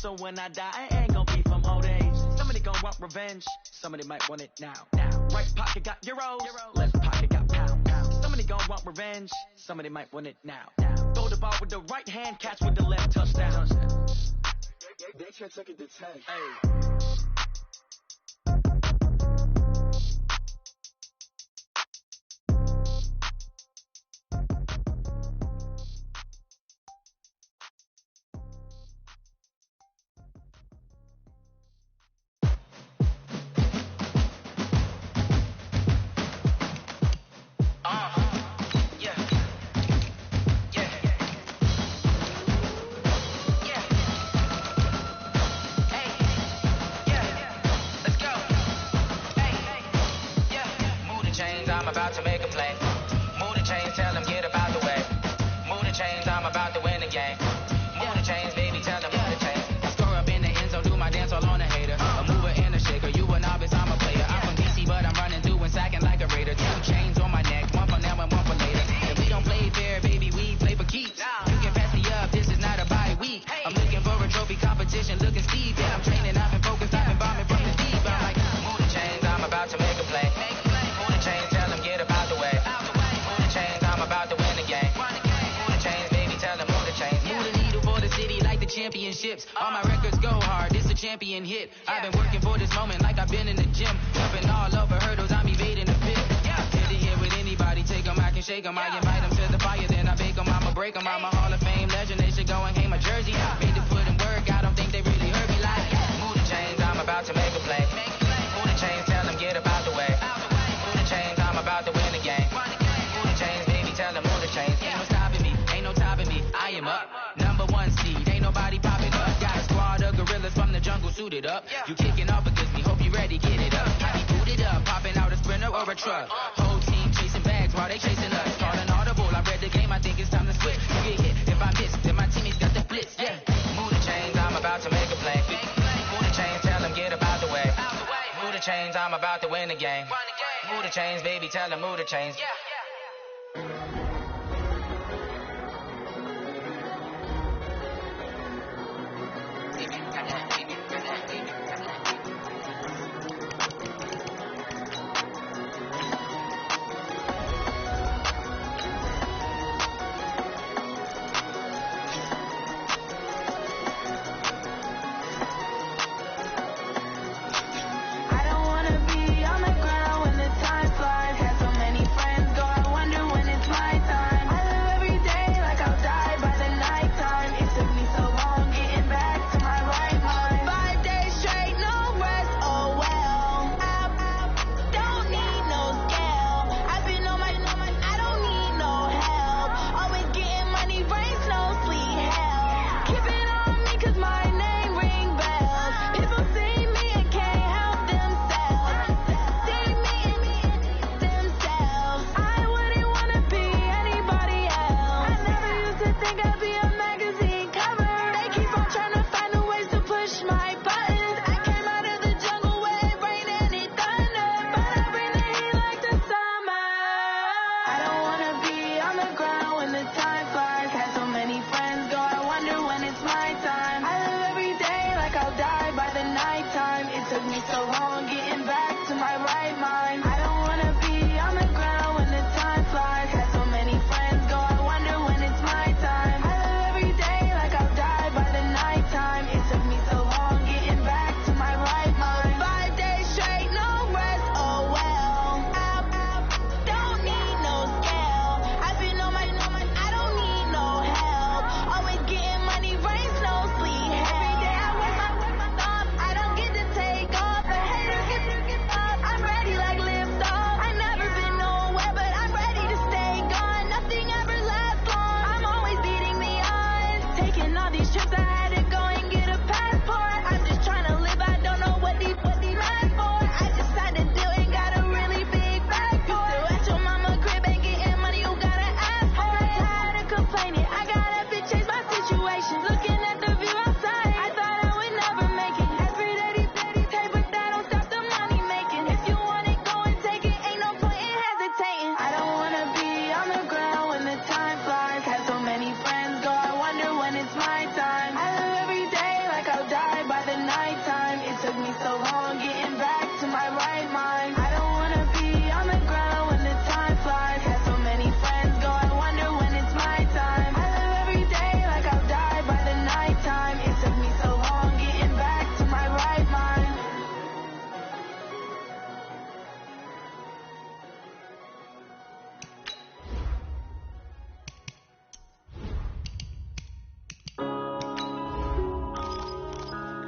So when I die, I ain't gonna be from old age. Somebody gonna want revenge, somebody might want it now. Right pocket got euros, left pocket got pound. Somebody gonna want revenge, somebody might want it now. Throw the ball with the right hand, catch with the left, touchdown. They can't take it to 10. Hey. All my records go hard, it's a champion hit. I've been working for this moment like I've been in the gym. Jumping all over hurdles, I'm evading the pit. Hit it here with anybody, take them, I can shake them. I invite them to the fire, then I bake them, I'ma break them. I'm a Hall of Fame legend, they should go and hang my jersey. Made to put in work, I don't think they really heard me like. Move the chains, I'm about to make a play. Move the chains, tell them get up out the way. Move the chains, I'm about to win the game. Move the chains, baby, tell them move the chains. Ain't no stopping me, ain't no topping me, I am up. Number one seed, ain't nobody popping up. Got a squad of gorillas from the jungle suited up. You kicking off against me, hope you ready, get it up. I be booted up, popping out a Sprinter or a truck. Whole team chasing bags while they chasing us. Calling audible, I read the game, I think it's time to switch. You get hit, if I miss, then my teammates got the blitz, yeah. Move the chains, I'm about to make a play. Move the chains, tell them get up out the way. Move the chains, I'm about to win the game. Move the chains, baby, tell them move the chains.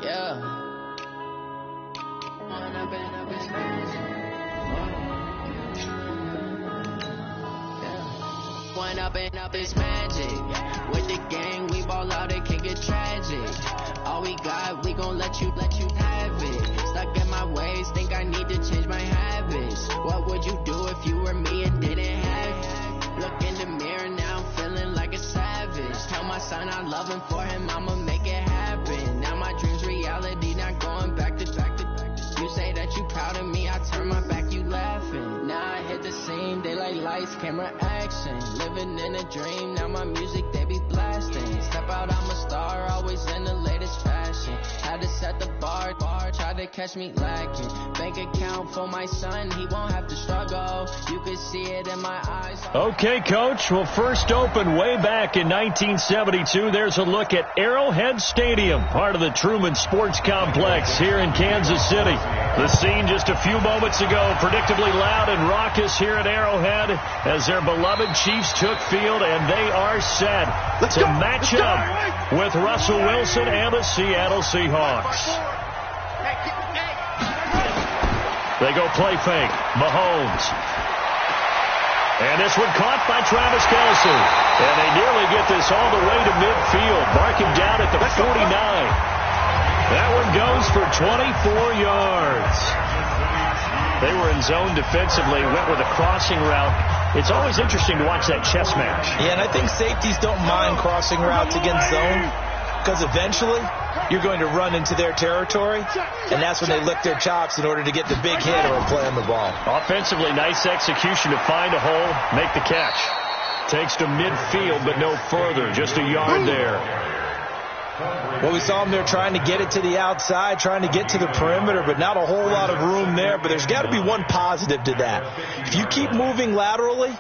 Yeah. One up and up is magic. With the gang, we ball out, it can get tragic. All we got, we gon' let you have it. Stuck in my ways, think I need to change my habits. What would you do if you were me and didn't have it? Look in the mirror, now I'm feeling like a savage. Tell my son I love him, for him I'ma make it happen. Now my dream's reality, not going back to. You say that you proud of me, I turn my back, you laughing. Now I hit the scene, they like lights, camera, action. Living in a dream, now my music they be blasting. Step out, I'm a star, always in the latest fashion. Had to set the bar, try to catch me lacking. Bank account for my son, he won't have to struggle. You can see it in my eyes. Okay, Coach, well, first opened way back in 1972. There's a look at Arrowhead Stadium, part of the Truman Sports Complex here in Kansas City. The scene just a few moments ago, predictably loud and raucous here at Arrowhead as their beloved Chiefs took field, and they are set to match up with Russell Wilson and the Seattle Seahawks. They go play fake. Mahomes. And this one caught by Travis Kelce. And they nearly get this all the way to midfield. Mark him down at the 49. That one goes for 24 yards. They were in zone defensively, went with a crossing route. It's always interesting to watch that chess match. Yeah, and I think safeties don't mind crossing routes against zone because eventually you're going to run into their territory, and that's when they lick their chops in order to get the big hit or a play on the ball. Offensively, nice execution to find a hole, make the catch. Takes to midfield, but no further, just a yard there. Well, we saw them there trying to get it to the outside, trying to get to the perimeter, but not a whole lot of room there. But there's got to be one positive to that. If you keep moving laterally,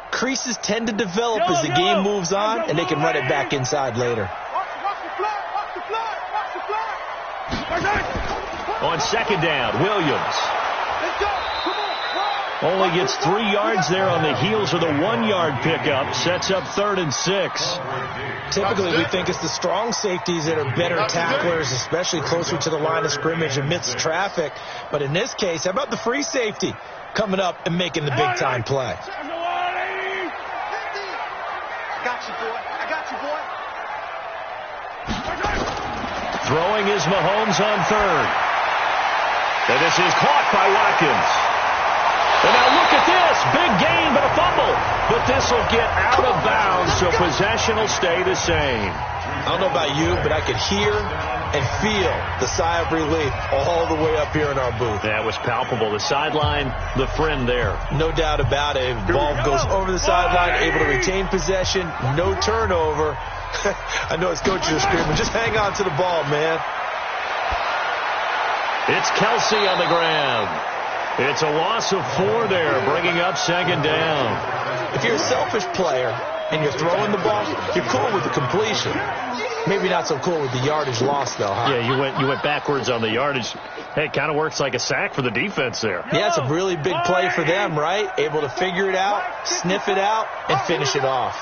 creases tend to develop as the game moves on, and they can run it back inside later. On second down, Williams. Only gets 3 yards there on the heels of the 1-yard pickup. Sets up 3rd and 6. Typically, we think it's the strong safeties that are better tacklers, especially closer to the line of scrimmage amidst traffic. But in this case, how about the free safety coming up and making the big-time play? I got you, boy. Throwing is Mahomes on 3rd. And this is caught by Watkins. And now look at this. Big gain, but a fumble. But this will get out of bounds, so possession will stay the same. I don't know about you, but I could hear and feel the sigh of relief all the way up here in our booth. That was palpable. The sideline, the friend there. No doubt about it. Ball goes over the sideline, able to retain possession, no turnover. I know his coaches are screaming, just hang on to the ball, man. It's Kelce on the ground. It's a loss of 4 there, bringing up 2nd down. If you're a selfish player and you're throwing the ball, you're cool with the completion. Maybe not so cool with the yardage loss, though, huh? Yeah, you went backwards on the yardage. Hey, it kind of works like a sack for the defense there. Yeah, it's a really big play for them, right? Able to figure it out, sniff it out, and finish it off.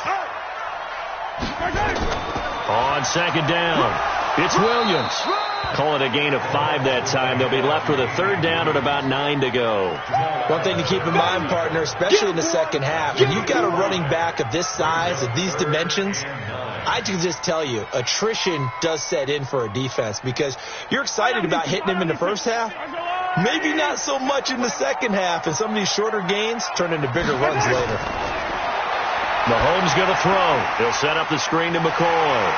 On 2nd down, it's Williams. Call it a gain of 5 that time. They'll be left with a 3rd down and about 9 to go. One thing to keep in mind, partner, especially in the second half, when you've got a running back of this size, of these dimensions, I can just tell you, attrition does set in for a defense because you're excited about hitting him in the first half. Maybe not so much in the second half, and some of these shorter gains turn into bigger runs later. Mahomes going to throw. He'll set up the screen to McCoy.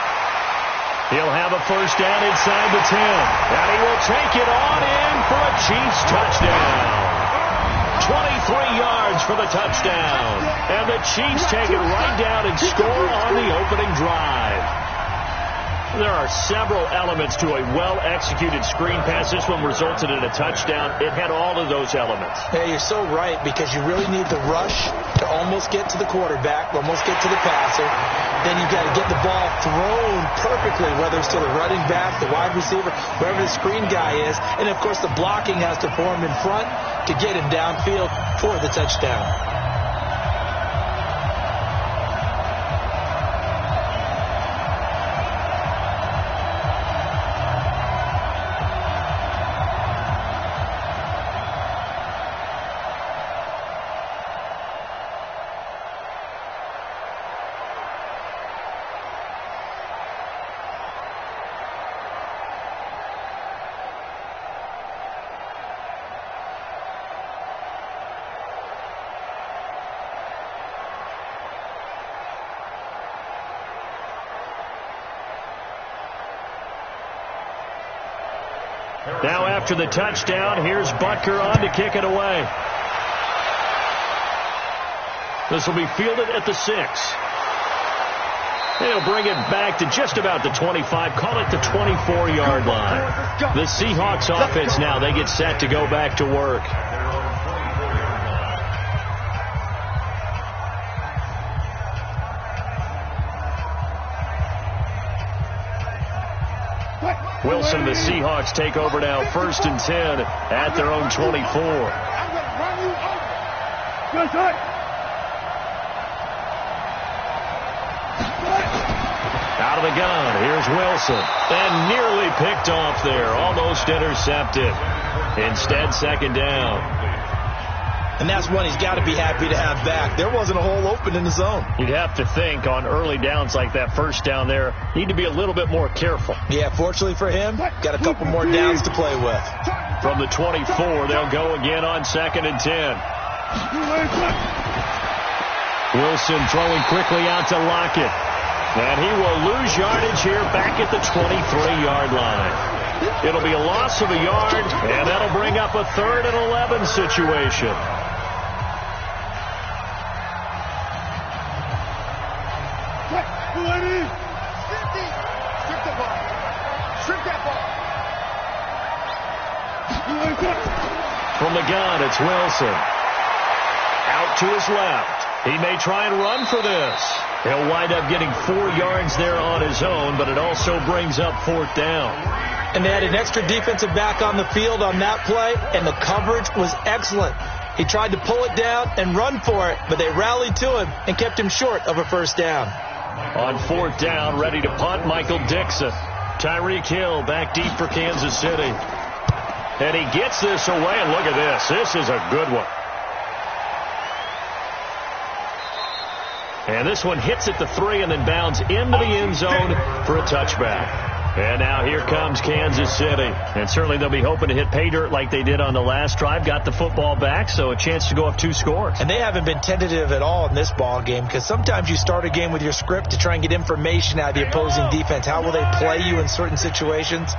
He'll have a 1st down inside the 10. And he will take it on in for a Chiefs touchdown. 23 yards for the touchdown. And the Chiefs take it right down and score on the opening drive. There are several elements to a well-executed screen pass. This one resulted in a touchdown. It had all of those elements. Yeah, you're so right because you really need the rush to almost get to the quarterback, almost get to the passer. Then you've got to get the ball thrown perfectly, whether it's to the running back, the wide receiver, wherever the screen guy is. And, of course, the blocking has to form in front to get him downfield for the touchdown. Now after the touchdown, here's Butker on to kick it away. This will be fielded at the 6. They'll bring it back to just about the 25, call it the 24-yard line. The Seahawks offense now, they get set to go back to work. Wilson and the Seahawks take over now, 1st and 10 at their own 24. Out of the gun, here's Wilson. And nearly picked off there, almost intercepted. Instead, 2nd down. And that's one he's got to be happy to have back. There wasn't a hole open in the zone. You'd have to think on early downs like that, 1st down there, need to be a little bit more careful. Yeah, fortunately for him, got a couple more downs to play with. From the 24, they'll go again on 2nd and 10. Wilson throwing quickly out to Lockett. And he will lose yardage here back at the 23-yard line. It'll be a loss of a yard, and that'll bring up a 3rd and 11 situation. From the gun, it's Wilson. Out to his left. He may try and run for this. He'll wind up getting 4 yards there on his own, but it also brings up 4th down. And they had an extra defensive back on the field on that play, and the coverage was excellent. He tried to pull it down and run for it, but they rallied to him and kept him short of a 1st down. On 4th down, ready to punt, Michael Dixon. Tyreek Hill back deep for Kansas City. And he gets this away, and look at this. This is a good one. And this one hits at the 3 and then bounds into the end zone for a touchback. And now here comes Kansas City. And certainly they'll be hoping to hit pay dirt like they did on the last drive. Got the football back, so a chance to go up 2 scores. And they haven't been tentative at all in this ball game, because sometimes you start a game with your script to try and get information out of the opposing defense. How will they play you in certain situations?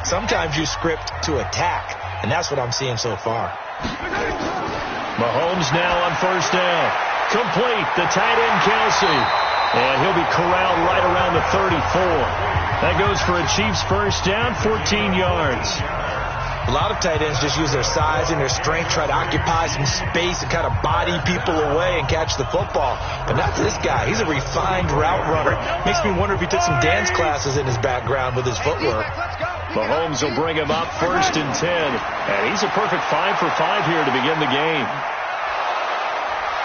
Sometimes you script to attack, and that's what I'm seeing so far. Mahomes now on 1st down. Complete, the tight end Kelsey. And he'll be corralled right around the 34. That goes for a Chiefs 1st down, 14 yards. A lot of tight ends just use their size and their strength, try to occupy some space and kind of body people away and catch the football. But not this guy. He's a refined route runner. Makes me wonder if he took some dance classes in his background with his footwork. Mahomes will bring him up 1st and 10. And he's a perfect 5 for 5 here to begin the game.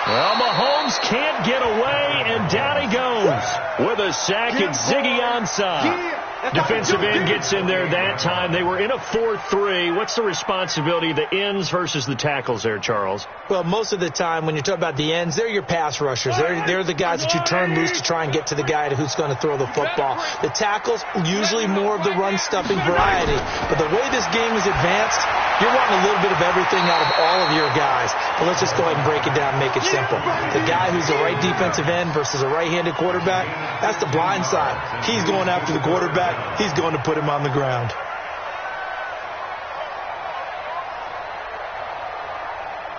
Well, Mahomes can't get away, and down he goes with a sack and Ziggy Ansah. Defensive end gets in there that time. They were in a 4-3. What's the responsibility of the ends versus the tackles there, Charles? Well, most of the time when you talk about the ends, they're your pass rushers. They're the guys that you turn loose to try and get to the guy who's going to throw the football. The tackles, usually more of the run-stuffing variety. But the way this game is advanced, you're wanting a little bit of everything out of all of your guys. But let's just go ahead and break it down and make it simple. The guy who's a right defensive end versus a right-handed quarterback, that's the blind side. He's going after the quarterback. He's going to put him on the ground.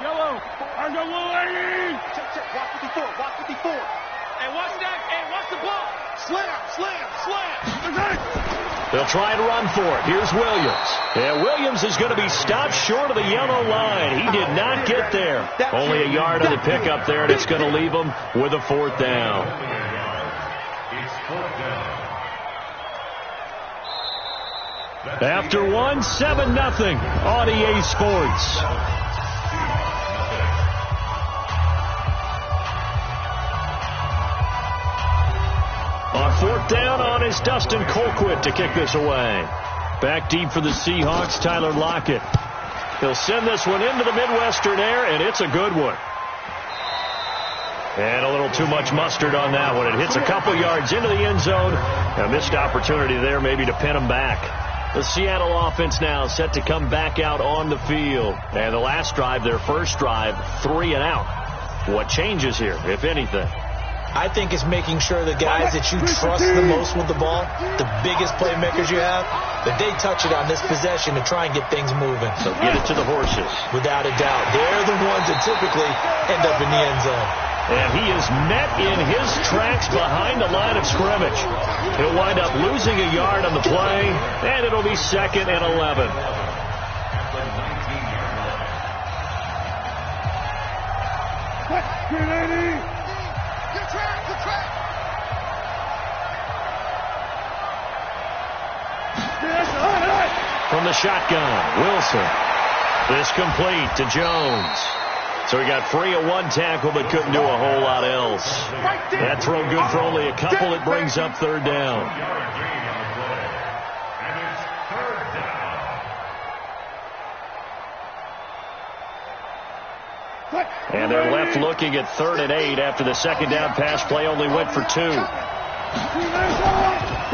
Yellow. Our yellow lady. Check. Watch 54. Watch 54. Hey, watch that. Hey, watch the ball. Slam. They'll try and run for it. Here's Williams. And Williams is going to be stopped short of the yellow line. He did not get there. Only a yard of the pickup there, and it's going to leave him with a 4th down. After 7-0 on EA Sports. On 4th down on is Dustin Colquitt to kick this away. Back deep for the Seahawks, Tyler Lockett. He'll send this one into the Midwestern air, and it's a good one. And a little too much mustard on that one. It hits a couple yards into the end zone. A missed opportunity there maybe to pin him back. The Seattle offense now set to come back out on the field. And the last drive, their first drive, 3 and out. What changes here, if anything? I think it's making sure the guys that you trust the most with the ball, the biggest playmakers you have, that they touch it on this possession to try and get things moving. So get it to the horses. Without a doubt. They're the ones that typically end up in the end zone. And he is met in his tracks behind the line of scrimmage. He'll wind up losing a yard on the play, and it'll be 2nd and 11. From the shotgun, Wilson. This complete to Jones. So he got free of one tackle but couldn't do a whole lot else. That throw good for only a couple. It brings up 3rd down. And they're left looking at 3rd and 8 after the 2nd down pass play only went for 2.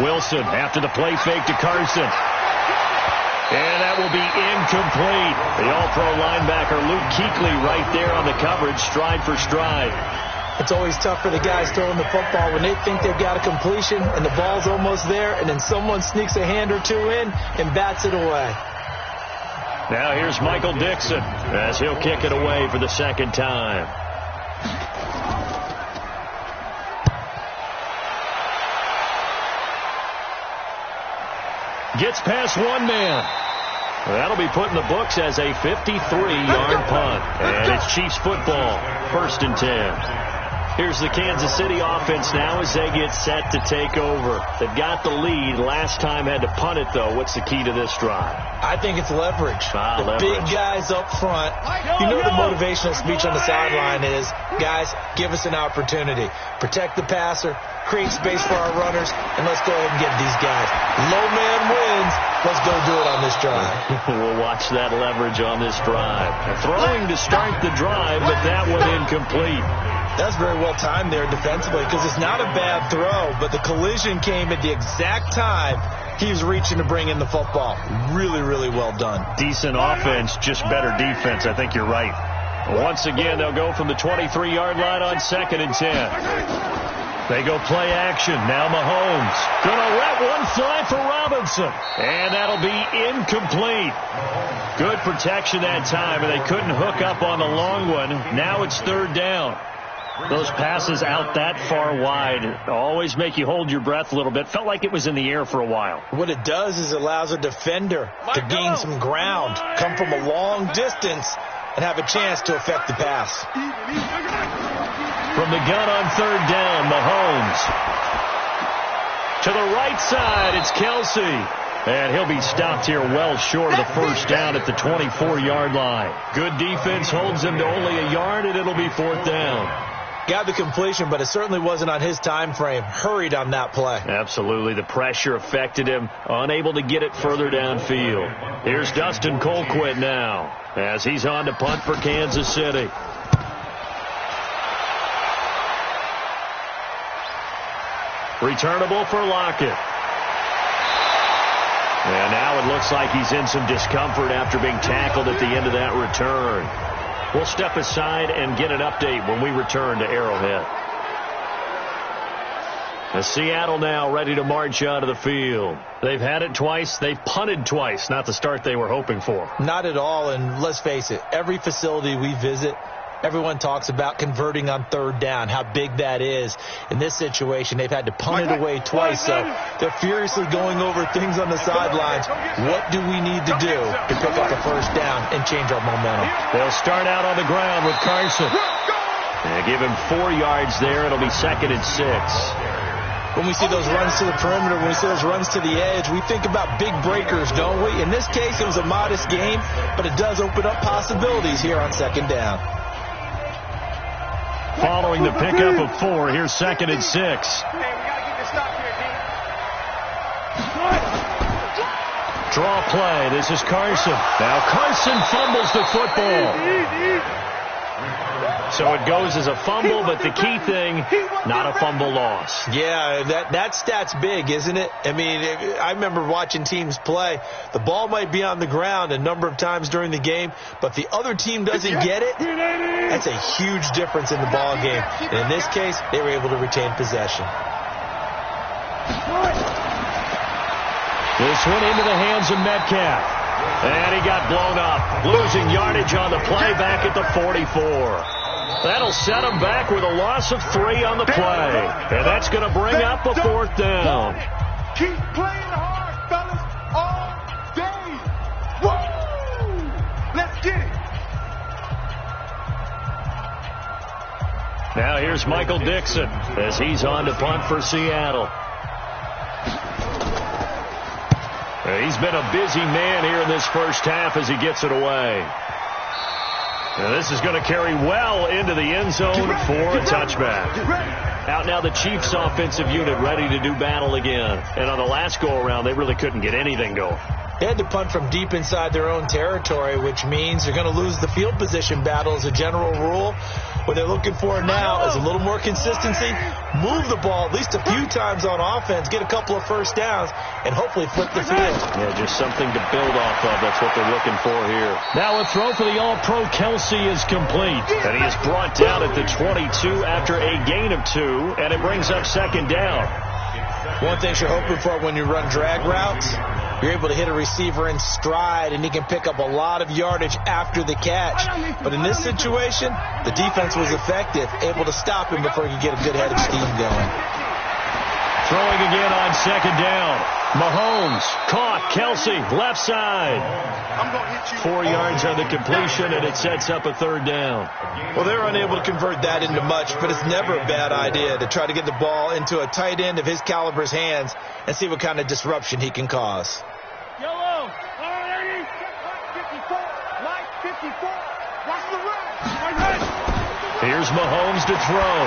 Wilson after the play fake to Carson. And that will be incomplete. The all-pro linebacker Luke Kuechly right there on the coverage, stride for stride. It's always tough for the guys throwing the football when they think they've got a completion and the ball's almost there, and then someone sneaks a hand or two in and bats it away. Now here's Michael Dixon as he'll kick it away for the 2nd time. Gets past one man. That'll be put in the books as a 53-yard punt. And it's Chiefs football, 1st and 10. Here's the Kansas City offense now as they get set to take over. They've got the lead. Last time had to punt it, though. What's the key to this drive? I think it's leverage. Leverage. Big guys up front. You know the motivational speech on the sideline is, guys, give us an opportunity. Protect the passer, create space for our runners, and let's go ahead and get these guys. Low man wins. Let's go do it on this drive. We'll watch that leverage on this drive. Throwing to start the drive, but that one incomplete. That's very well timed there defensively because it's not a bad throw, but the collision came at the exact time he was reaching to bring in the football. Really, really well done. Decent offense, just better defense. I think you're right. Once again, they'll go from the 23-yard line on 2nd and 10. They go play action. Now Mahomes going to let one fly for Robinson. And that'll be incomplete. Good protection that time, and they couldn't hook up on the long one. Now it's 3rd down. Those passes out that far wide always make you hold your breath a little bit. Felt like it was in the air for a while. What it does is it allows a defender to gain some ground, come from a long distance, and have a chance to affect the pass. From the gun on 3rd down, Mahomes. To the right side, it's Kelsey. And he'll be stopped here well short of the 1st down at the 24-yard line. Good defense holds him to only a yard, and it'll be 4th down. Got the completion, but it certainly wasn't on his time frame. Hurried on that play. Absolutely. The pressure affected him. Unable to get it further downfield. Here's Dustin Colquitt now as he's on to punt for Kansas City. Returnable for Lockett. And now it looks like he's in some discomfort after being tackled at the end of that return. We'll step aside and get an update when we return to Arrowhead. As Seattle now ready to march out of the field. They've had it twice. They've punted twice. Not the start they were hoping for. Not at all, and let's face it, every facility we visit, everyone talks about converting on 3rd down, how big that is. In this situation, they've had to punt it away twice, so they're furiously going over things on the sidelines. What do we need to do to pick up a 1st down and change our momentum? They'll start out on the ground with Carson. And give him 4 yards there. It'll be 2nd and 6. When we see those runs to the perimeter, when we see those runs to the edge, we think about big breakers, don't we? In this case, it was a modest game, but it does open up possibilities here on 2nd down. Following the pickup of 4, here's 2nd and 6. Hey, we got to get this stop here, D. Draw play. This is Carson. Now Carson fumbles the football. So it goes as a fumble, but the key thing, not a fumble loss. Yeah, that stat's big, isn't it? I mean, I remember watching teams play. The ball might be on the ground a number of times during the game, but the other team doesn't get it. That's a huge difference in the ball game. And in this case, they were able to retain possession. This one into the hands of Metcalf. And he got blown up, losing yardage on the play back at the 44. That'll set him back with a loss of 3 on the play. And that's going to bring up a 4th down. Keep playing hard, fellas, all day. Woo! Let's get it. Now here's Michael Dixon as he's on to punt for Seattle. He's been a busy man here in this first half as he gets it away. Now this is going to carry well into the end zone for a touchback. Out now the Chiefs offensive unit ready to do battle again. And on the last go-around, they really couldn't get anything going. They had to punt from deep inside their own territory, which means they're going to lose the field position battle as a general rule. What they're looking for now is a little more consistency, move the ball at least a few times on offense, get a couple of first downs, and hopefully flip the field. Yeah, just something to build off of. That's what they're looking for here. Now a throw for the All-Pro Kelsey is complete. And he is brought down at the 22 after a gain of 2, and it brings up 2nd down. One thing you're hoping for when you run drag routes, you're able to hit a receiver in stride, and he can pick up a lot of yardage after the catch. But in this situation, the defense was effective, able to stop him before he could get a good head of steam going. Throwing again on 2nd down. Mahomes caught. Kelsey left side. 4 yards on the completion, and it sets up a 3rd down. Well, they're unable to convert that into much, but it's never a bad idea to try to get the ball into a tight end of his caliber's hands and see what kind of disruption he can cause. Yellow, 80, 54, light 54, watch the run. Here's Mahomes to throw.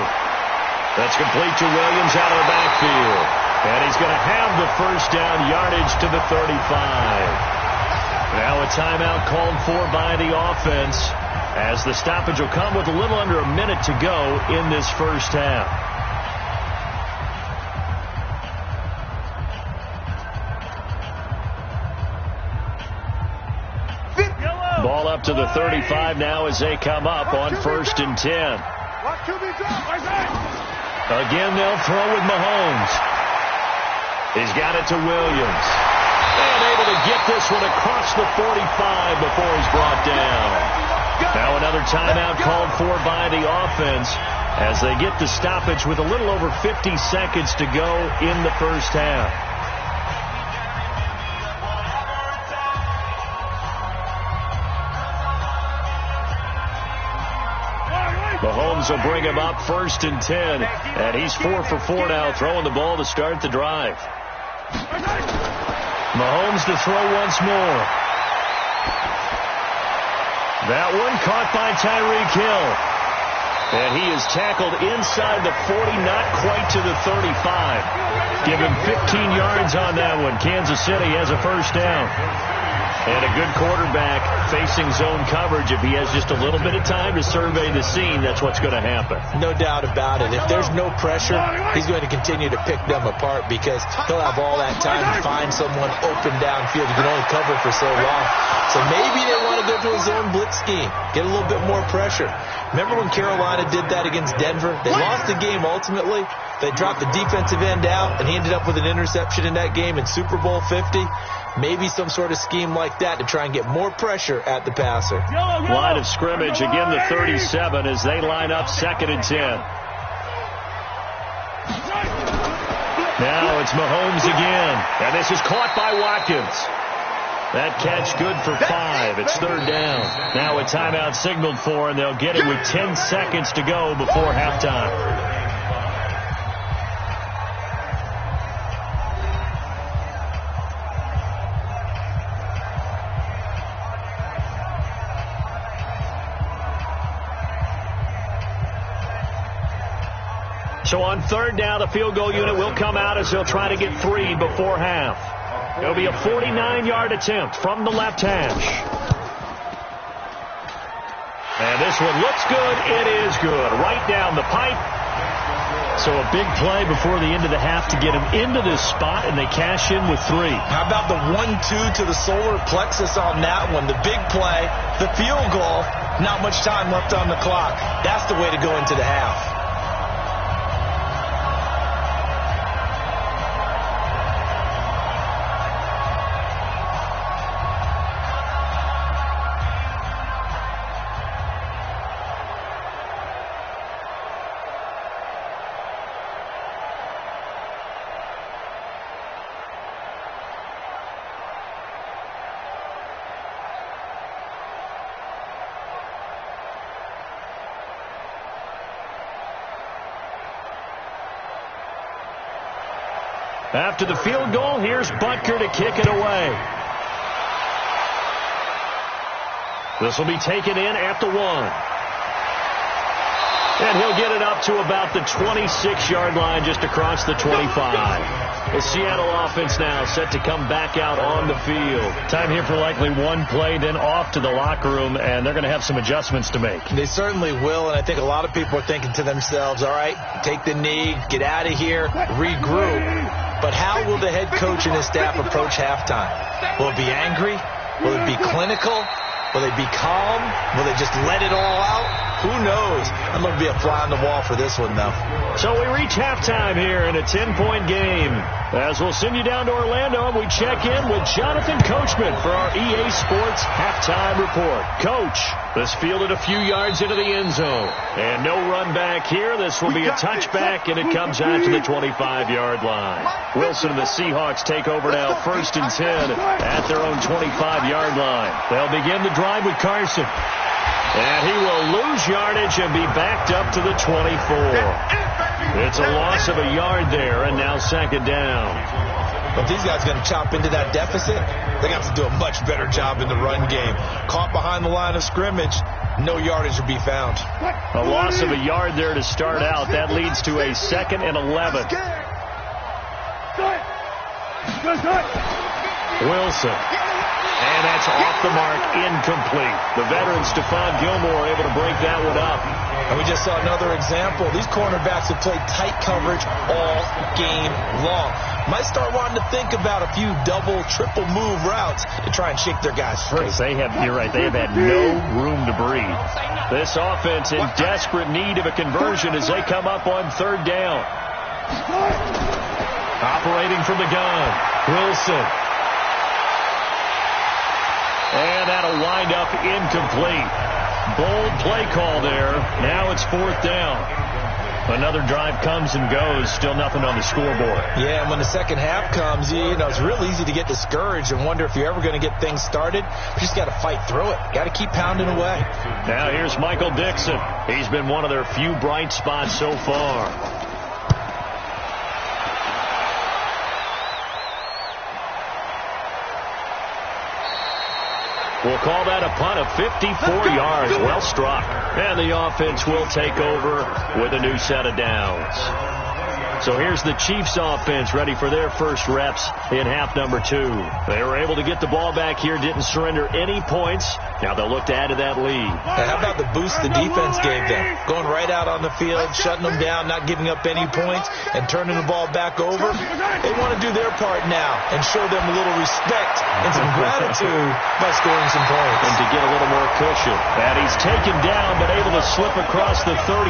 That's complete to Williams out of the backfield. And he's going to have the first down yardage to the 35. Now a timeout called for by the offense as the stoppage will come with a little under a minute to go in this first half. Ball up to the 35 now as they come up on 1st and 10. Again, they'll throw with Mahomes. He's got it to Williams. And able to get this one across the 45 before he's brought down. Now another timeout called for by the offense as they get the stoppage with a little over 50 seconds to go in the first half. Mahomes will bring him up 1st and 10. And he's 4 for 4 now, throwing the ball to start the drive. Mahomes to throw once more. That one caught by Tyreek Hill. And he is tackled inside the 40, not quite to the 35. Give him 15 yards on that one. Kansas City has a first down. And a good quarterback facing zone coverage. If he has just a little bit of time to survey the scene, that's what's going to happen. No doubt about it. If there's no pressure, he's going to continue to pick them apart because he'll have all that time to find someone open downfield. You can only cover for so long. So maybe they want to go to a zone blitz scheme, get a little bit more pressure. Remember when Carolina did that against Denver? They lost the game ultimately. They dropped the defensive end out, and he ended up with an interception in that game in Super Bowl 50. Maybe some sort of scheme like that to try and get more pressure at the passer. Line of scrimmage, again the 37 as they line up 2nd and 10. Now it's Mahomes again, and this is caught by Watkins. That catch good for 5. It's 3rd down. Now a timeout signaled for, and they'll get it with 10 seconds to go before halftime. So on 3rd down, the field goal unit will come out as they'll try to get 3 before half. It'll be a 49-yard attempt from the left hash. And this one looks good. It is good. Right down the pipe. So a big play before the end of the half to get him into this spot, and they cash in with 3. How about the 1-2 to the solar plexus on that one? The big play, the field goal, not much time left on the clock. That's the way to go into the half. After the field goal, here's Butker to kick it away. This will be taken in at the 1. And he'll get it up to about the 26-yard line, just across the 25. The Seattle offense now set to come back out on the field. Time here for likely one play, then off to the locker room, and they're going to have some adjustments to make. They certainly will, and I think a lot of people are thinking to themselves, all right, take the knee, get out of here, regroup. But how will the head coach and his staff approach halftime? Will it be angry? Will it be clinical? Will they be calm? Will they just let it all out? Who knows? I'm going to be a fly on the wall for this one, though. So we reach halftime here in a 10-point game. As we'll send you down to Orlando, and we check in with Jonathan Coachman for our EA Sports Halftime Report. Coach, this fielded a few yards into the end zone. And no run back here. This will be a touchback, and it comes out to the 25-yard line. Wilson and the Seahawks take over now, 1st and 10 at their own 25-yard line. They'll begin the drive with Carson. And he will lose yardage and be backed up to the 24. It's a loss of a yard there, and now 2nd down. If these guys are going to chop into that deficit, they have to do a much better job in the run game. Caught behind the line of scrimmage, no yardage will be found. A loss of a yard there to start out. That leads to a 2nd and 11. Wilson. And that's off the mark, incomplete. The veteran Stephon Gilmore able to break that one up. And we just saw another example. These cornerbacks have played tight coverage all game long. Might start wanting to think about a few double, triple move routes to try and shake their guys free. You're right, they have had no room to breathe. This offense in desperate need of a conversion as they come up on 3rd down. Operating from the gun, Wilson. And that'll wind up incomplete. Bold play call there. Now it's 4th down. Another drive comes and goes. Still nothing on the scoreboard. Yeah, and when the second half comes, you know, it's real easy to get discouraged and wonder if you're ever going to get things started. You just got to fight through it. Got to keep pounding away. Now here's Michael Dixon. He's been one of their few bright spots so far. We'll call that a punt of 54 yards. Well struck. And the offense will take over with a new set of downs. So here's the Chiefs offense ready for their first reps in half number 2. They were able to get the ball back here, didn't surrender any points. Now they'll look to add to that lead. Hey, how about the boost the defense gave them? Going right out on the field, shutting them down, not giving up any points, and turning the ball back over. They want to do their part now and show them a little respect and some gratitude by scoring some points. And to get a little more cushion. And he's taken down, but able to slip across the 35.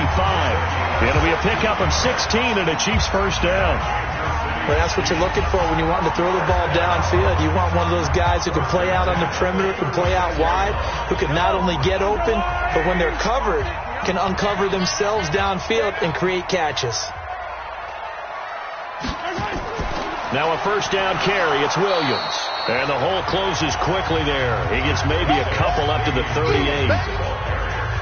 It'll be a pickup of 16 and a Chiefs first down. Well, that's what you're looking for when you want to throw the ball downfield. You want one of those guys who can play out on the perimeter, can play out wide, who can not only get open, but when they're covered, can uncover themselves downfield and create catches. Now a first down carry. It's Williams. And the hole closes quickly there. He gets maybe a couple up to the 38.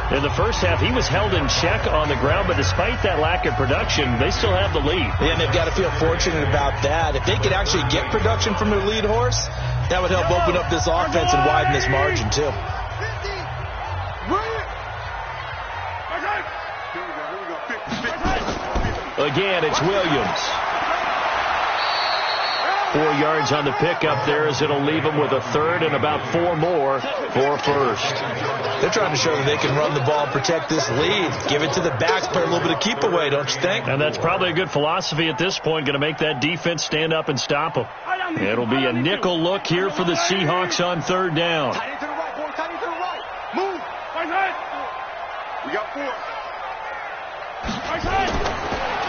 In the first half, he was held in check on the ground, but despite that lack of production, they still have the lead. Yeah, and they've got to feel fortunate about that. If they could actually get production from their lead horse, that would help open up this offense and widen this margin, too. Again, it's Williams. 4 yards on the pickup there, as it'll leave them with a third and about 4 more for first. They're trying to show that they can run the ball and protect this lead. Give it to the backs, play a little bit of keep away, don't you think? And that's probably a good philosophy at this point, going to make that defense stand up and stop them. It'll be a nickel look here for the Seahawks on third down. Tight end to the right, boy. Tight end to the right. Move. Right side. We got 4. Right side.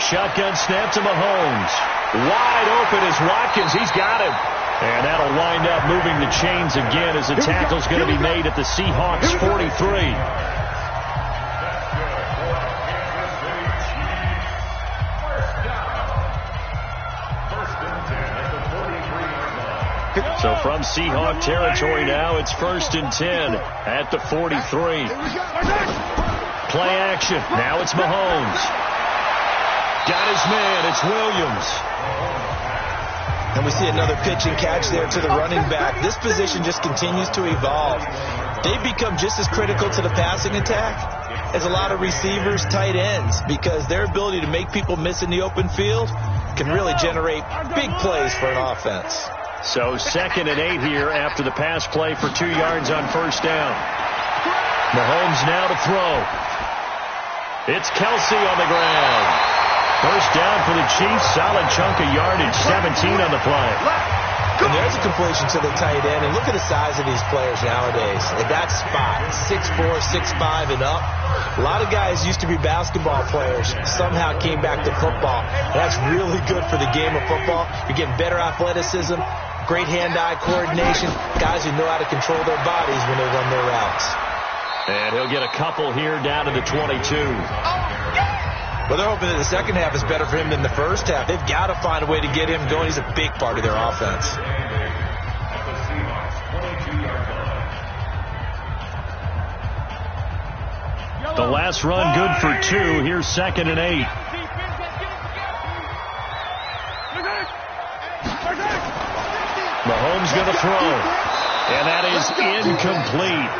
Shotgun snap to Mahomes. Wide open is Watkins. He's got him. And that'll wind up moving the chains again as the tackle's going to be made at the Seahawks 43. So from Seahawk territory now, it's 1st and 10 at the 43. Play action. Now it's Mahomes. Got his man. It's Williams. And we see another pitch and catch there to the running back. This position just continues to evolve. They've become just as critical to the passing attack as a lot of receivers, tight ends, because their ability to make people miss in the open field can really generate big plays for an offense. So 2nd and 8 here after the pass play for 2 yards on first down. Mahomes now to throw. It's Kelsey on the ground. First down for the Chiefs. Solid chunk of yardage, 17 on the play. And there's a completion to the tight end. And look at the size of these players nowadays. At that spot, 6'4", 6'5", and up. A lot of guys used to be basketball players, somehow came back to football. And that's really good for the game of football. You're getting better athleticism, great hand-eye coordination, guys who know how to control their bodies when they run their routes. And he'll get a couple here down to the 22. Well, they're hoping that the second half is better for him than the first half. They've got to find a way to get him going. He's a big part of their offense. The last run good for 2. Here's 2nd and 8. Mahomes going to throw. And that is incomplete.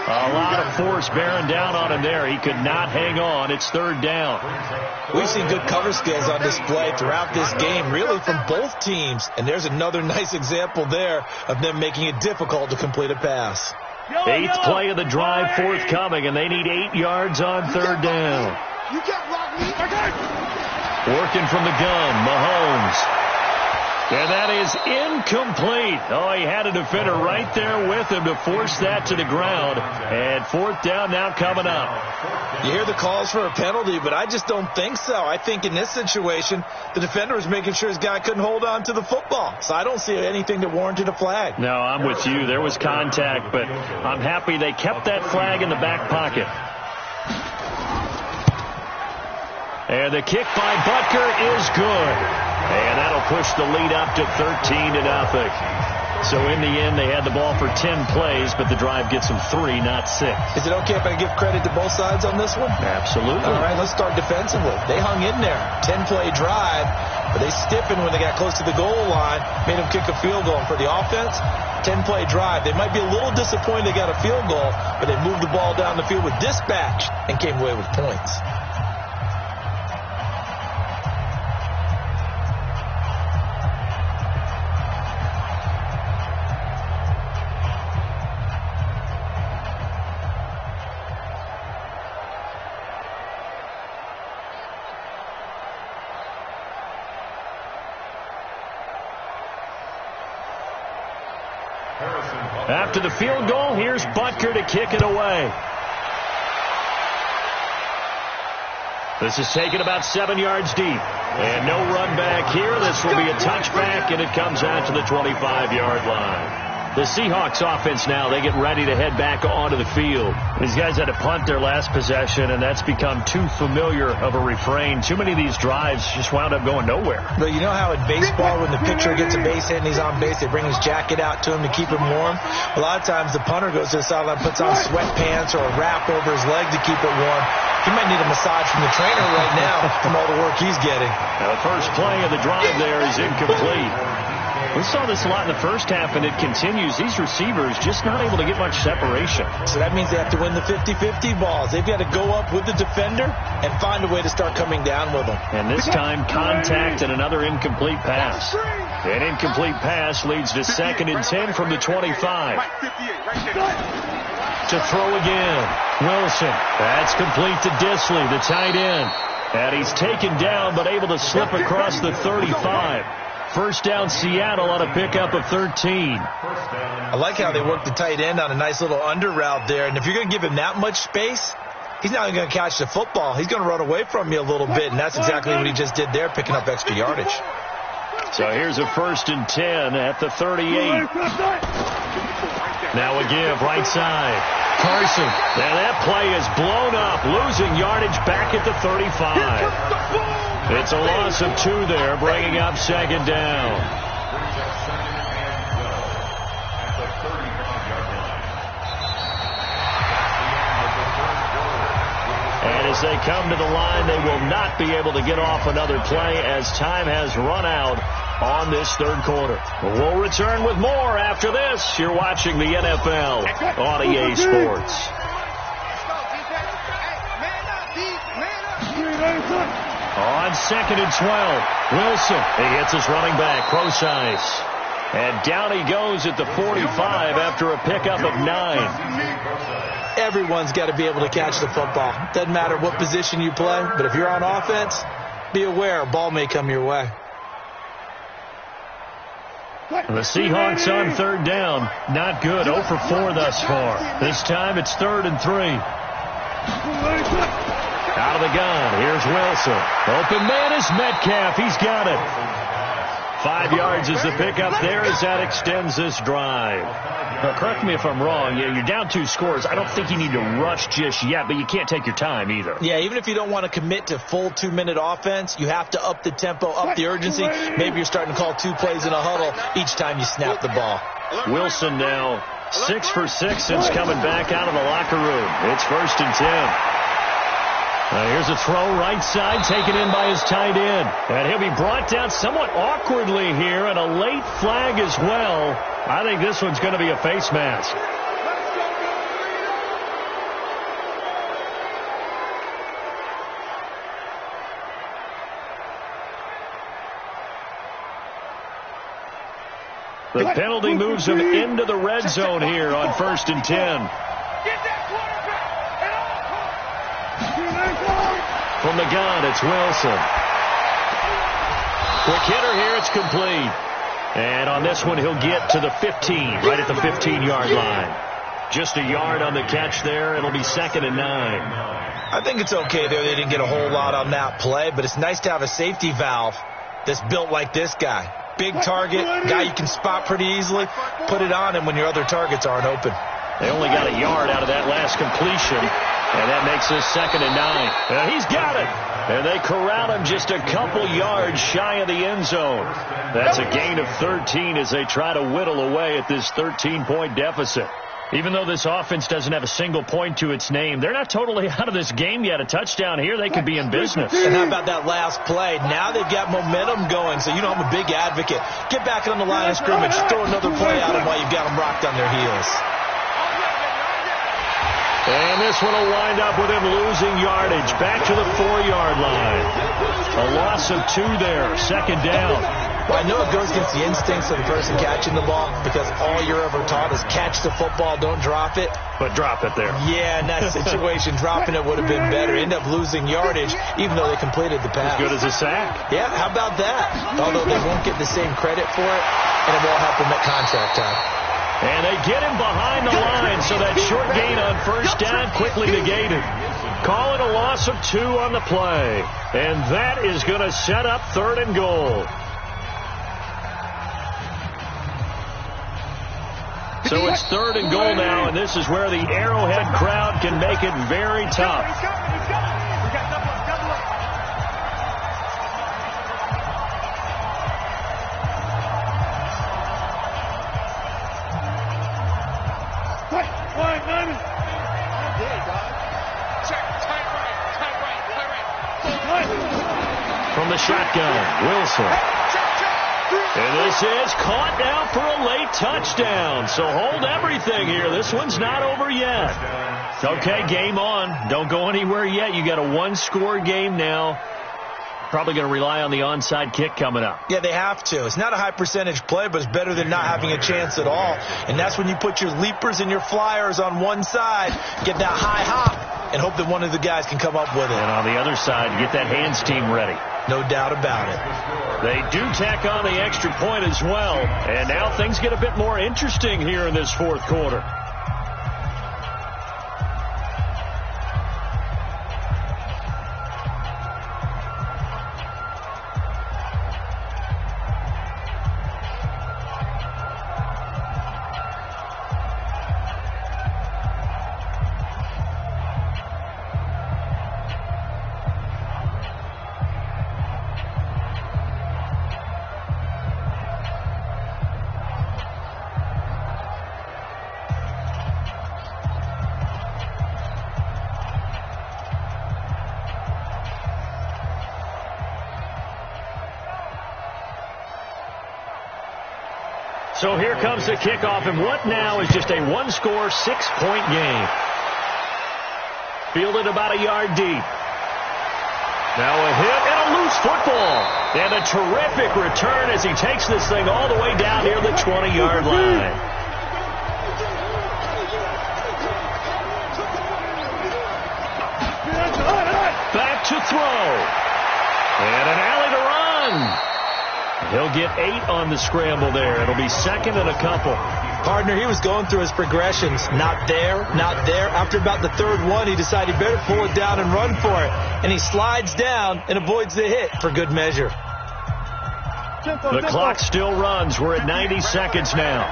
A lot of force bearing down on him there. He could not hang on. It's 3rd down. We've seen good cover skills on display throughout this game, really from both teams. And there's another nice example there of them making it difficult to complete a pass. 8th play of the drive forthcoming, and they need 8 yards on 3rd down. Working from the gun, Mahomes. And that is incomplete. Oh, he had a defender right there with him to force that to the ground. And 4th down now coming up. You hear the calls for a penalty, but I just don't think so. I think in this situation, the defender was making sure his guy couldn't hold on to the football. So I don't see anything that warranted a flag. No, I'm with you. There was contact, but I'm happy they kept that flag in the back pocket. And the kick by Butker is good. And that'll push the lead up to 13-0. So in the end, they had the ball for 10 plays, but the drive gets them 3, not 6. Is it okay if I give credit to both sides on this one? Absolutely. All right, let's start defensively. They hung in there. 10-play drive, but they stiffened when they got close to the goal line, made them kick a field goal. And for the offense, 10-play drive. They might be a little disappointed they got a field goal, but they moved the ball down the field with dispatch and came away with points. After the field goal, here's Butker to kick it away. This is taken about 7 yards deep. And no run back here. This will be a touchback, and it comes out to the 25-yard line. The Seahawks offense now, they get ready to head back onto the field. These guys had to punt their last possession, and that's become too familiar of a refrain. Too many of these drives just wound up going nowhere. But you know how in baseball, when the pitcher gets a base hit and he's on base, they bring his jacket out to him to keep him warm? A lot of times the punter goes to the sideline, puts on sweatpants or a wrap over his leg to keep it warm. He might need a massage from the trainer right now from all the work he's getting. Now, the first play of the drive there is incomplete. We saw this a lot in the first half, and it continues. These receivers just not able to get much separation. So that means they have to win the 50-50 balls. They've got to go up with the defender and find a way to start coming down with them. And this time, contact and another incomplete pass. An incomplete pass leads to 2nd and 10 from the 25. To throw again. Wilson. That's complete to Disley, the tight end. And he's taken down, but able to slip across the 35. First down, Seattle on a pickup of 13. I like how they work the tight end on a nice little under route there. And if you're going to give him that much space, he's not going to catch the football. He's going to run away from you a little bit, and that's exactly what he just did there, picking up extra yardage. So here's a 1st and 10 at the 38. Now a give, right side. Carson. And that play is blown up, losing yardage back at the 35. It's a loss of 2 there, bringing up 2nd down. And as they come to the line, they will not be able to get off another play as time has run out on this 3rd quarter. We'll return with more after this. You're watching the NFL on EA Sports. On 2nd and 12, Wilson. He hits his running back, Procise. And down he goes at the 45 after a pickup of 9. Everyone's got to be able to catch the football. Doesn't matter what position you play, but if you're on offense, be aware a ball may come your way. The Seahawks on 3rd down. Not good. 0 for 4 thus far. This time it's 3rd and 3. Out of the gun. Here's Wilson. Open man is Metcalf. He's got it. 5 yards is the pickup there as that extends this drive. Now, correct me if I'm wrong. Yeah, you're down 2 scores. I don't think you need to rush just yet, but you can't take your time either. Yeah, even if you don't want to commit to full 2-minute offense, you have to up the tempo, up the urgency. Maybe you're starting to call 2 plays in a huddle each time you snap the ball. Wilson now 6 for 6 since coming back out of the locker room. It's 1st and 10. Here's a throw right side taken in by his tight end. And he'll be brought down somewhat awkwardly here, and a late flag as well. I think this one's going to be a face mask. The penalty moves him into the red zone here on 1st and 10. From the gun, it's Wilson. Quick hitter here, it's complete. And on this one, he'll get to the 15, right at the 15-yard line. Just a yard on the catch there. It'll be 2nd and 9. I think it's okay there. They didn't get a whole lot on that play, but it's nice to have a safety valve that's built like this guy. Big target, guy you can spot pretty easily. Put it on him when your other targets aren't open. They only got a yard out of that last completion, and that makes this 2nd and 9. And he's got it. And they corral him just a couple yards shy of the end zone. That's a gain of 13 as they try to whittle away at this 13-point deficit. Even though this offense doesn't have a single point to its name, they're not totally out of this game yet. A touchdown here, they could be in business. And how about that last play? Now they've got momentum going, so you know I'm a big advocate. Get back on the line of scrimmage, throw another play at them while you've got them rocked on their heels. And this one will wind up with him losing yardage back to the 4-yard line. A loss of 2 there, 2nd down. Well, I know it goes against the instincts of the person catching the ball because all you're ever taught is catch the football, don't drop it. But drop it there. Yeah, in that situation, dropping it would have been better. End up losing yardage, even though they completed the pass. As good as a sack. Yeah, how about that? Although they won't get the same credit for it, and it won't help them at contract time. And they get him behind the line, so that short gain on 1st down quickly negated. Call it a loss of 2 on the play. And that is going to set up 3rd and goal. So it's 3rd and goal now, and this is where the Arrowhead crowd can make it very tough. From the shotgun, Wilson. And this is caught now for a late touchdown. So hold everything here. This one's not over yet. Okay, game on. Don't go anywhere yet. You got a one-score game now. Probably going to rely on the onside kick coming up. Yeah, they have to. It's not a high percentage play, but it's better than not having a chance at all. And that's when you put your leapers and your flyers on one side, get that high hop, and hope that one of the guys can come up with it. And on the other side, get that hands team ready. No doubt about it. They do tack on the extra point as well. And now things get a bit more interesting here in this fourth quarter. So here comes the kickoff, and what now is just a one-score, 6-point game. Fielded about a yard deep. Now a hit and a loose football. And a terrific return as he takes this thing all the way down near the 20-yard line. Back to throw. And an alley to run. He'll get 8 on the scramble there. It'll be second and a couple. Partner, he was going through his progressions. Not there, not there. After about the third one, he decided he better pull it down and run for it. And he slides down and avoids the hit for good measure. The clock still runs. We're at 90 seconds now.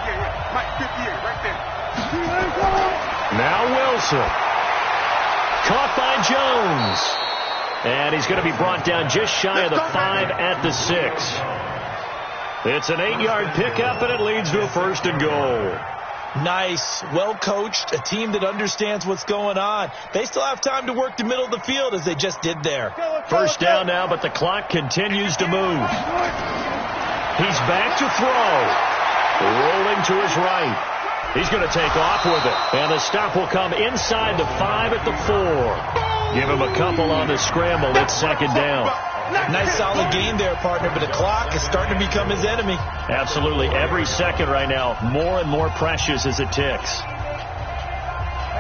Now Wilson. Caught by Jones. And he's going to be brought down just shy of the 5 at the 6. It's an 8-yard pickup, and it leads to a first and goal. Nice, well-coached, a team that understands what's going on. They still have time to work the middle of the field as they just did there. First down now, but the clock continues to move. He's back to throw. Rolling to his right. He's going to take off with it. And the stop will come inside the 5 at the 4. Give him a couple on the scramble. It's second down. Nice solid game there, partner, but the clock is starting to become his enemy. Absolutely. Every second right now, more and more precious as it ticks.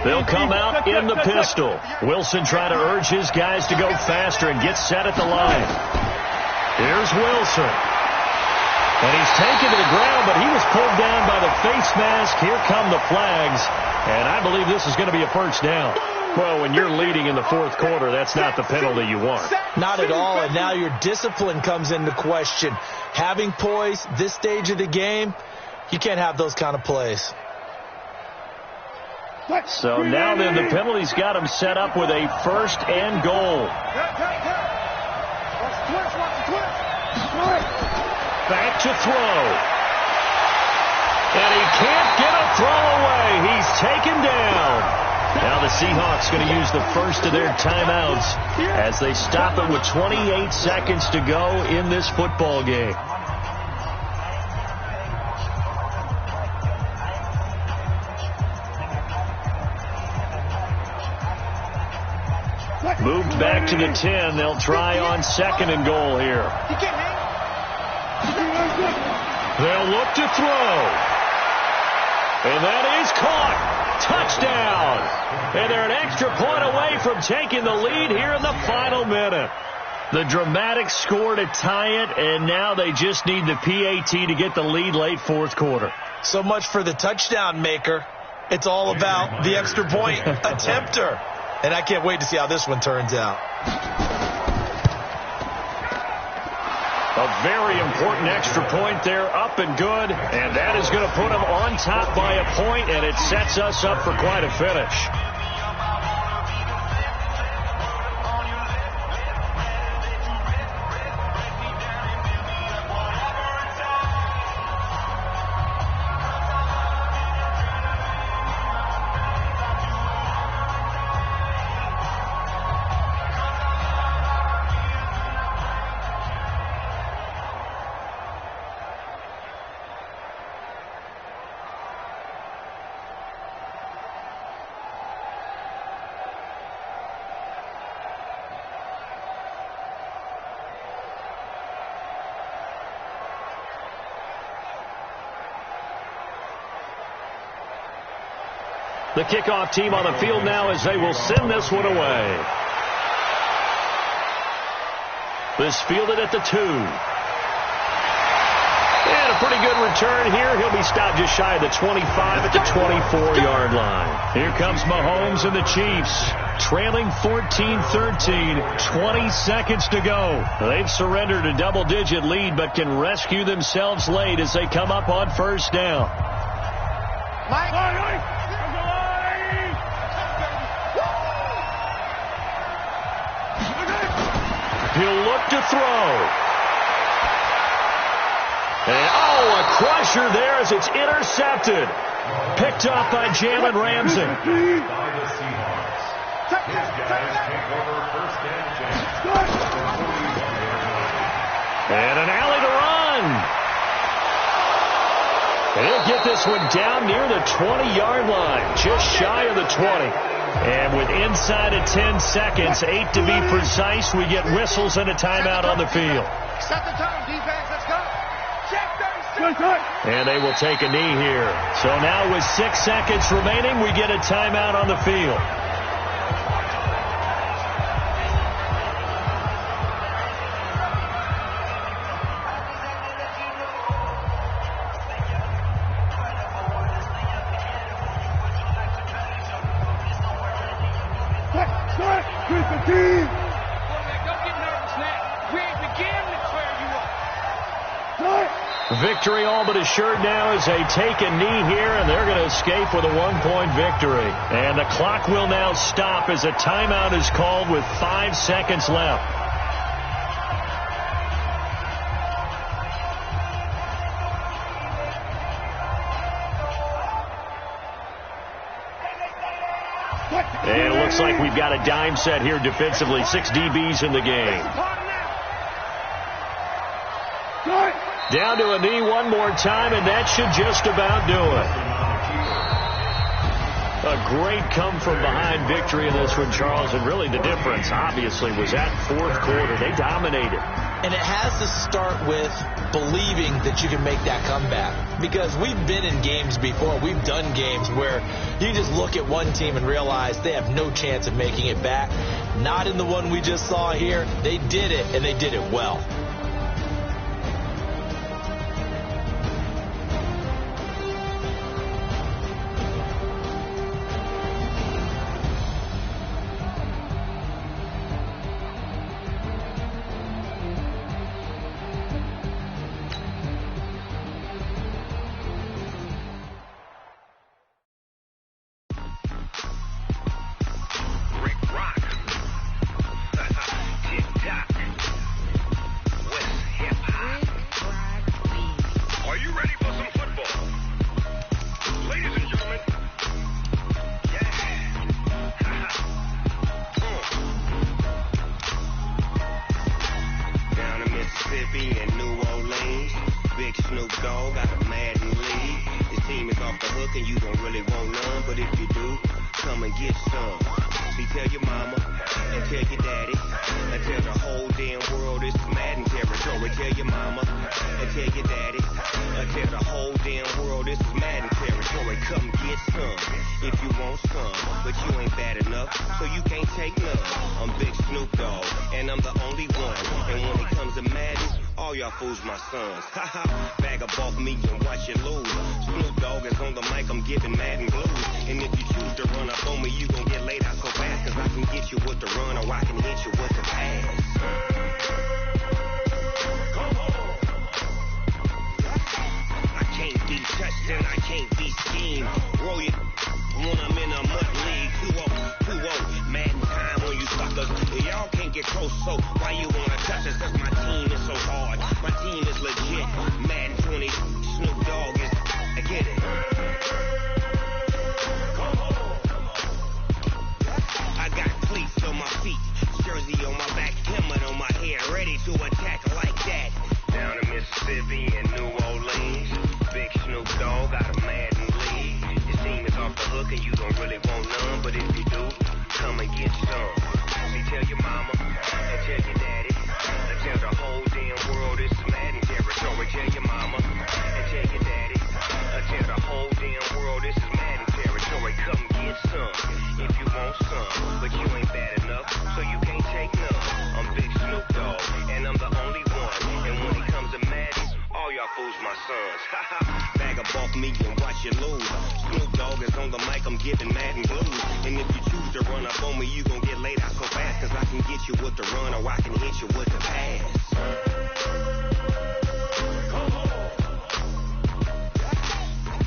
They'll come out in the pistol. Wilson trying to urge his guys to go faster and get set at the line. Here's Wilson. And he's taken to the ground, but he was pulled down by the face mask. Here come the flags. And I believe this is going to be a first down. Well, when you're leading in the fourth quarter, that's not the penalty you want. Not at all, and now your discipline comes into question. Having poise, this stage of the game, you can't have those kind of plays. So now then, the penalty's got him set up with a first and goal. Back to throw. And he can't get a throw away. He's taken down. Now the Seahawks going to use the first of their timeouts as they stop it with 28 seconds to go in this football game. Moved back to the 10. They'll try on second and goal here. They'll look to throw. And that is caught. Touchdown. And they're an extra point away from taking the lead here in the final minute. The dramatic score to tie it, and now they just need the PAT to get the lead late fourth quarter. So much for the touchdown maker. It's all about the extra point attempter. And I can't wait to see how this one turns out. A very important extra point there, up and good, and that is going to put them on top by a point, and it sets us up for quite a finish. The kickoff team on the field now as they will send this one away. This fielded at the 2. And a pretty good return here. He'll be stopped just shy of the 25 at the 24-yard line. Here comes Mahomes and the Chiefs, trailing 14-13, 20 seconds to go. They've surrendered a double-digit lead, but can rescue themselves late as they come up on first down. He'll look to throw. And, a crusher there as it's intercepted. Picked off by Jalen Ramsey. And an alley to run. And he'll get this one down near the 20-yard line, just shy of the 20. And with inside of 10 seconds, 8 to be precise, we get whistles and a timeout on the field. Set the tone, defense. Let's go. And they will take a knee here. So now with 6 seconds remaining, we get a timeout on the field. Victory all but assured now as they take a knee here, and they're going to escape with a 1-point victory. And the clock will now stop as a timeout is called with 5 seconds left. And it looks like we've got a dime set here defensively. 6 DBs in the game. Down to a knee one more time, and that should just about do it. A great come-from-behind victory in this one, Charles, and really the difference, obviously, was that fourth quarter. They dominated. And it has to start with believing that you can make that comeback. Because we've been in games before. We've done games where you just look at one team and realize they have no chance of making it back. Not in the one we just saw here. They did it, and they did it well. sons. Bag up off me and watch you lose. Snoop Dogg is on the mic, I'm giving mad and blues. And if you choose to run up on me, you gon' get laid out so fast. Cause I can get you with the run or I can hit you with the pass.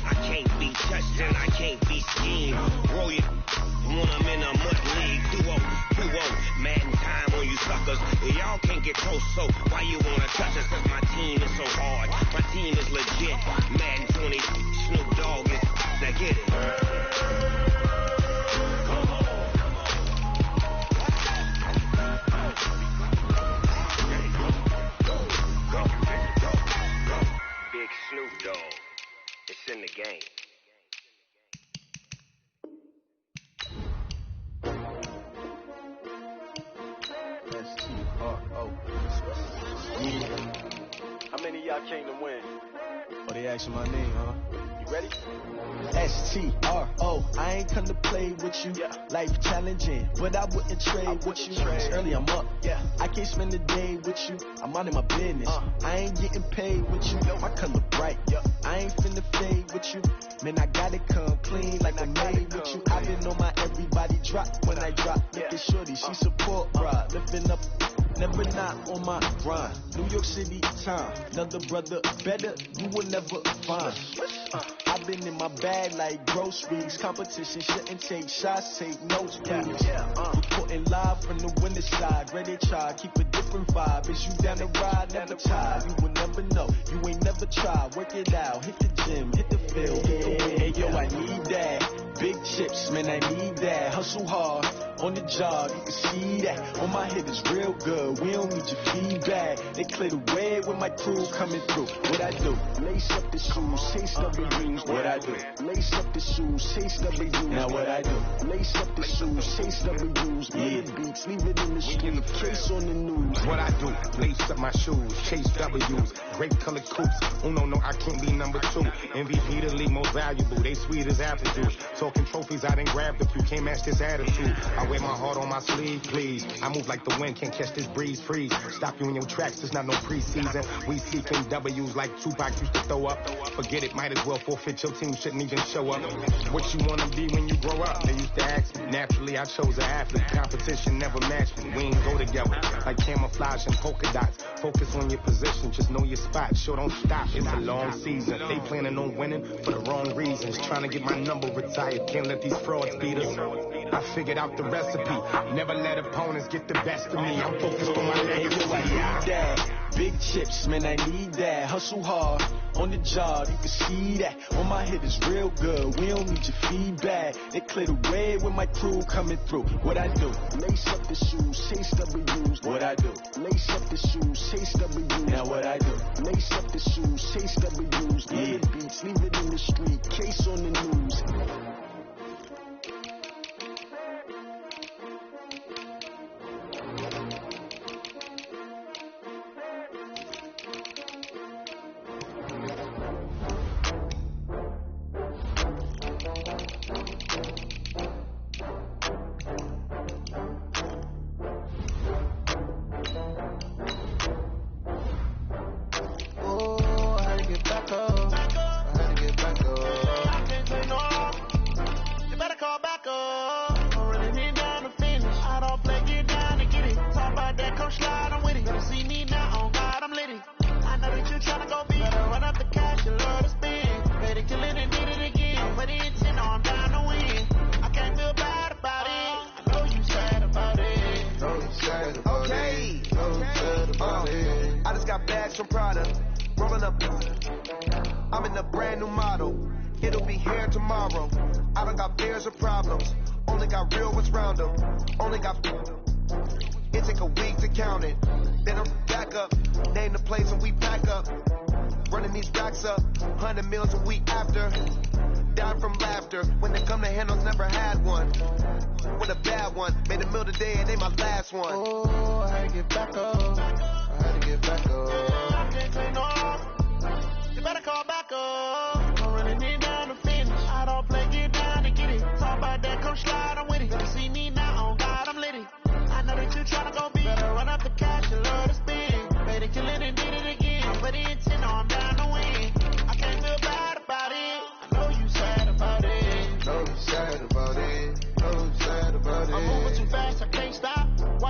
I can't be touched and I can't be schemed. Roll you when I'm in a mud league. Duo, mad in time on you suckers. Y'all can't get close, so why you wanna touch us? Cause my team is so hard. My team is legit. Madden 20, Snoop Dogg is, now get it. Big Snoop Dogg, it's in the game. S-T-R-O. How many of y'all came to win? Oh, they asking my name, huh? You ready? S-T-R-O. I ain't come to play with you. Yeah. Life challenging, but I wouldn't trade with you. It's early, I'm up. Yeah. I can't spend the day with you. I'm minding my business. I ain't getting paid with you. My color bright. I ain't finna fade with you. Man, I gotta come clean like I'm made with you. I've been on my everybody drop when I drop. Look at shorty, she support, bruh. Lifting up, never not on my grind. New York City time, another brother better, you will never find. I've been in my bag like groceries. Competition shouldn't take shots, take notes, please. Reporting live from the winter side. Ready to try, keep a different vibe. Is you down the ride, never tired. You will never know, you ain't never tried. Work it out, hit the gym, hit the field, get the win. Hey, yo, I need that. Big chips, man, I need that. Hustle hard, on the job, you can see that. On my head is real good, we don't need your feedback. They clear the way with my crew coming through. What I do? Lace up the shoes, chase W's. What I do? Lace up the shoes, chase W's. Now what I do? Lace up the shoes, chase W's. Yeah, beats, leave it in the street, case on the news. What I do? Lace up my shoes, chase W's. Grape colored coops. Oh no, I can't be number 2. MVP the league most valuable. They sweet as apple juice. Talking trophies, I didn't grab the few. Can't match this attitude. I wear my heart on my sleeve, please. I move like the wind, can't catch this breeze, freeze. Stop you in your tracks, there's not no preseason. We seeking W's like Tupac used to throw up. Forget it, might as well forfeit. Your team shouldn't even show up. What you wanna be when you grow up? They used to ask me. Naturally, I chose an athlete. Competition never matched me. We ain't go together like camouflage and polka dots. Focus on your position, just know your spot. Sure, don't stop. It's a long season. They planning on winning for the wrong reasons. Trying to get my number retired. Can't let these frauds beat us. I figured out the recipe. Never let opponents get the best of me. I'm focused on my legacy. I need that. Big chips, man, I need that. Hustle hard, on the job, you can see that. On my head is real good, we don't need your feedback. They clear the way with my crew coming through. What I do? Lace up the shoes, chase W's. What I do? Lace up the shoes, chase W's. Now what I do? Lace up the shoes, chase W's. Yeah, beats, leave it in the street, case on the news.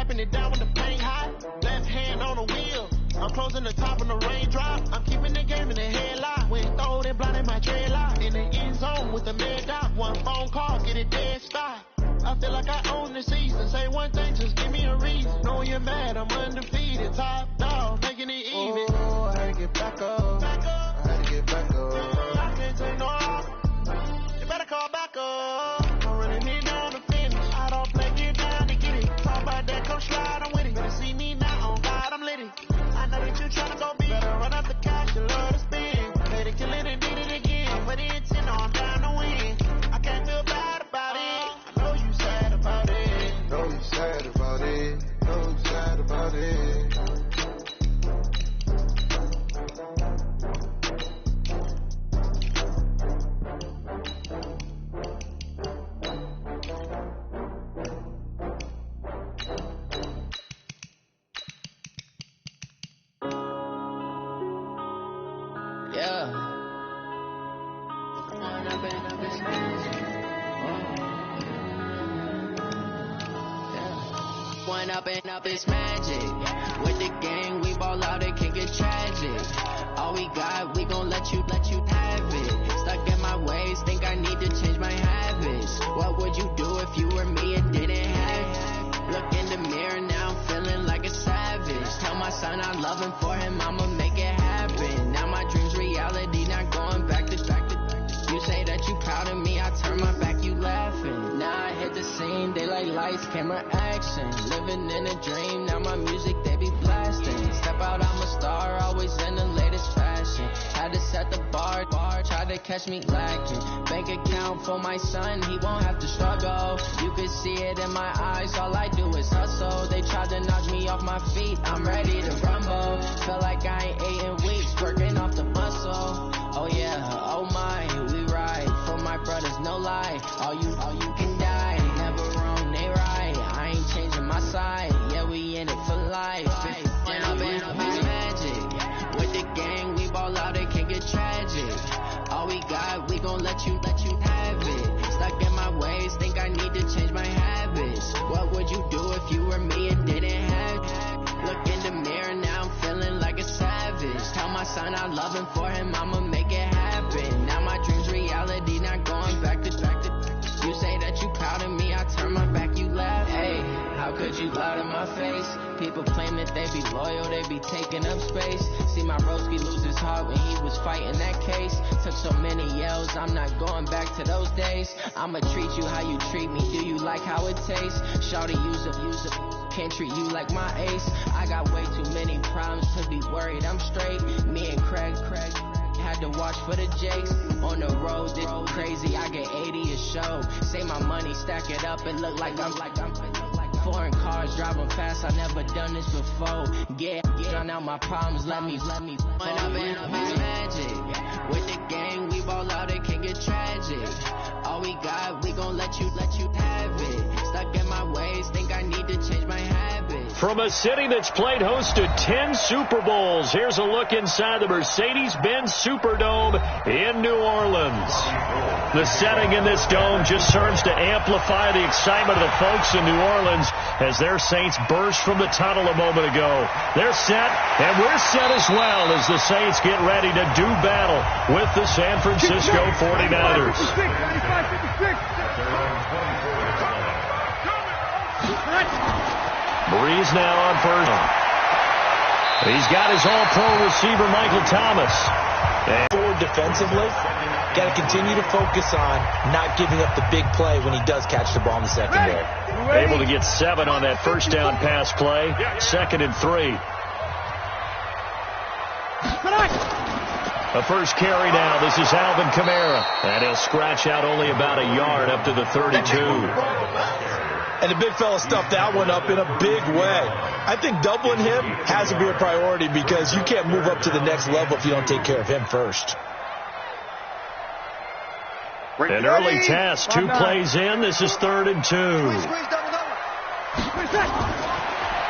wiping it down with the paint hot. Left hand on the wheel. I'm closing the top of the raindrop. I'm keeping the game in the headlock. When throwed and blinded my dreadlock. In the end zone with the mad dot. One phone call, get it dead stop. I feel like I own the season. Say one thing, just give me a reason. Know you're mad, I'm undefeated. Top dog, making it even. Oh, I had to get back up. I had to get back up. I can't take no off. You better call back up. I'm running it down to finish. I don't play, get down to get it. Talk about that, come slide, I'm with it. Better see me now, on God, I'm lit it. I know that you tryna go big. Better run out the cash, you love to spin. Play to kill it and beat it again. Put it in 10, I'm down to win. I can't feel bad about it. I know you sad about it. Know you sad about it. Know you sad about it. One up and up is magic. With the gang, we ball out, it can get tragic. All we got, we gon' let you have it. Stuck in my ways, think I need to change my habits. What would you do if you were me and didn't have it? Look in the mirror, now I'm feeling like a savage. Tell my son I love him, for him I'ma make it happen. Now my dream's reality, not going back to. You say that you proud of me, I turn my back, you laughing. Now I hit the scene, they like lights, camera, action. Living in a dream, now my music, they be blasting. Step out, I'm a star, always in the latest fashion. Had to set the bar, try to catch me lacking. Bank account for my son, he won't have to struggle. You can see it in my eyes, all I do is hustle. They tried to knock me off my feet, I'm ready to rumble. Feel like I ain't ate in weeks, working off the muscle. Oh yeah, oh my, we ride for my brothers, no lie. All you can die, never wrong, they right. I ain't changing my side, yeah, we in it for life. When I'm in up, it's magic. With the gang, we ball out, it can get tragic. All we got, we gon' let you have it. Stuck in my ways, think I need to change my habits. What would you do if you were me and didn't have it? Look in the mirror, now I'm feeling like a savage. Tell my son I love him, for him I'ma make it happen. Now my dream's reality, not going back to. You say that you proud of me, I turn my back, you laugh. Hey, how could you lie to my face? People claim that they be loyal, they be taking up space. See my broski lose his heart when he was fighting that case. Took so many yells, I'm not going back to those days. I'ma treat you how you treat me, do you like how it tastes? Shawty, use up, can't treat you like my ace. I got way too many problems to be worried, I'm straight. Me and Craig had to watch for the Jakes. On the road, it's crazy, I get 80 a show. Say my money, stack it up, and look like I'm foreign cars, driving fast, I never done this before. Drown out my problems, let me. When I'm in up, it's magic. With the gang, we ball out, it can get tragic. All we got, we gon' let you have it. Stuck in my ways, think I need to change my habits. From a city that's played host to 10 Super Bowls, here's a look inside the Mercedes-Benz Superdome in New Orleans. The setting in this dome just serves to amplify the excitement of the folks in New Orleans as their Saints burst from the tunnel a moment ago. They're set, and we're set as well as the Saints get ready to do battle with the San Francisco 49ers. Breeze now on first. He's got his all-pro receiver, Michael Thomas. Forward defensively, got to continue to focus on not giving up the big play when he does catch the ball in the secondary. Able to get 7 on that first down pass play. 2nd and 3. A first carry now. This is Alvin Kamara. And he'll scratch out only about a yard up to the 32. And the big fella stuffed that one up in a big way. I think doubling him has to be a priority because you can't move up to the next level if you don't take care of him first. An early test, 2 plays in. This is 3rd and 2.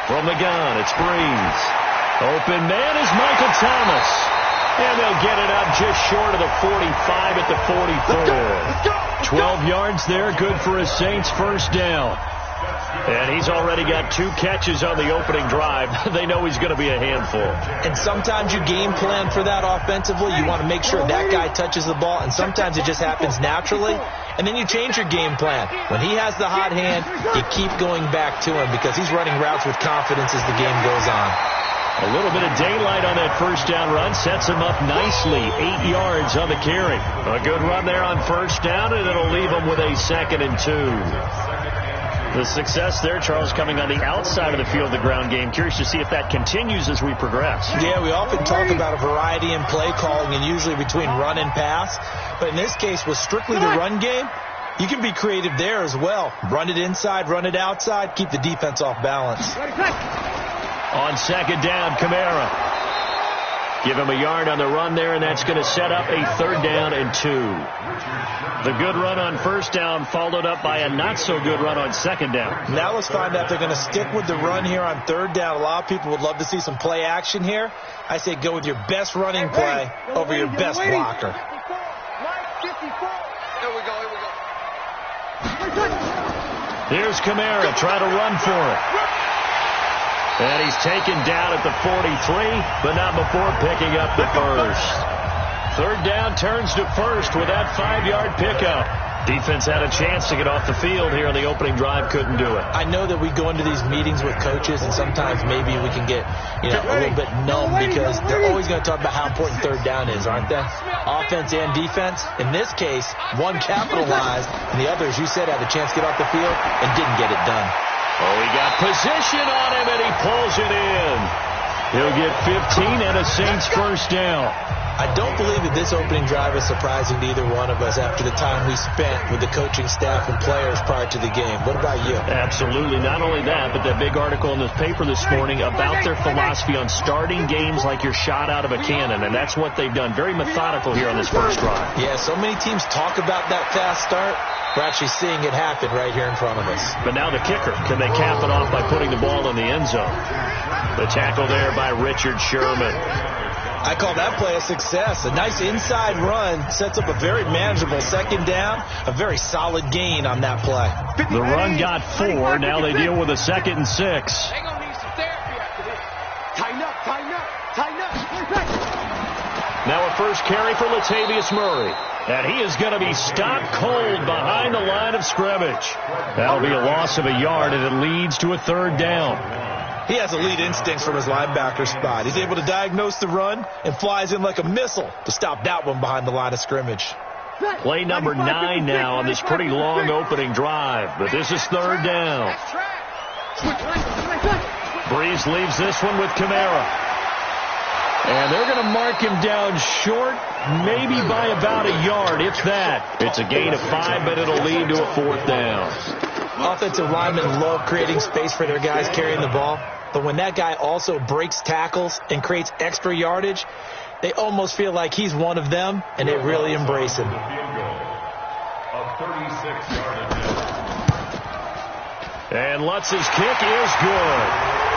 From the gun, it's Breeze. Open man is Michael Thomas. And they'll get it up just short of the 45 at the 44. 12 yards there, good for a Saints first down. And he's already got 2 catches on the opening drive. They know he's going to be a handful. And sometimes you game plan for that offensively. You want to make sure that guy touches the ball, and sometimes it just happens naturally. And then you change your game plan. When he has the hot hand, you keep going back to him because he's running routes with confidence as the game goes on. A little bit of daylight on that first down run sets him up nicely. 8 yards on the carry. A good run there on first down, and it'll leave him with a 2nd and 2. The success there, Charles, coming on the outside of the field, the ground game. Curious to see if that continues as we progress. Yeah, we often talk about a variety in play calling and usually between run and pass. But in this case, with strictly the run game, you can be creative there as well. Run it inside, run it outside, keep the defense off balance. On 2nd down, Kamara. Give him a yard on the run there, and that's going to set up a 3rd down and 2. The good run on first down followed up by a not-so-good run on 2nd down. Now let's find out if they're going to stick with the run here on 3rd down. A lot of people would love to see some play action here. I say go with your best running play over your best blocker. Here's Kamara trying to run for it. And he's taken down at the 43, but not before picking up the first. 3rd down turns to first with that 5-yard pickup. Defense had a chance to get off the field here on the opening drive, couldn't do it. I know that we go into these meetings with coaches, and sometimes maybe we can get a little bit numb because they're always going to talk about how important 3rd down is, aren't they? Offense and defense. In this case, one capitalized, and the other, as you said, had a chance to get off the field and didn't get it done. Oh, he got position on him, and he pulls it in. He'll get 15 and a Saints first down. I don't believe that this opening drive is surprising to either one of us after the time we spent with the coaching staff and players prior to the game. What about you? Absolutely. Not only that, but that big article in the paper this morning about their philosophy on starting games like you're shot out of a cannon, and that's what they've done. Very methodical here on this first drive. Yeah, so many teams talk about that fast start. We're actually seeing it happen right here in front of us. But now the kicker. Can they cap it off by putting the ball in the end zone? The tackle there by Richard Sherman. I call that play a success. A nice inside run sets up a very manageable 2nd down. A very solid gain on that play. The run got 4. Now they deal with a 2nd and 6. They're going to need some therapy after this. Tighten up, tighten up, tighten up. Now a first carry for Latavius Murray. And he is going to be stopped cold behind the line of scrimmage. That'll be a loss of a yard, and it leads to a 3rd down. He has elite instincts from his linebacker spot. He's able to diagnose the run and flies in like a missile to stop that one behind the line of scrimmage. Play number 9 now on this pretty long opening drive, but this is 3rd down. Breeze leaves this one with Kamara. And they're going to mark him down short, maybe by about a yard, if that. It's a gain of 5, but it'll lead to a 4th down. Offensive linemen love creating space for their guys carrying the ball. But when that guy also breaks tackles and creates extra yardage, they almost feel like he's one of them, and they really embrace him. And Lutz's kick is good.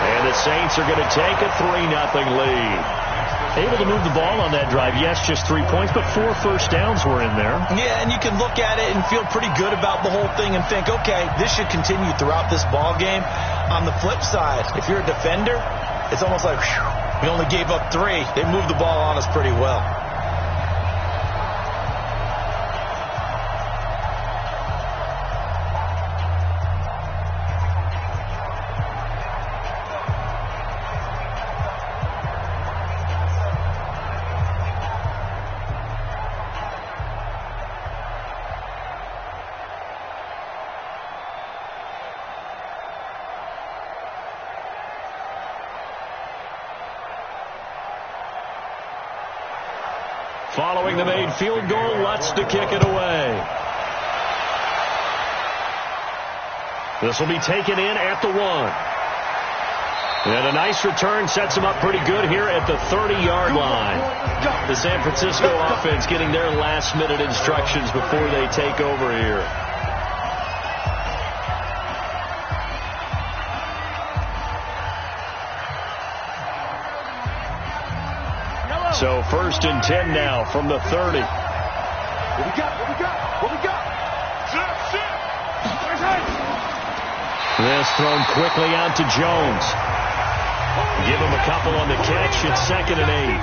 And the Saints are going to take a 3-0 lead. Able to move the ball on that drive. Yes, just 3 points, but 4 first downs were in there. Yeah, and you can look at it and feel pretty good about the whole thing and think, okay, this should continue throughout this ball game. On the flip side, if you're a defender, it's almost like, whew, we only gave up 3. They moved the ball on us pretty well. Following the made field goal, Lutz to kick it away. This will be taken in at the 1. And a nice return sets them up pretty good here at the 30-yard line. The San Francisco offense getting their last-minute instructions before they take over here. So 1st and 10 now from the 30. What we got? What we got? What we got? This thrown quickly out to Jones. Give him a couple on the catch. It's 2nd and 8.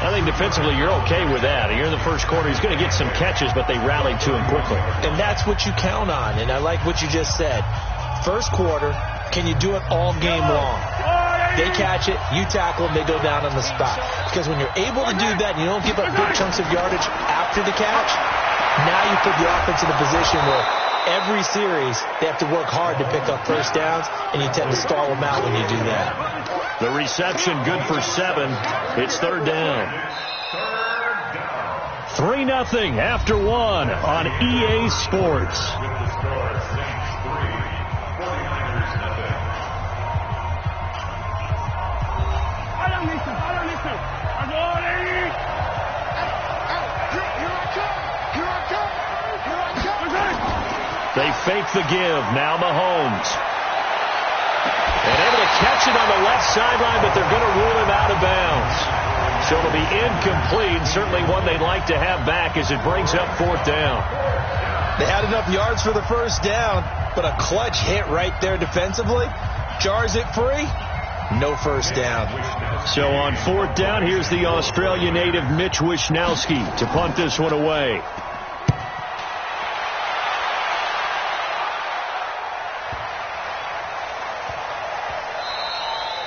I think defensively you're okay with that. Here in the first quarter, he's going to get some catches, but they rallied to him quickly. And that's what you count on, and I like what you just said. First quarter, can you do it all game long? They catch it, you tackle them, they go down on the spot. Because when you're able to do that and you don't give up big chunks of yardage after the catch, now you put the offense in a position where every series they have to work hard to pick up first downs, and you tend to stall them out when you do that. The reception good for 7. It's 3rd down. 3-0 after 1 on EA Sports. They fake the give. Now Mahomes. And able to catch it on the left sideline, but they're going to rule him out of bounds. So it'll be incomplete. Certainly one they'd like to have back as it brings up 4th down. They had enough yards for the first down, but a clutch hit right there defensively jars it free. No first down. So on 4th down, here's the Australia native Mitch Wishnowsky to punt this one away.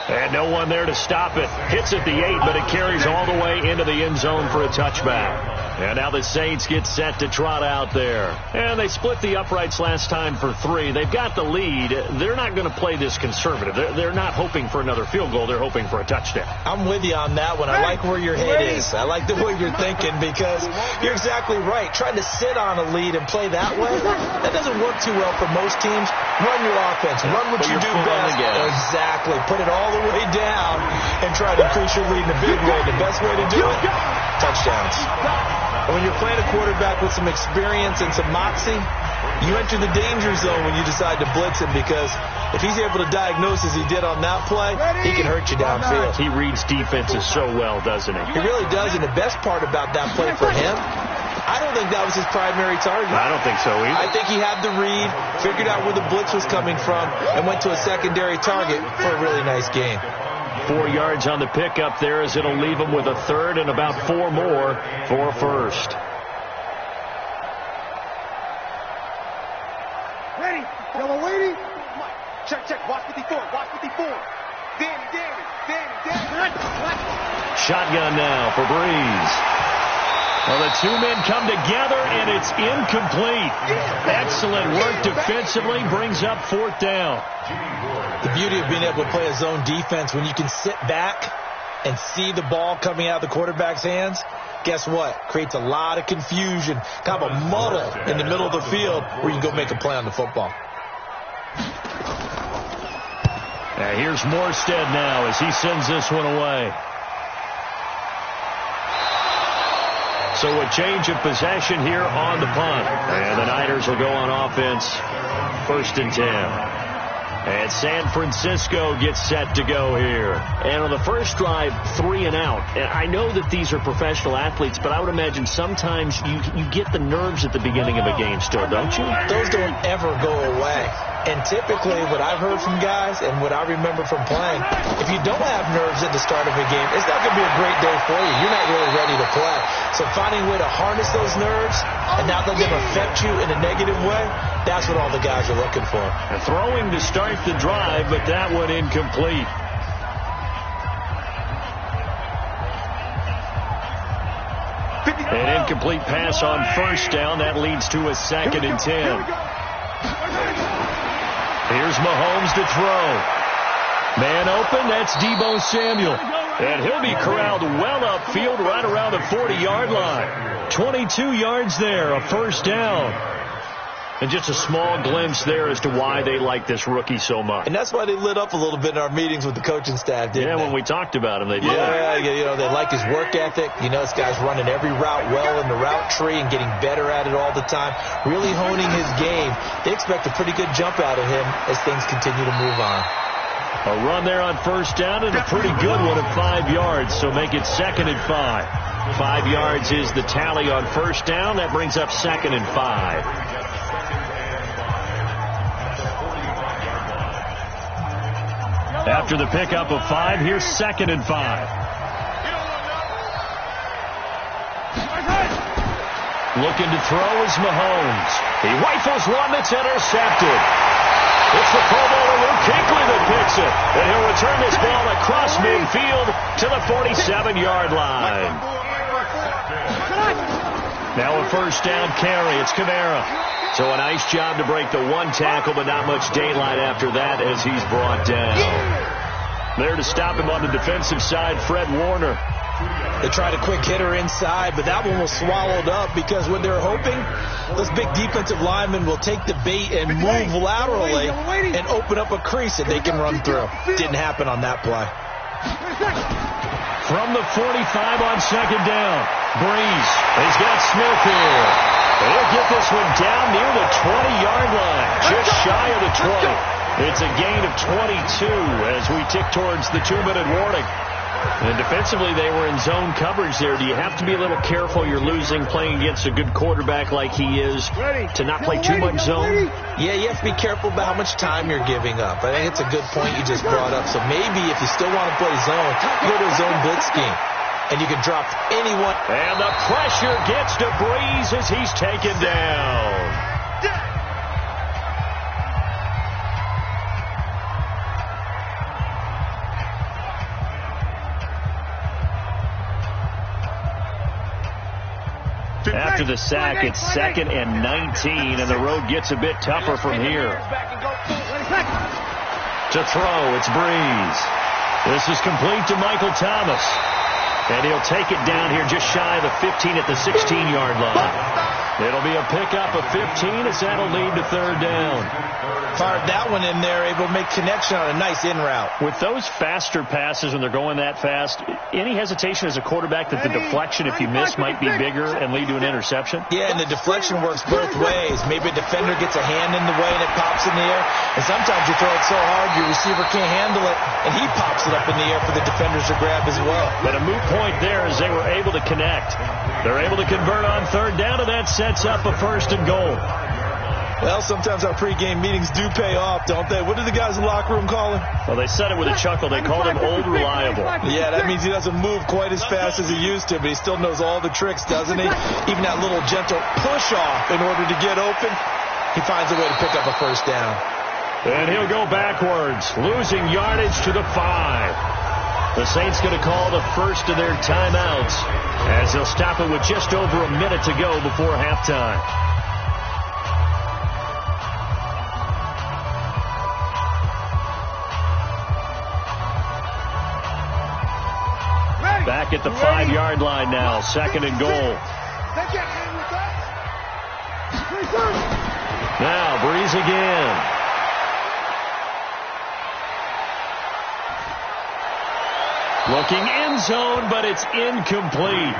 And no one there to stop it. Hits at the 8, but it carries all the way into the end zone for a touchback. And now the Saints get set to trot out there. And they split the uprights last time for 3. They've got the lead. They're not going to play this conservative. They're not hoping for another field goal. They're hoping for a touchdown. I'm with you on that one. I like where your head is. I like the way you're thinking because you're exactly right. Trying to sit on a lead and play that way, that doesn't work too well for most teams. Run your offense. Run what you do best. Exactly. Put it all the way down and try to increase your lead in a big way. The best way to do it, touchdowns. And when you're playing a quarterback with some experience and some moxie, you enter the danger zone when you decide to blitz him because if he's able to diagnose as he did on that play, he can hurt you downfield. He reads defenses so well, doesn't he? He really does, and the best part about that play for him, I don't think that was his primary target. I don't think so either. I think he had the read, figured out where the blitz was coming from, and went to a secondary target for a really nice gain. 4 yards on the pickup there as it'll leave him with a 3rd and about 4 more for a first. Ready. Yellow lady. Check. Watch 54. Danny. Shotgun now for Breeze. Well, the 2 men come together, and it's incomplete. Excellent work defensively, brings up 4th down. The beauty of being able to play a zone defense when you can sit back and see the ball coming out of the quarterback's hands, guess what? Creates a lot of confusion, kind of a muddle in the middle of the field where you can go make a play on the football. Here's Morstead now as he sends this one away. So a change of possession here on the punt. And the Niners will go on offense. 1st and 10. And San Francisco gets set to go here. And on the first drive, 3 and out. And I know that these are professional athletes, but I would imagine sometimes you get the nerves at the beginning of a game still, don't you? Those don't ever go away. And typically what I've heard from guys and what I remember from playing, if you don't have nerves at the start of a game, it's not going to be a great day for you. You're not really ready to play. So finding a way to harness those nerves and not let them affect you in a negative way, that's what all the guys are looking for. And throwing to start the drive, but that one incomplete. An incomplete pass on 1st down. That leads to a 2nd and 10. Here's Mahomes to throw. Man open, that's Deebo Samuel. And he'll be corralled well upfield right around the 40-yard line. 22 yards there, a 1st down. And just a small glimpse there as to why they like this rookie so much. And that's why they lit up a little bit in our meetings with the coaching staff, didn't they? When we talked about him, they did. Yeah, they like his work ethic. This guy's running every route well in the route tree and getting better at it all the time, really honing his game. They expect a pretty good jump out of him as things continue to move on. A run there on 1st down and a pretty good one at 5 yards, so make it 2nd and 5. 5 yards is the tally on 1st down. That brings up 2nd and 5. After the pickup of 5, here's 2nd and 5. Looking to throw is Mahomes. He rifles one that's intercepted. It's the Pro Bowler Luke Kuechly that picks it. And he'll return this ball across midfield to the 47-yard line. Now a first down carry. It's Kamara. So a nice job to break the 1 tackle, but not much daylight after that as he's brought down. There to stop him on the defensive side, Fred Warner. They tried a quick hitter inside, but that one was swallowed up because what they're hoping, those big defensive linemen will take the bait and move laterally and open up a crease that they can run through. Didn't happen on that play. From the 45 on 2nd down, Breeze. He's got Smith here. He'll get this one down near the 20-yard line, just shy of the 20. It's a gain of 22 as we tick towards the 2-minute warning. And defensively, they were in zone coverage there. Do you have to be a little careful? You're losing playing against a good quarterback like he is to not play too much zone? Yeah, you have to be careful about how much time you're giving up. I think it's a good point you just brought up. So maybe if you still want to play zone, go to a zone blitz scheme. And you can drop anyone. And the pressure gets to Breeze as he's taken down. After the sack, it's 2nd and 19, and the road gets a bit tougher from here. To throw, it's Breeze. This is complete to Michael Thomas. And he'll take it down here just shy of the 15 at the 16-yard line. It'll be a pickup of 15 as that'll lead to 3rd down. Fired that one in there, able to make connection on a nice in route. With those faster passes when they're going that fast, any hesitation as a quarterback that the deflection, if you miss, might be bigger and lead to an interception? Yeah, and the deflection works both ways. Maybe a defender gets a hand in the way and it pops in the air. And sometimes you throw it so hard your receiver can't handle it, and he pops it up in the air for the defenders to grab as well. But a moot point there is they were able to connect. They're able to convert on 3rd down, and that sets up a 1st and goal. Well, sometimes our pregame meetings do pay off, don't they? What did the guys in the locker room call him? Well, they said it with a chuckle. They called him Old Reliable. Yeah, that means he doesn't move quite as fast as he used to, but he still knows all the tricks, doesn't he? Even that little gentle push-off in order to get open, he finds a way to pick up a 1st down. And he'll go backwards, losing yardage to the 5. The Saints going to call the first of their timeouts as they'll stop it with just over a minute to go before halftime. Back at the 5-yard line now, 2nd and goal. Now Breeze again. Looking end zone, but it's incomplete.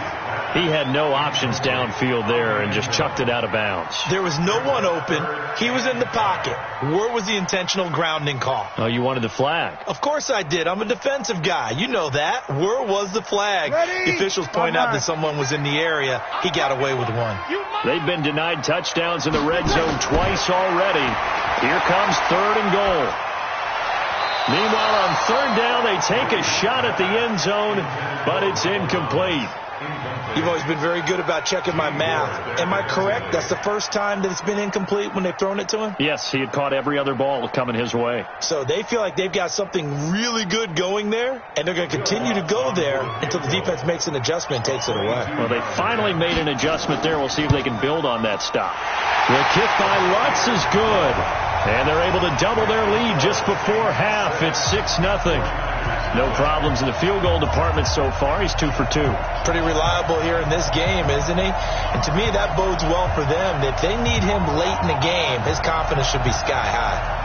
He had no options downfield there and just chucked it out of bounds. There was no one open. He was in the pocket. Where was the intentional grounding call? Oh, you wanted the flag? Of course I did. I'm a defensive guy. You know that. Where was the flag? The officials point out that someone was in the area. He got away with one. They've been denied touchdowns in the red zone twice already. Here comes 3rd and goal. Meanwhile, on 3rd down, they take a shot at the end zone, but it's incomplete. You've always been very good about checking my math. Am I correct? That's the first time that it's been incomplete when they've thrown it to him? Yes, he had caught every other ball coming his way. So they feel like they've got something really good going there, and they're going to continue to go there until the defense makes an adjustment and takes it away. Well, they finally made an adjustment there. We'll see if they can build on that stop. The kick by Lutz is good, and they're able to double their lead just before half. It's 6-0. No problems in the field goal department so far. He's 2 for 2. Pretty reliable here in this game, isn't he? And to me, that bodes well for them. If they need him late in the game, his confidence should be sky high.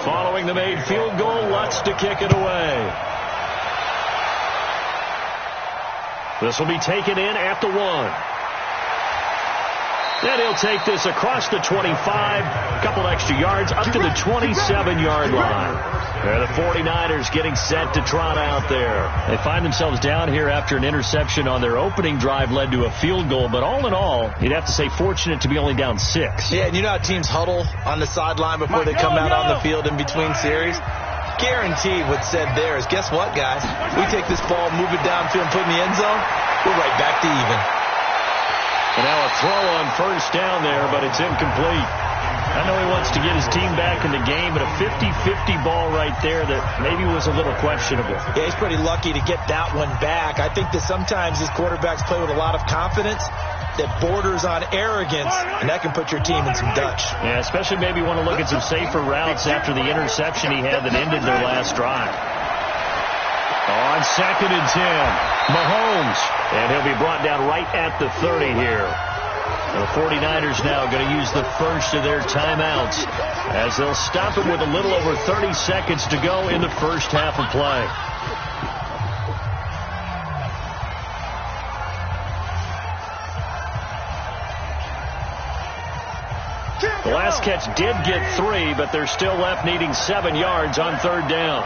Following the made field goal, Lutz to kick it away. This will be taken in at the 1. And he'll take this across the 25, a couple extra yards, up to the 27-yard line. The 49ers getting set to trot out there. They find themselves down here after an interception on their opening drive led to a field goal. But all in all, you'd have to say fortunate to be only down 6. Yeah, and you know how teams huddle on the sideline before they come out on the field in between series? Guaranteed what's said there is, guess what, guys? We take this ball, move it downfield, and put it in the end zone, we're right back to even. And now a throw on first down there, but it's incomplete. I know he wants to get his team back in the game, but a 50-50 ball right there that maybe was a little questionable. Yeah, he's pretty lucky to get that one back. I think that sometimes his quarterbacks play with a lot of confidence that borders on arrogance, and that can put your team in some Dutch. Yeah, especially maybe want to look at some safer routes after the interception he had that ended their last drive. On 2nd and 10, Mahomes, and he'll be brought down right at the 30 here. The 49ers now going to use the first of their timeouts as they'll stop it with a little over 30 seconds to go in the first half of play. The last catch did get 3, but they're still left needing 7 yards on 3rd down.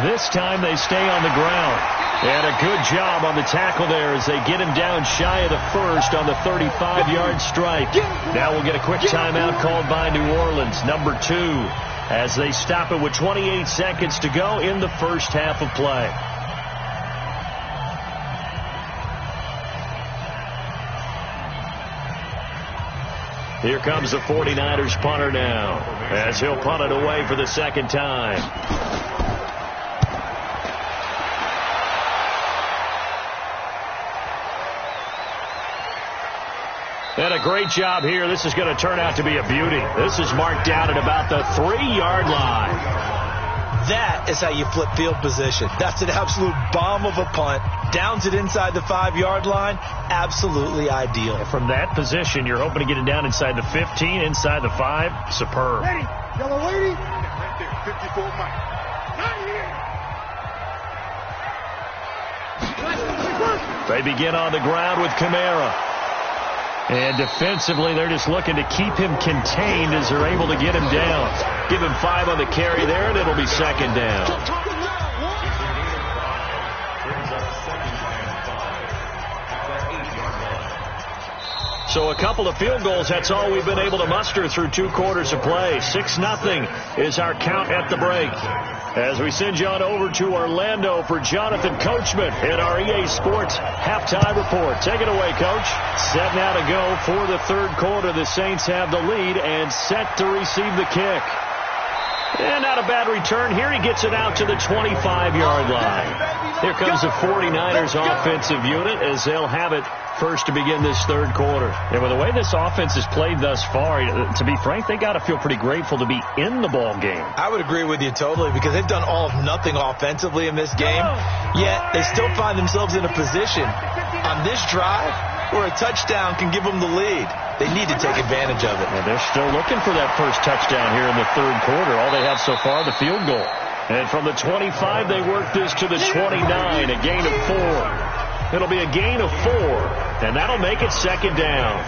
This time they stay on the ground. And a good job on the tackle there as they get him down shy of the first on the 35-yard strike. Now we'll get a quick timeout called by New Orleans, number 2, as they stop it with 28 seconds to go in the first half of play. Here comes the 49ers punter now as he'll punt it away for the second time. And a great job here. This is going to turn out to be a beauty. This is marked down at about the 3-yard line. That is how you flip field position. That's an absolute bomb of a punt. Downs it inside the 5-yard line. Absolutely ideal. And from that position, you're hoping to get it down inside the 15, inside the 5. Superb. Ready. Yellow lady. Right there. 54 Mike. Not here. They begin on the ground with Kamara. And defensively, they're just looking to keep him contained as they're able to get him down. Give him 5 on the carry there, and it'll be 2nd down. So a couple of field goals, that's all we've been able to muster through 2 quarters of play. 6-0 is our count at the break. As we send you on over to Orlando for Jonathan Coachman in our EA Sports halftime report. Take it away, Coach. Set now to go for the 3rd quarter. The Saints have the lead and set to receive the kick. And not a bad return here. He gets it out to the 25-yard line. Here comes the 49ers offensive unit as they'll have it first to begin this 3rd quarter. And with the way this offense has played thus far, to be frank, they got to feel pretty grateful to be in the ball game. I would agree with you totally because they've done all of nothing offensively in this game, yet they still find themselves in a position on this drive where a touchdown can give them the lead. They need to take advantage of it. And they're still looking for that first touchdown here in the 3rd quarter. All they have so far, the field goal. And from the 25, they work this to the 29, a gain of 4. It'll be a gain of 4, and that'll make it 2nd down.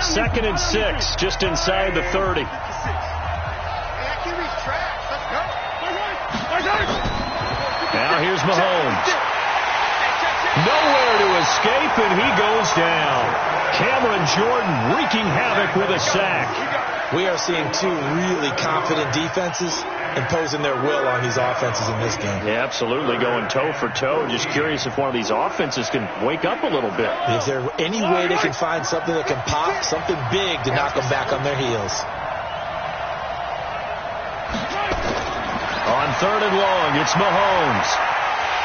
Second and 6, just inside the 30. Now here's Mahomes. Nowhere to escape, and he goes down. Cameron Jordan wreaking havoc with a sack. We are seeing 2 really confident defenses imposing their will on these offenses in this game. Yeah, absolutely, going toe for toe. Just curious if one of these offenses can wake up a little bit. Is there any way they can find something that can pop, something big to knock them back on their heels? On 3rd and long, it's Mahomes.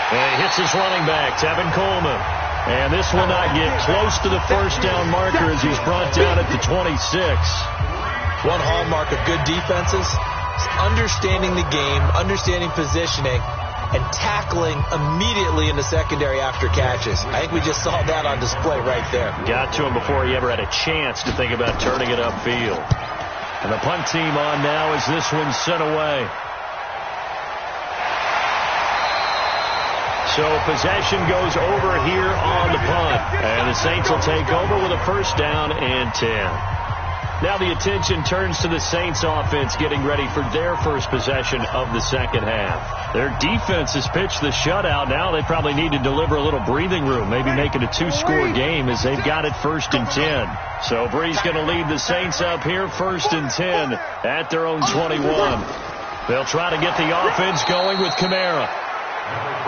And he hits his running back, Tevin Coleman. And this will not get close to the first down marker as he's brought down at the 26. One hallmark of good defenses is understanding the game, understanding positioning, and tackling immediately in the secondary after catches. I think we just saw that on display right there. Got to him before he ever had a chance to think about turning it upfield. And the punt team on now as this one's sent away. So possession goes over here on the punt. And the Saints will take over with a first down and 10. Now the attention turns to the Saints offense getting ready for their first possession of the second half. Their defense has pitched the shutout. Now they probably need to deliver a little breathing room, maybe make it a 2-score game as they've got it first and 10. So Bree's going to lead the Saints up here first and 10 at their own 21. They'll try to get the offense going with Kamara.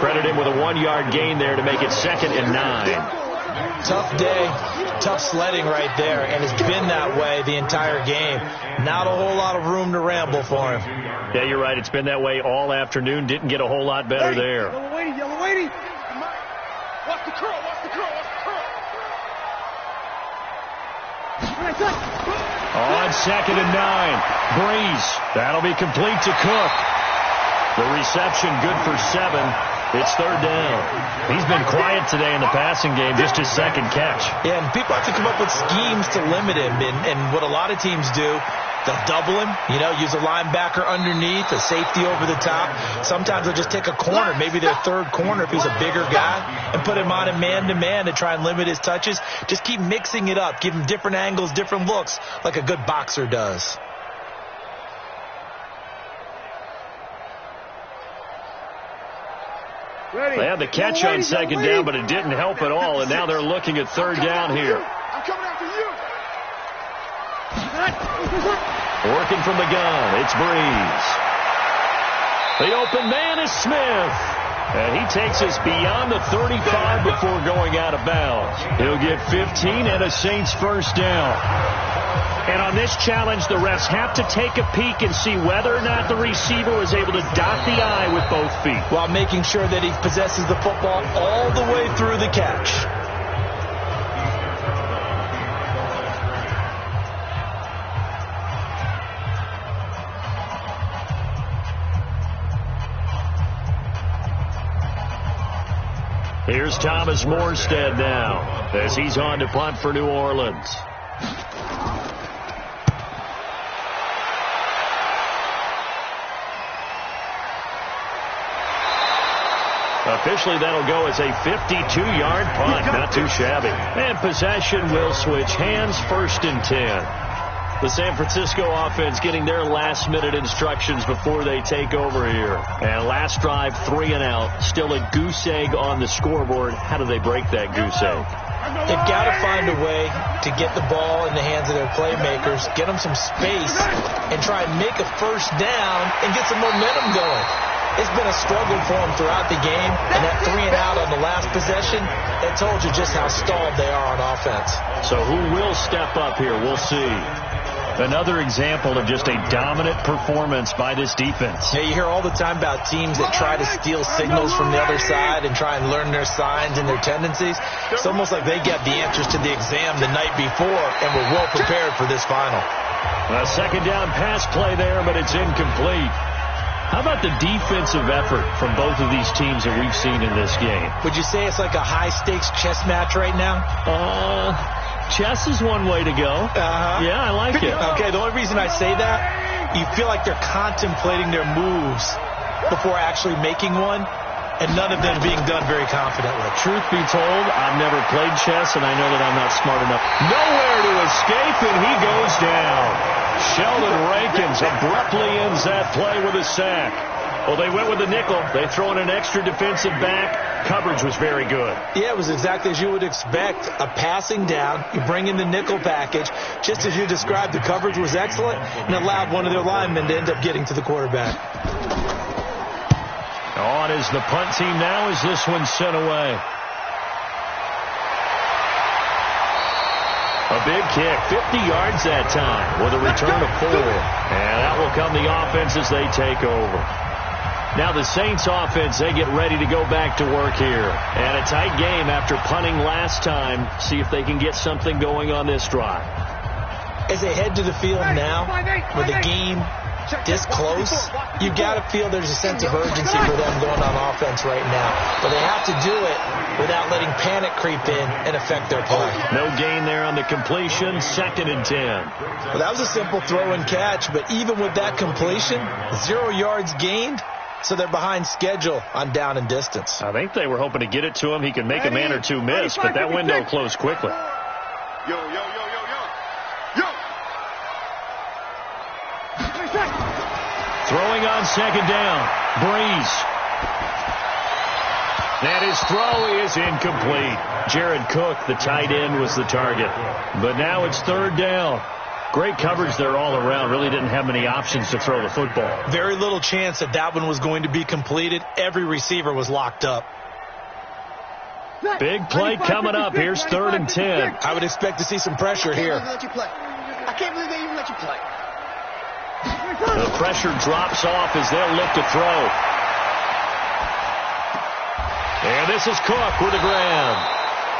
Credit him with a 1-yard gain there to make it 2nd and 9. Tough day, tough sledding right there, and it's been that way the entire game. Not a whole lot of room to ramble for him. Yeah, you're right. It's been that way all afternoon. Didn't get a whole lot better there. Yellow lady, yellow lady. Watch the curl, watch the curl, watch the curl. On 2nd and 9, Breeze. That'll be complete to Cook. The reception good for 7. It's 3rd down. He's been quiet today in the passing game, just his second catch. Yeah, and people have to come up with schemes to limit him. And what a lot of teams do, they'll double him, use a linebacker underneath, a safety over the top. Sometimes they'll just take a corner, maybe their third corner if he's a bigger guy, and put him on a man-to-man to try and limit his touches. Just keep mixing it up, give him different angles, different looks, like a good boxer does. They had the catch on 2nd down, but it didn't help at all, and now they're looking at 3rd down here. I'm coming after you. Working from the gun, it's Breeze. The open man is Smith. And he takes us beyond the 35 before going out of bounds. He'll get 15 and a Saints first down. And on this challenge, the refs have to take a peek and see whether or not the receiver was able to dot the I with both feet, while making sure that he possesses the football all the way through the catch. Here's Thomas Morstead now as he's on to punt for New Orleans. Officially, that'll go as a 52-yard punt. Not too shabby. And possession will switch hands, 1st and 10. The San Francisco offense getting their last-minute instructions before they take over here. And last drive, 3 and out. Still a goose egg on the scoreboard. How do they break that goose egg? They've got to find a way to get the ball in the hands of their playmakers, get them some space, and try and make a first down and get some momentum going. It's been a struggle for them throughout the game, and that 3 and out on the last possession, that told you just how stalled they are on offense. So who will step up here? We'll see. Another example of just a dominant performance by this defense. Yeah, you hear all the time about teams that try to steal signals from the other side and try and learn their signs and their tendencies. It's almost like they get the answers to the exam the night before and were well prepared for this final. A 2nd down pass play there, but it's incomplete. How about the defensive effort from both of these teams that we've seen in this game? Would you say it's like a high-stakes chess match right now? Chess is one way to go. Yeah, I like it. Okay, the only reason I say that, you feel like they're contemplating their moves before actually making one, and none of them being done very confidently. Truth be told, I've never played chess, and I know that I'm not smart enough. Nowhere to escape, and he goes down. Sheldon Rankins abruptly ends that play with a sack. Well, they went with the nickel. They throw in an extra defensive back. Coverage was very good. Yeah, it was exactly as you would expect. A passing down. You bring in the nickel package. Just as you described, the coverage was excellent and allowed one of their linemen to end up getting to the quarterback. On is the punt team now as this one's sent away. A big kick, 50 yards that time with a return of 4. And that will come the offense as they take over. Now the Saints offense, they get ready to go back to work here. And a tight game after punting last time. See if they can get something going on this drive. As they head to the field now with the game this close, you got to feel there's a sense of urgency for them going on offense right now. But they have to do it without letting panic creep in and affect their play. No gain there on the completion, 2nd and 10. Well, that was a simple throw and catch, but even with that completion, 0 yards gained, so they're behind schedule on down and distance. I think they were hoping to get it to him. He could make a man or two miss, but that window closed quickly. Yo, yo, yo, yo, yo. Yo! Throwing on 2nd down, Breeze. And his throw is incomplete. Jared Cook, the tight end, was the target. But now it's 3rd down. Great coverage there all around. Really didn't have many options to throw the football. Very little chance that that one was going to be completed. Every receiver was locked up. Big play coming up. Here's 3rd and 10. I would expect to see some pressure here. I can't believe they even let you play. The pressure drops off as they'll look to throw. And this is Cook with a grab.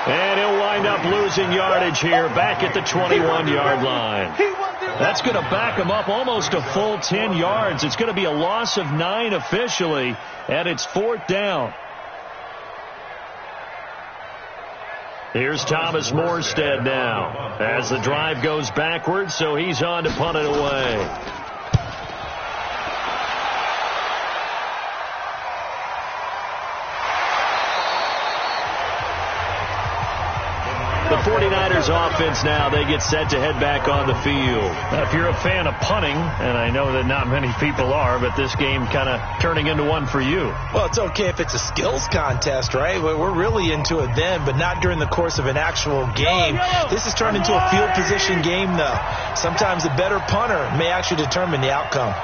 And he'll wind up losing yardage here back at the 21-yard line. That's going to back him up almost a full 10 yards. It's going to be a loss of 9 officially, and it's 4th down. Here's Thomas Morstead now as the drive goes backwards, so he's on to punt it away. The 49ers offense now, they get set to head back on the field. Now, if you're a fan of punting, and I know that not many people are, but this game kind of turning into one for you. Well, it's okay if it's a skills contest, right? We're really into it then, but not during the course of an actual game. This has turned into a field position game, though. Sometimes the better punter may actually determine the outcome.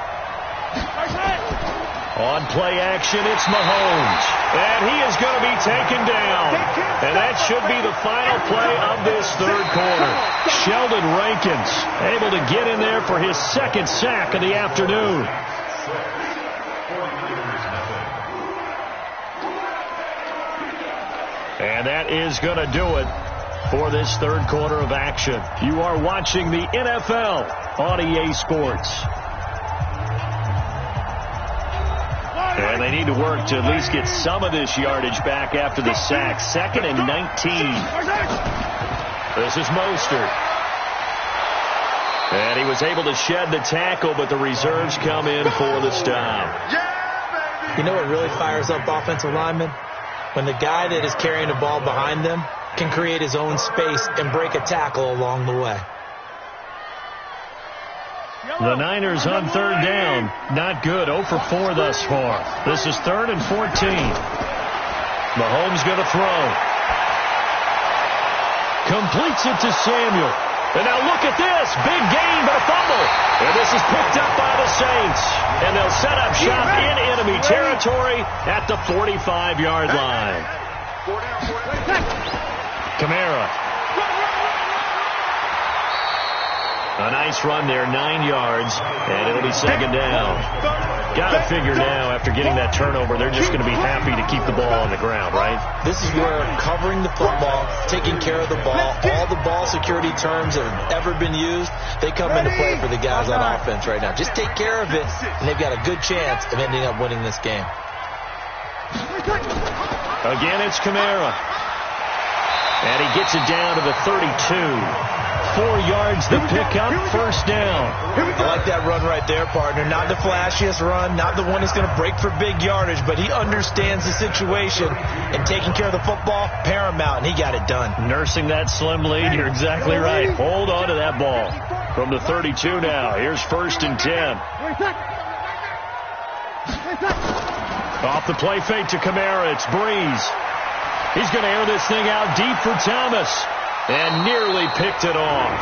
On play action, it's Mahomes. And he is going to be taken down. And that should be the final play of this 3rd quarter. Sheldon Rankins able to get in there for his 2nd sack of the afternoon. And that is going to do it for this 3rd quarter of action. You are watching the NFL on EA Sports. And they need to work to at least get some of this yardage back after the sack. 2nd and 19. This is Mostert. And he was able to shed the tackle, but the reserves come in for the stop. You know what really fires up offensive linemen? When the guy that is carrying the ball behind them can create his own space and break a tackle along the way. The Niners on 3rd down. Not good. 0 for 4 thus far. This is 3rd and 14. Mahomes going to throw. Completes it to Samuel. And now look at this. Big gain, but a fumble. And this is picked up by the Saints. And they'll set up shop in enemy territory at the 45-yard line. Kamara. A nice run there, 9 yards, and it'll be 2nd down. Got to figure now, after getting that turnover, they're just going to be happy to keep the ball on the ground, right? This is where covering the football, taking care of the ball, all the ball security terms that have ever been used, they come into play for the guys on offense right now. Just take care of it, and they've got a good chance of ending up winning this game. Again, it's Kamara. And he gets it down to the 32. 4 yards to pick up, 1st down. I like that run right there, partner. Not the flashiest run, not the one that's going to break for big yardage, but he understands the situation, and taking care of the football, paramount, and he got it done. Nursing that slim lead, you're exactly right. Hold on to that ball. From the 32 now, here's 1st and 10. Off the play fake to Kamara, it's Breeze. He's going to air this thing out deep for Thomas. And nearly picked it off.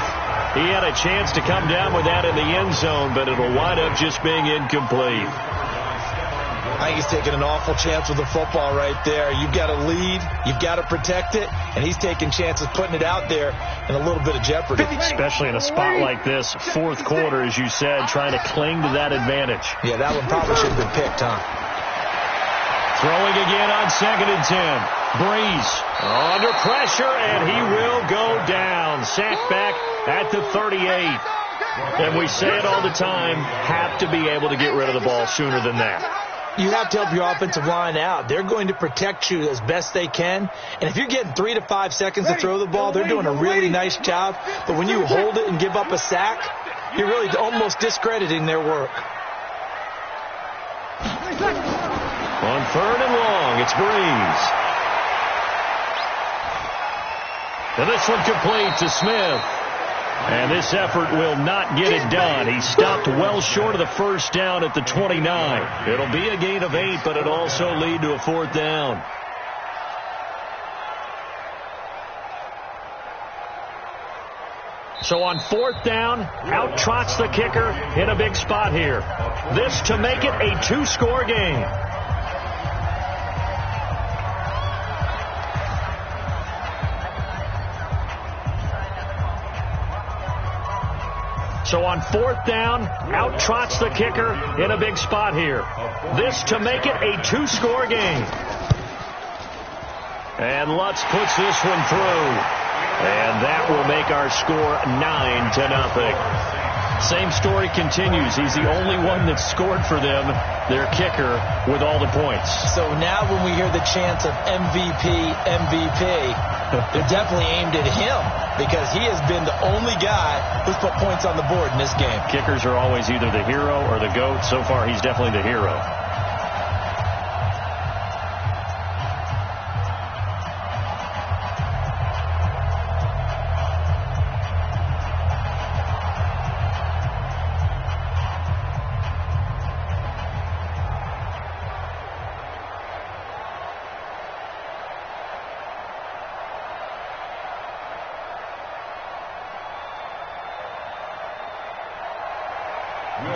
He had a chance to come down with that in the end zone, but it'll wind up just being incomplete. I think he's taking an awful chance with the football right there. You've got to lead, you've got to protect it, and he's taking chances putting it out there in a little bit of jeopardy. Especially in a spot like this, 4th quarter, as you said, trying to cling to that advantage. Yeah, that one probably should have been picked, huh? Throwing again on 2nd and 10. Breeze under pressure, and he will go down. Sacked back at the 38. And we say it all the time, have to be able to get rid of the ball sooner than that. You have to help your offensive line out. They're going to protect you as best they can. And if you're getting 3 to 5 seconds to throw the ball, they're doing a really nice job. But when you hold it and give up a sack, you're really almost discrediting their work. On 3rd and long, it's Breeze. And this one complete to Smith. And this effort will not get it done. He stopped well short of the first down at the 29. It'll be a gain of 8, but it'll also lead to a 4th down. So on 4th down, out trots the kicker in a big spot here. This to make it a 2-score game. So on 4th down, out trots the kicker in a big spot here. This to make it a 2-score game. And Lutz puts this one through. And that will make our score 9-0. Same story continues. He's the only one that scored for them, their kicker, with all the points. So now when we hear the chants of MVP, MVP, they're definitely aimed at him because he has been the only guy who's put points on the board in this game. Kickers are always either the hero or the GOAT. So far, he's definitely the hero.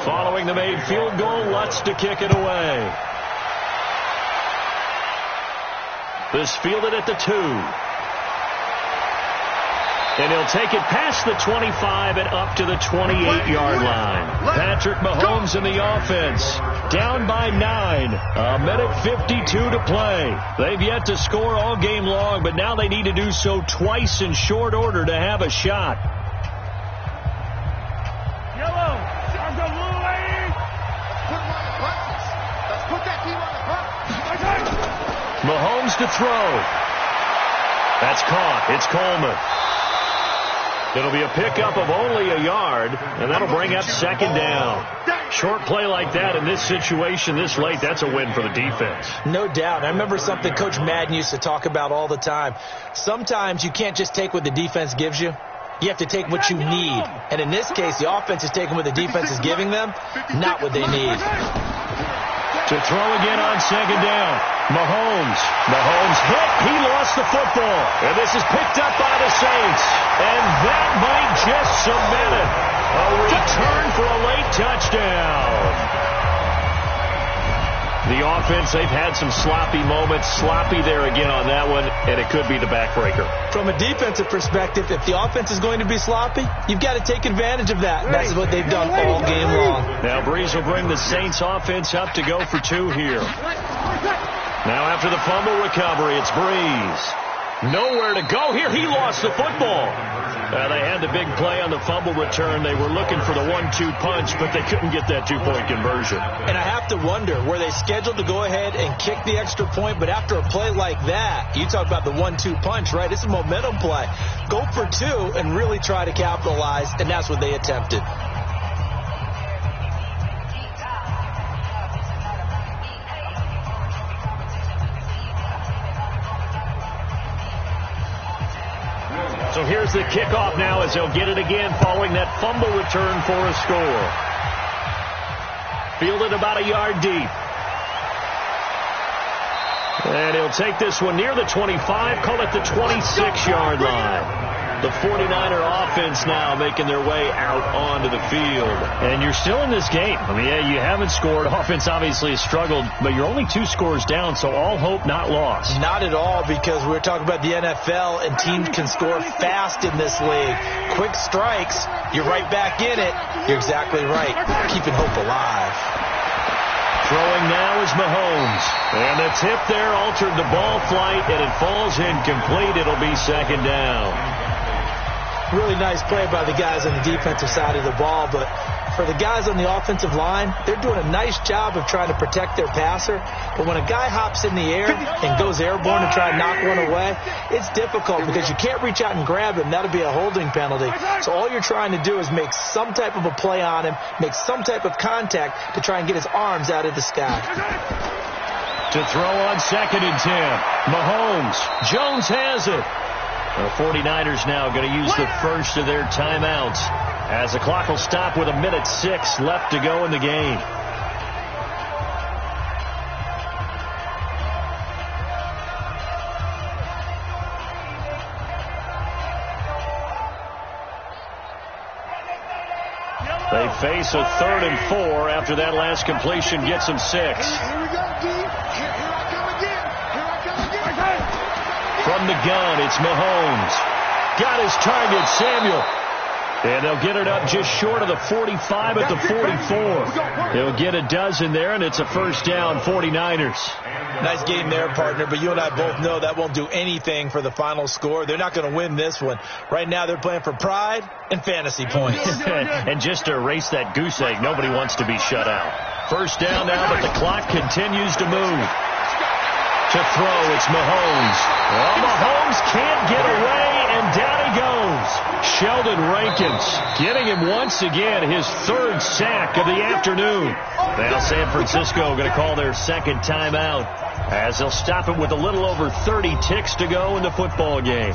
Following the made field goal, Lutz to kick it away. This fielded at the 2. And he'll take it past the 25 and up to the 28-yard line. Patrick Mahomes and the offense down by 9. 1:52 to play. They've yet to score all game long, but now they need to do so twice in short order to have a shot. Mahomes to throw. That's caught. It's Coleman. It'll be a pickup of only a yard, and that'll bring up 2nd down. Short play like that in this situation this late, that's a win for the defense. No doubt. I remember something Coach Madden used to talk about all the time. Sometimes you can't just take what the defense gives you. You have to take what you need. And in this case, the offense is taking what the defense is giving them, not what they need. To throw again on 2nd down. Mahomes hit. He lost the football. And this is picked up by the Saints. And that might just cement it. A return for a late touchdown. The offense, they've had some sloppy moments. Sloppy there again on that one, and it could be the backbreaker. From a defensive perspective, if the offense is going to be sloppy, you've got to take advantage of that. That's what they've done all game long. Now Breeze will bring the Saints offense up to go for 2 here. Now after the fumble recovery, it's Breeze. Nowhere to go here. He lost the football. They had the big play on the fumble return. They were looking for the 1-2 punch, but they couldn't get that 2-point conversion. And I have to wonder, were they scheduled to go ahead and kick the extra point? But after a play like that, you talk about the 1-2 punch, right? It's a momentum play. Go for 2 and really try to capitalize, and that's what they attempted. So here's the kickoff now as they'll get it again following that fumble return for a score. Fielded about a yard deep. And he'll take this one near the 25, call it the 26-yard line. The 49er offense now making their way out onto the field. And you're still in this game. I mean, yeah, you haven't scored. Offense obviously has struggled, but you're only 2 scores down, so all hope not lost. Not at all, because we're talking about the NFL, and teams can score fast in this league. Quick strikes, you're right back in it. You're exactly right. Keeping hope alive. Throwing now is Mahomes. And the tip there altered the ball flight, and it falls incomplete. It'll be 2nd down. Really nice play by the guys on the defensive side of the ball, but for the guys on the offensive line, they're doing a nice job of trying to protect their passer. But when a guy hops in the air and goes airborne to try and knock one away, it's difficult because you can't reach out and grab him. That'll be a holding penalty. So all you're trying to do is make some type of a play on him, make some type of contact to try and get his arms out of the sky. To throw on 2nd and 10. Mahomes. Jones has it. The 49ers now going to use the first of their timeouts as the clock will stop with 1:06 left to go in the game. They face a 3rd and 4 after that last completion gets them 6. Here we go, D. Here I come again. From the gun, it's Mahomes. Got his target, Samuel. And they'll get it up just short of the 45 at the 44. They'll get a dozen there, and it's a first down, 49ers. Nice game there, partner, but you and I both know that won't do anything for the final score. They're not going to win this one. Right now, they're playing for pride and fantasy points. And just to erase that goose egg, nobody wants to be shut out. First down now, but the clock continues to move. To throw, it's Mahomes. Well, Mahomes can't get away, and down he goes. Sheldon Rankins getting him once again his 3rd sack of the afternoon. Now San Francisco going to call their 2nd timeout as they'll stop it with a little over 30 ticks to go in the football game.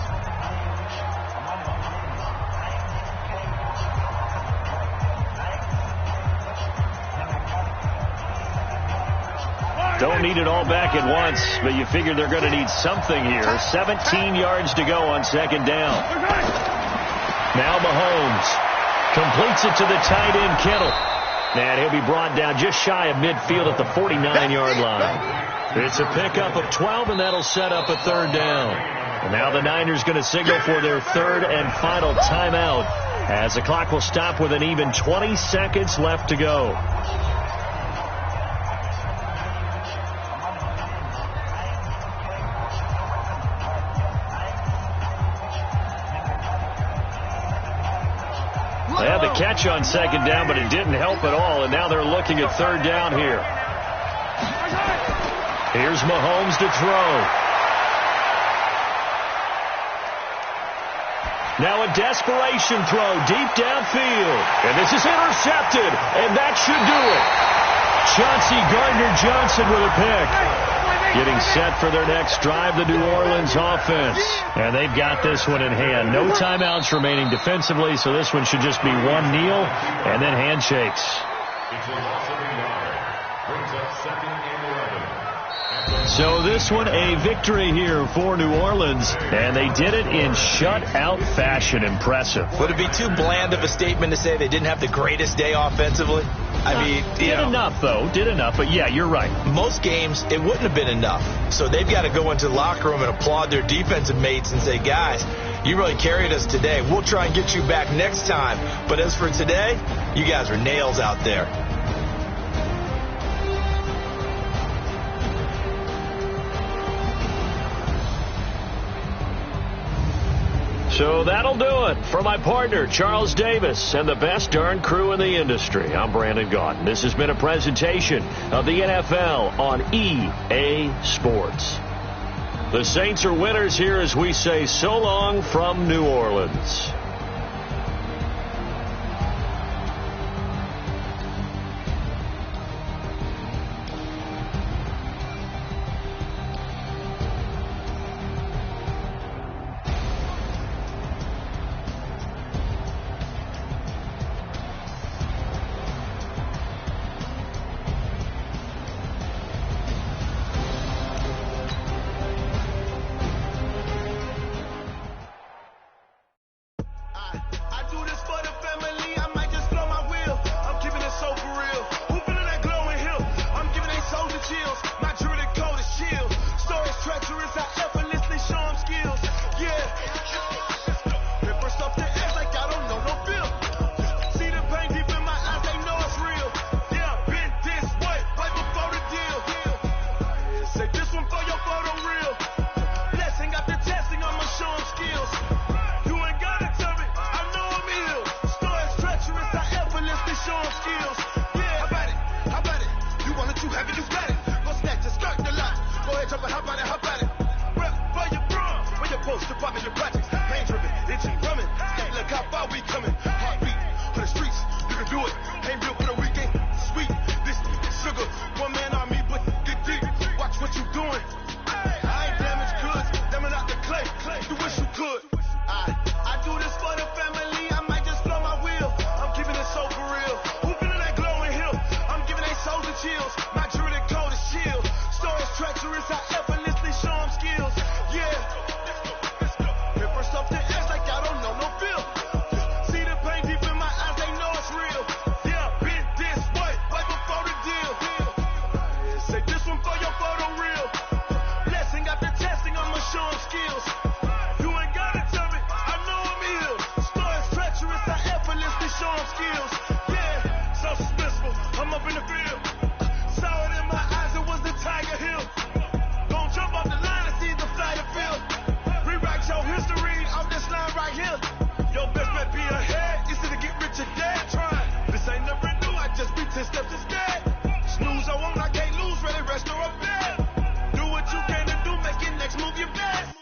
Don't need it all back at once, but you figure they're going to need something here. 17 yards to go on 2nd down. Now Mahomes completes it to the tight end, Kittle. And he'll be brought down just shy of midfield at the 49-yard line. It's a pickup of 12, and that'll set up a 3rd down. And now the Niners going to signal for their 3rd and final timeout as the clock will stop with an even 20 seconds left to go. They had the catch on 2nd down, but it didn't help at all, and now they're looking at 3rd down here. Here's Mahomes to throw. Now a desperation throw deep downfield, and this is intercepted, and that should do it. Chauncey Gardner-Johnson with a pick. Getting set for their next drive, the New Orleans offense. And they've got this one in hand. No timeouts remaining defensively, so this one should just be one kneel and then handshakes. So this one a victory here for New Orleans, and they did it in shutout fashion. Impressive. Would it be too bland of a statement to say they didn't have the greatest day offensively? I mean, did enough, though. Did enough, but yeah, you're right. Most games, it wouldn't have been enough. So they've got to go into the locker room and applaud their defensive mates and say, guys, you really carried us today. We'll try and get you back next time. But as for today, you guys are nails out there. So that'll do it for my partner, Charles Davis, and the best darn crew in the industry. I'm Brandon Gaudin. This has been a presentation of the NFL on EA Sports. The Saints are winners here as we say so long from New Orleans. How about it, how about it? Rep for your bro, when you're supposed to pop in your projects. Pain driven, itchy, rumming. Hey, look how far we coming. Heartbeat for the streets, you can do it. Ain't real for the weekend, sweet. This sugar, one man army, but get deep. Watch what you doing. I ain't damaged goods, damn it out the clay. You wish you could. I do this for the family. I might just blow my wheel. I'm keeping it so for real. Who feeling that glowing hill? I'm giving they souls and chills. My jewelry cold as shield. Stories treacherous, I effortlessly show them skills. Yeah. Hit first off the edge like I don't know no feel. See the pain deep in my eyes, they know it's real. Yeah, been this way, right before the deal. Say this one for your photo reel. Blessing after testing, I'ma show them skills. You ain't gotta tell me, I know I'm ill. Stories treacherous, I effortlessly show them skills. Yeah, so suspenseful, I'm up in the field. Saw it in my eyes, it was the Tiger Hill. Gon' jump off the line and see the flight of field. Rewrite your history off this line right here. Your best bet be ahead, easy to get rich or dead. Trying, this ain't never new, I just be 10 steps instead. Snooze I won't, I can't lose, ready, rest or up bed. Do what you can to do, make your next move your best.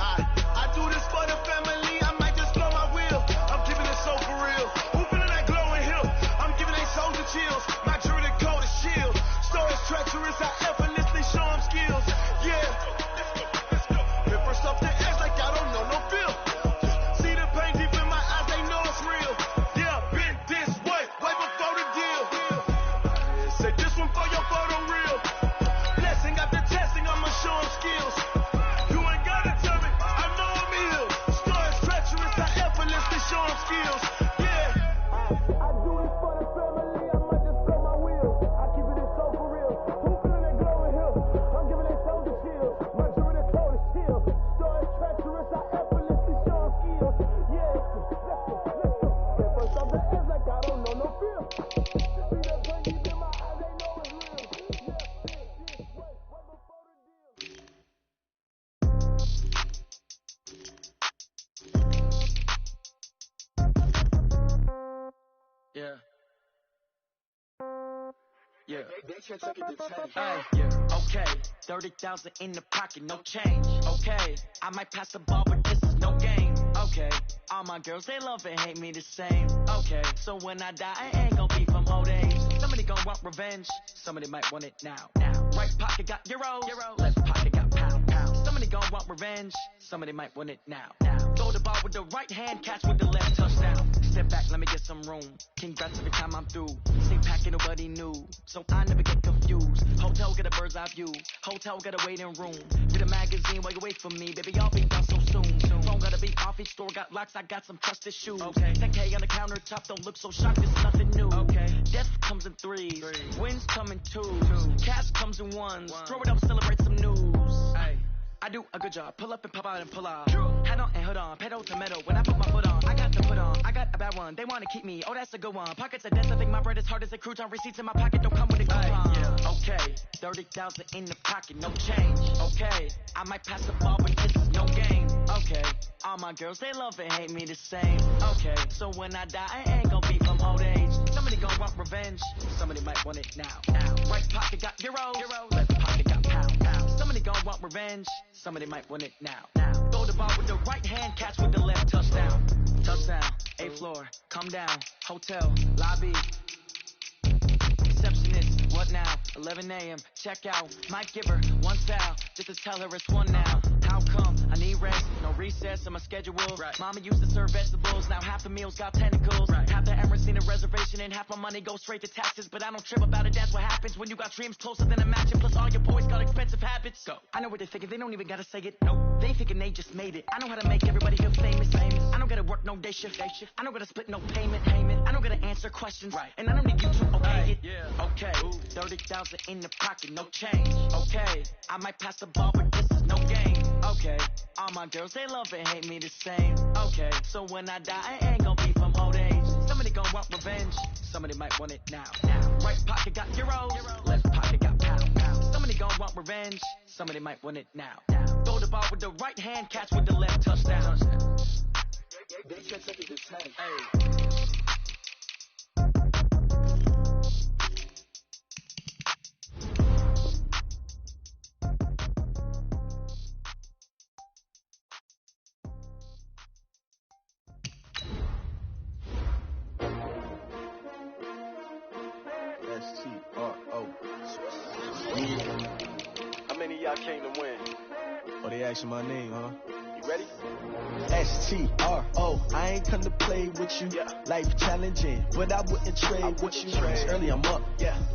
I do this for the family, I might just blow my wheel. I'm keeping it so for real. Who feeling that glowing hill? I'm giving they souls and chills. My jewelry cold as shield. Stories treacherous, I effortlessly show them skills. Yeah. Hit first off the edge like I don't know no feel. See the pain deep in my eyes, they know it's real. Yeah, been this way, way before the deal. Say this one for your photo reel. Blessing after testing, I'ma show them skills. You ain't gotta tell me, I know I'm ill. Stories treacherous, I effortlessly show them skills. Yeah. I do this for the family, I might just blow my wheel. I keep it so for real. Who feeling that glowing hill? I'm giving they souls and chills. My jewelry cold as steel. Stories treacherous, I effortlessly show them skills. Yeah. Hit first off the edge like I don't know no feel. See that pain deep in my eyes, they know it's real. Yeah, this way, way before the deal. Yeah. Yeah. Yeah. Okay. 30,000 in the pocket, no change. Okay. I might pass the ball, but this is no game. Okay. All my girls, they love and hate me the same. Okay. So when I die, I ain't gon' be from old age. Somebody gon' want revenge. Somebody might want it now. Right pocket got euros. Left pocket got pound. Somebody gon' want revenge. Somebody might want it now. Throw the ball with the right hand, catch with the left, touchdown. Step back, let me get some room. Congrats every time I'm through. Stay packing nobody new, so I never get confused. Hotel get a bird's eye view. Hotel got a waiting room. Read a magazine while you wait for me, baby. I'll be done so soon. Phone gotta be off, each store got locks. I got some trusted shoes. Okay. 10K on the countertop, don't look so shocked. It's nothing new. Okay. Death comes in threes. Wins come in twos. Cash comes in ones. Throw it up, celebrate some news. Hey. I do a good job. Pull up and pop out and pull off. Head on and hood on. Pedal to metal. When I put my foot on, I got to put on. I got a bad one. They want to keep me. Oh, that's a good one. Pockets are dense. I think my bread is hard as a crouton. Receipts in my pocket don't come with a coupon. Yeah. Okay. 30,000 in the pocket. No change. Okay. I might pass the ball, but this is no game. Okay. All my girls, they love and hate me the same. Okay. So when I die, I ain't gonna be from old age. Somebody gon' want revenge. Somebody might want it now. Right pocket got euros. Left pocket got pound. Somebody gon' want revenge. Somebody might want it now. Throw the ball with the right hand, catch with the left, touchdown. Touchdown, 8th floor, come down, hotel, lobby. Receptionist, what now? 11 a.m., check out. Might give her one foul, just to tell her it's one now. How come? I need rest, no recess in my schedule. Right. Mama used to serve vegetables, now half the meals got tentacles. Right. Half the Emirates need a reservation and half my money goes straight to taxes. But I don't trip about it, that's what happens when you got dreams closer than a match. And plus all your boys got expensive habits. Go. I know what they're thinking, they don't even gotta say it. Nope. They thinking they just made it. I know how to make everybody feel famous. I don't gotta work no day shift. I don't gotta split no payment. I don't gotta answer questions. Right. And I don't need you to okay it. Yeah. Okay. 30,000 in the pocket, no change. Okay. I might pass the ball, but this is no game. Okay. All my girls, they love and hate me the same. Okay. So when I die, I ain't gonna be from old age. Somebody gon' want revenge. Somebody might want it now. Right pocket got euros. Left pocket got pound. Somebody gon' want revenge. Somebody might want it now. Throw the ball with the right hand, catch with the left, touchdown. They can't take it to 10. Hey. y'all came to win. Oh, they asking my name, huh? You ready? S-T-R-O, I ain't come to play with you. Life challenging, but I wouldn't trade with you. It's early, I'm up.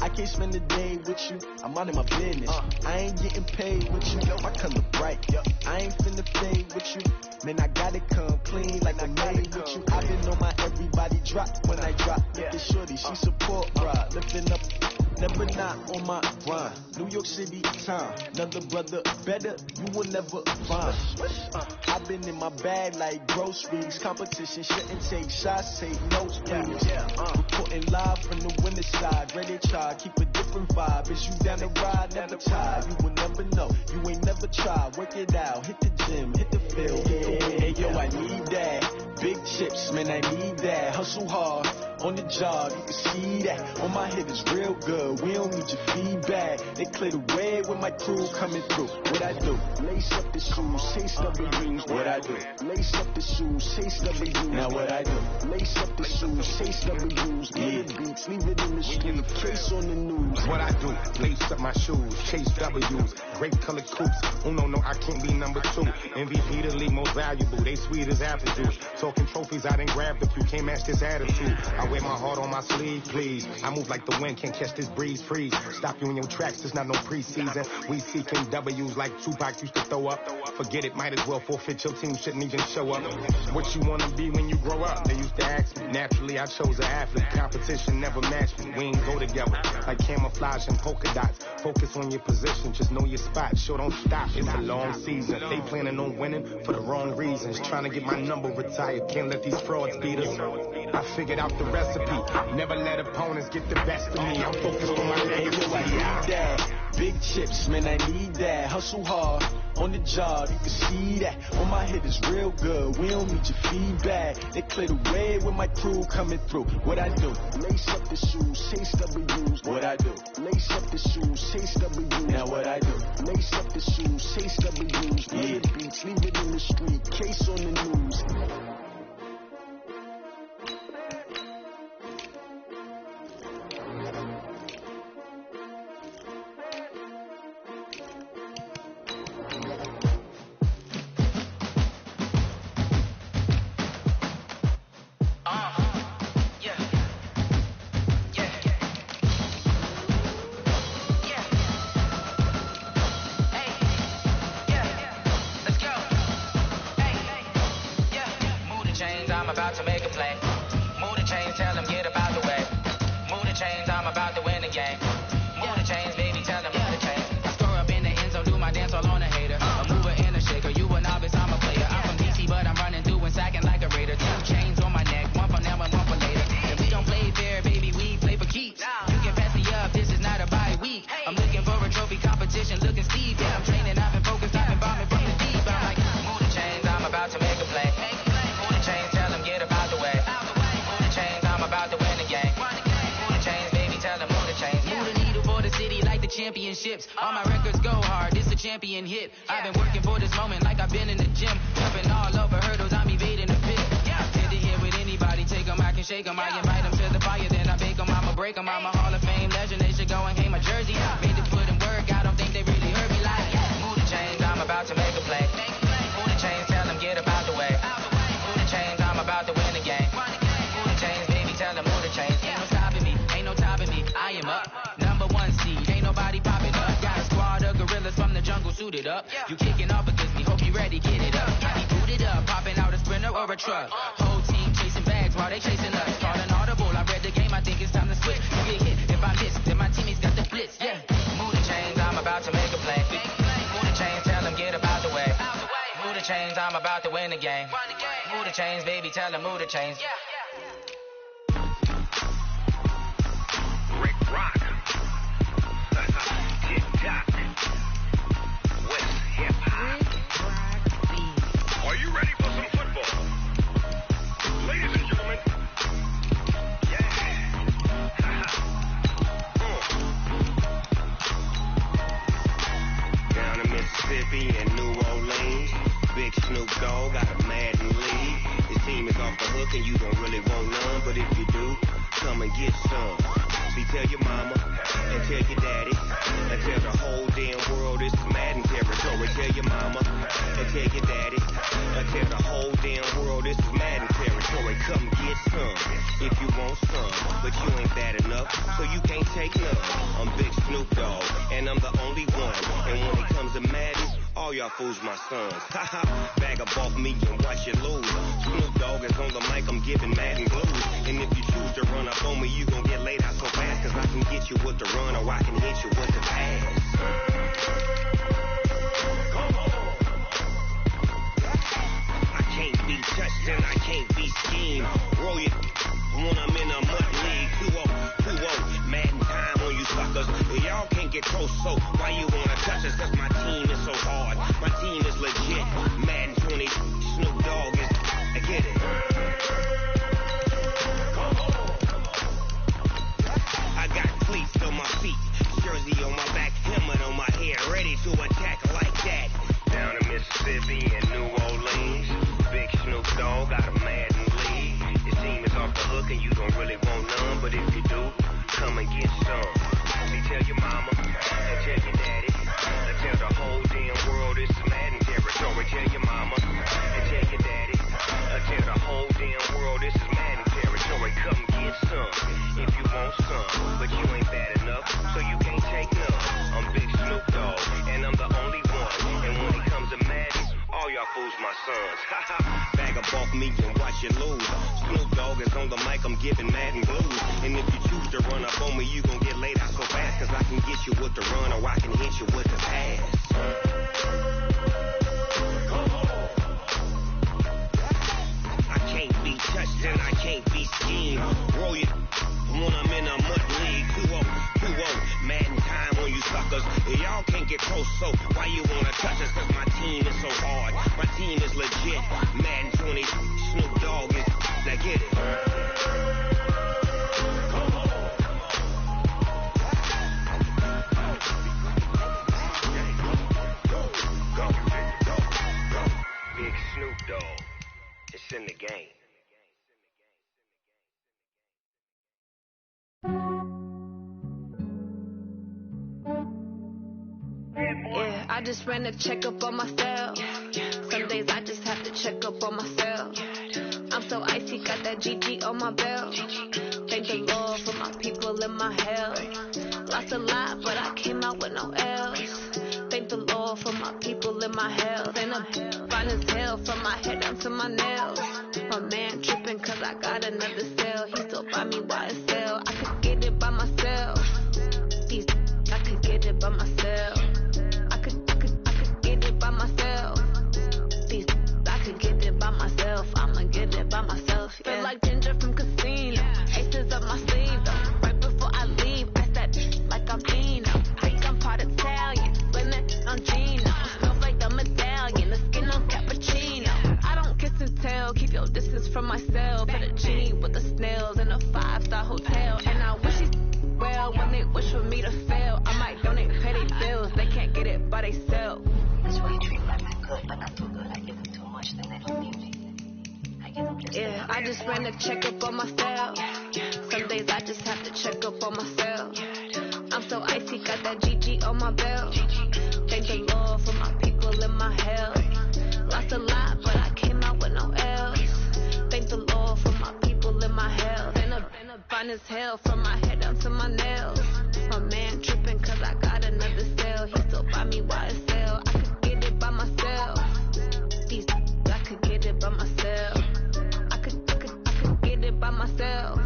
I can't spend the day with you. I'm minding my business. I ain't getting paid with you. My color bright. I ain't finna fade with you. Man, I gotta come clean like I made with you. I been on my everybody drop when I drop. Look at shorty, she support, bruh. Lifting up, never not on my grind. New York City time, another brother better, you will never find. I've been in my bag like groceries. Competition shouldn't take shots, take notes, please. Reporting live from the winter side. Ready to try, keep a different vibe. Is you down the ride, never try. You will never know, you ain't never try. Work it out, hit the gym, hit the field. Hey yo, I need that. Big chips, man, I need that. Hustle hard, on the job, you can see that. On my head is real good, we don't need your feedback. They clear the way with my crew coming through. What I do? Lace up the shoes, chase W's. What I do? Lace up the shoes, chase W's. Now what I do? Lace up the shoes, chase W's. Play the beats, leave it in the street, trace on the news. What I do? Lace up my shoes, chase W's. Great colored coops. Oh no, I can't be number 2. MVP the league most valuable. They sweet as apple juice. Talking trophies, I done grabbed a few. Can't match this attitude. I wear my heart on my sleeve, please. I move like the wind, can't catch this breeze, freeze. Stop you in your tracks, it's not no preseason. We seeking W's like Tupac used to throw up. Forget it, might as well forfeit. Your team shouldn't even show up. What you wanna be when you grow up? They used to ask me. Naturally, I chose an athlete. Competition never matched me. We ain't go together like camouflage and polka dots. Focus on your position, just know your spot. Sure, don't stop, it's a long season. They planning on winning for the wrong reasons. Trying to get my number retired, can't let these frauds beat us. I figured out the recipe. Never let opponents get the best of me. I'm focused on my legacy. I need that. Big chips, man, I need that. Hustle hard, on the job, you can see that. On my head is real good, we don't need your feedback. They clear the way with my crew coming through. What I do? Lace up the shoes, chase W's. What I do? Lace up the shoes, chase W's. Now what I do? Lace up the shoes, chase W's. Play the beats, leave it in the street, case on the news. All my records go hard, this a champion hit. I've been working for this moment like I've been in the gym. Jumping all over hurdles, I'm evading the pit. Hit it here with anybody, take them, I can shake them. I invite them to the fire, then I bake them. I'ma break them, I'm a Hall of Fame legend. They should go and hang my jersey. Made the put in work, I don't think they really heard me like. Move the chains, I'm about to make a play. Move the chains, tell them get up out the way. Move the chains, I'm about to win the game. Move the chains, baby, tell them move the chains. Ain't no stopping me, ain't no topping me. I am up, #1 seed, ain't nobody popping up. Got a squad of gorillas from the jungle suited up. You kicking off against me, hope you ready, get it up. I be booted up, popping out a Sprinter or a truck. Whole team chasing bags while they chasing us. Call an audible, I read the game, I think it's time to switch. You get hit, if I miss, then my teammates got the blitz, yeah. Move the chains, I'm about to make a play. Move the chains, tell them get up out the way. Move the chains, I'm about to win the game. Move the chains, baby, tell them move the chains. Rick Rock. TikTok. West Hip Hop. Are you ready for some football? Ladies and gentlemen. Yeah. Down in Mississippi and New Orleans, Big Snoop Dogg got a Madden league. His team is off the hook and you don't really want none, but if you do, come and get some. See, tell your mama and tell your daddy and tell the whole damn world this is Madden territory. Tell your mama and tell your daddy and tell the whole damn world this is Madden territory. Come get some if you want some, but you ain't bad enough, so you can't take none. I'm Big Snoop Dogg, and I'm the only one. And when it comes to Madden, all y'all fools my sons. Haha, bag up off me and watch you lose. Snoop Dogg is on the mic, I'm giving Madden blues. And if you choose to run up on me, you gon' get laid out so fast, cause I can get you with the run or I can hit you with the pass. I can't be touched and I can't be schemed. Roll you when I'm in a mud league. 2-0, Madden time on you suckers. Y'all can't get close, so why you wanna touch us? Cause my team is so hard. My team is legit. Madden 20, Snoop Dogg is, I get it. I got cleats on my feet, jersey on my back, helmet on my head, ready to attack like that. Down in Mississippi and New Orleans, Big Snoop Dogg got a Madden league. Your team is off the hook and you don't really want none, but if you do, come and get some. See, tell your mama and tell your daddy and tell the whole damn world this is Madden territory. Tell your mama and tell your daddy and tell the whole damn world this is Madden territory. Come get some if you want some, but you ain't bad enough, so you can't take none. I'm Big Snoop Dogg, and I'm the only one. And when it comes to Madden, all y'all fools my sons. Haha, bag up off me and watch you lose. Snoop Dogg is on the mic, I'm giving Madden blues. And if you choose to run up on me, you gon' get laid out so fast, cause I can get you with the run or I can hit you with the pass. I can't be touched and I can't be schemed. Roll you when I'm in a mud league. 2-0, Madden time on you suckers. Y'all can't get close, so why you wanna touch us? Cause my team is so hard. My team is legit. Madden 20, Snoop Dogg is, now get it. Big Snoop Dogg, it's in the game. Yeah, I just ran a checkup on myself. Some days I just have to check up on myself. I'm so icy, got that GG on my belt. Thank the Lord for my people in my health. Lost a lot, but I came out with no L's. Thank the Lord for my people in my health. And I'm fine as hell from my head down to my nails. My man tripping cause I got another cell. He still buy me YSL. I could get it by myself. I could get it by myself. I could get it by myself. I could get it by myself. I'ma get it by myself. Yeah. Feel like Ginger from Casino. Aces up my sleeve though. Right before I leave, I said like I'm Dino. Think I'm part Italian, blending on Gino. Smells like the medallion, the skin on cappuccino. I don't kiss and tell, keep your distance from myself. At a Gene with the snails in a 5-star hotel. And I wish he's well when they wish for me to fail. I might donate petty bills, they can't get it by themselves. That's why you treat my man good, but not too good. I give them too much, then they don't need me. I give them just yeah, I just ran a checkup on myself. Some days I just have to check up on myself. I'm so icy, got that GG on my belt. Thank the Lord for my people in my health. Lost a lot, but I came out with no L's. Thank the Lord for my people in my health. And I'm fine as hell from my head down to my nails. My man tripping cause I got another cell. He still buy me YSL. I could get it by myself. I could get it by myself. I could get it by myself.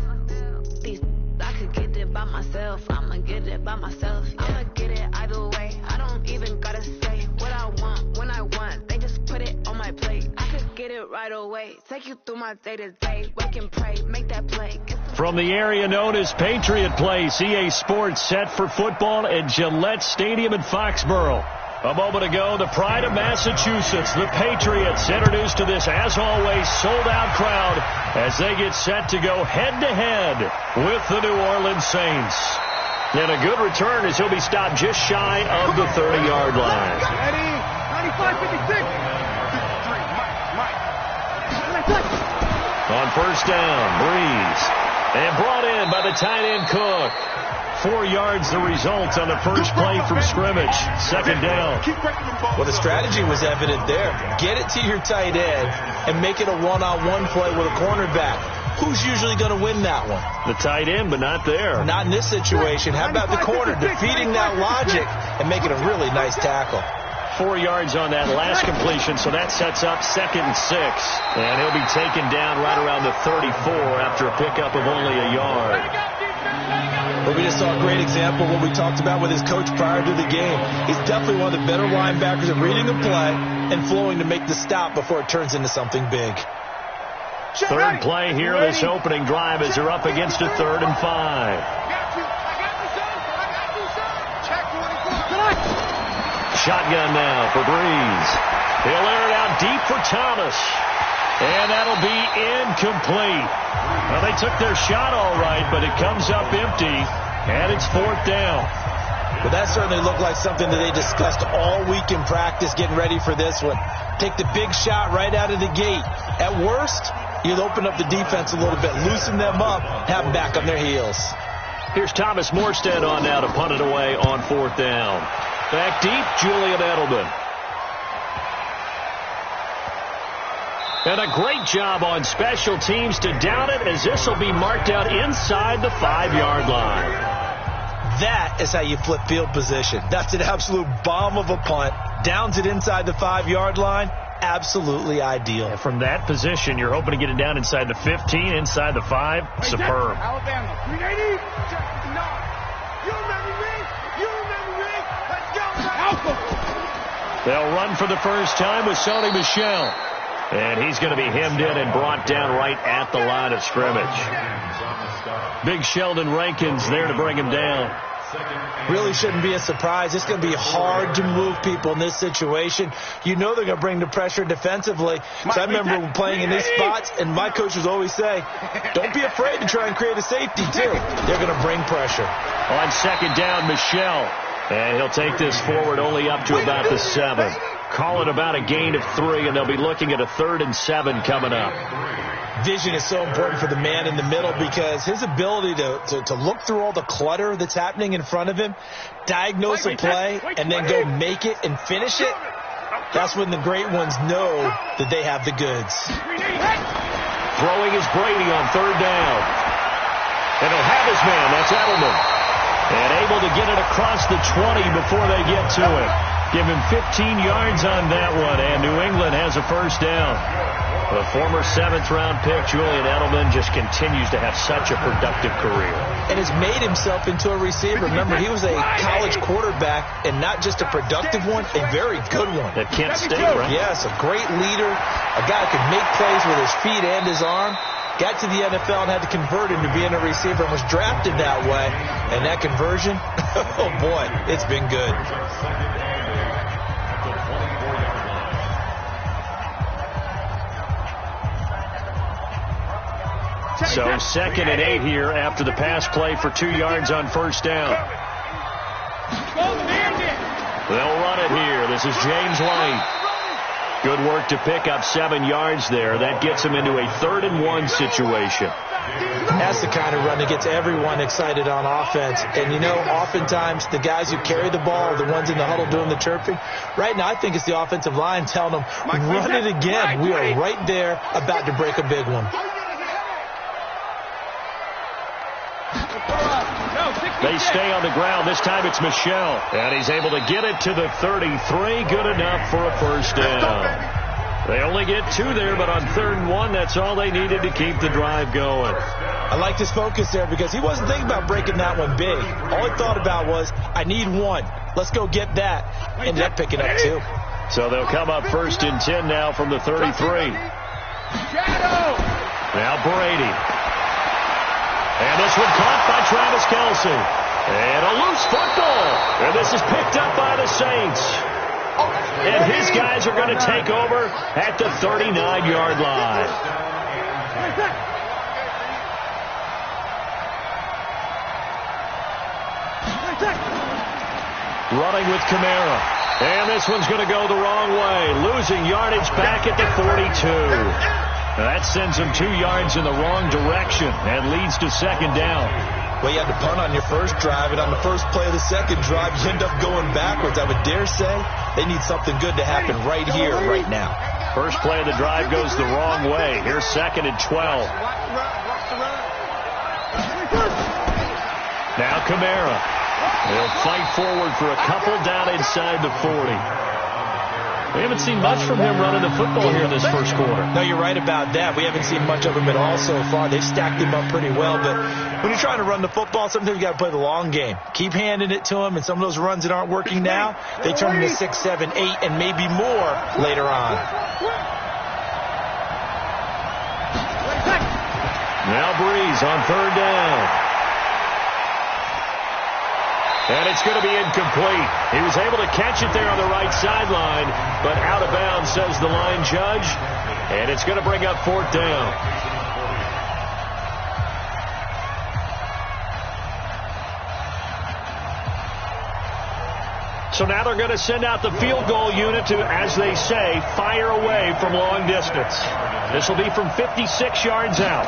I could get it by myself. I'ma get it by myself. Yeah. I'ma get it either way. I don't even gotta say what I want when I want. They just put it on my plate. I could get it right away. Take you through my day to day. Wake and pray, make that play. From the area known as Patriot Place, EA Sports set for football at Gillette Stadium in Foxborough. A moment ago, the pride of Massachusetts, the Patriots, introduced to this, as always, sold-out crowd as they get set to go head-to-head with the New Orleans Saints. And a good return as he'll be stopped just shy of the 30-yard line. Ready? 95-56. On first down, Breeze And brought in by the tight end Cook. 4 yards the result on the first play from scrimmage. Second down. Well, the strategy was evident there. Get it to your tight end and make it a one-on-one play with a cornerback. Who's usually going to win that one? The tight end, but not there. Not in this situation. How about the corner defeating that logic and making a really nice tackle? 4 yards on that last completion, so that sets up 2nd and 6. And he'll be taken down right around the 34 after a pickup of only a yard. But we just saw a great example of what we talked about with his coach prior to the game. He's definitely one of the better linebackers at reading the play and flowing to make the stop before it turns into something big. Third play here, this opening drive as they're up against a 3rd and 5. Shotgun now for Breeze. He'll air it out deep for Thomas. And that'll be incomplete. Well, they took their shot all right, but it comes up empty, and it's 4th down. Well, that certainly looked like something that they discussed all week in practice getting ready for this one. Take the big shot right out of the gate. At worst, you'll open up the defense a little bit, loosen them up, have them back on their heels. Here's Thomas Morstead on now to punt it away on 4th down. Back deep, Julian Edelman. And a great job on special teams to down it, as this will be marked out inside the 5-yard line. That is how you flip field position. That's an absolute bomb of a punt. Downs it inside the 5-yard line. Absolutely ideal. And from that position, you're hoping to get it down inside the 15, inside the 5. Superb. Alabama, 380. You remember me? You remember me? Let's go. Alpha. They'll run for the first time with Sony Michel. And he's going to be hemmed in and brought down right at the line of scrimmage. Big Sheldon Rankins there to bring him down. Really shouldn't be a surprise. It's going to be hard to move people in this situation. You know they're going to bring the pressure defensively. So I remember playing in these spots, and my coaches always say, don't be afraid to try and create a safety, too. They're going to bring pressure. On 2nd down, Michel. And he'll take this forward only up to about the 7. Call it about a gain of 3, and they'll be looking at a 3rd and 7 coming up. Vision is so important for the man in the middle because his ability to look through all the clutter that's happening in front of him, diagnose a play, and then go make it and finish it, that's when the great ones know that they have the goods. Throwing is Brady on 3rd down. And he'll have his man. That's Edelman. And able to get it across the 20 before they get to it. Give him 15 yards on that one, and New England has a first down. The former 7th-round pick, Julian Edelman, just continues to have such a productive career. And has made himself into a receiver. Remember, he was a college quarterback, and not just a productive one, a very good one. At Kent State, right? Yes, a great leader, a guy who could make plays with his feet and his arm. Got to the NFL and had to convert into being a receiver and was drafted that way. And that conversion, oh boy, it's been good. So 2nd and 8 here after the pass play for 2 yards on 1st down. They'll run it here. This is James White. Good work to pick up 7 yards there. That gets him into a 3rd and 1 situation. That's the kind of run that gets everyone excited on offense. And, you know, oftentimes the guys who carry the ball are the ones in the huddle doing the chirping. Right now, I think it's the offensive line telling them, run it again. We are right there about to break a big one. They stay on the ground. This time it's Michel. And he's able to get it to the 33. Good enough for a first down. They only get 2 there, but on 3rd and 1, that's all they needed to keep the drive going. I liked his focus there because he wasn't thinking about breaking that one big. All he thought about was, I need 1. Let's go get that. Ended up picking up 2. So they'll come up 1st and 10 now from the 33. Now Brady. And this one caught by Travis Kelce. And a loose football. And this is picked up by the Saints. And his guys are going to take over at the 39-yard line. Running with Kamara. And this one's going to go the wrong way. Losing yardage back at the 42. That sends him 2 yards in the wrong direction and leads to second down. Well, you had to punt on your first drive, and on the first play of the second drive, you end up going backwards. I would dare say they need something good to happen right here, right now. First play of the drive goes the wrong way. Here's 2nd and 12. Now Kamara. They'll fight forward for a couple down inside the 40. We haven't seen much from him running the football here this first quarter. No, you're right about that. We haven't seen much of him at all so far. They've stacked him up pretty well, but when you're trying to run the football, sometimes you got to play the long game. Keep handing it to him, and some of those runs that aren't working now, they turn into 6, 7, 8, and maybe more later on. Now Breeze on 3rd down. And it's going to be incomplete. He was able to catch it there on the right sideline, but out of bounds, says the line judge. And it's going to bring up 4th down. So now they're going to send out the field goal unit to, as they say, fire away from long distance. This will be from 56 yards out.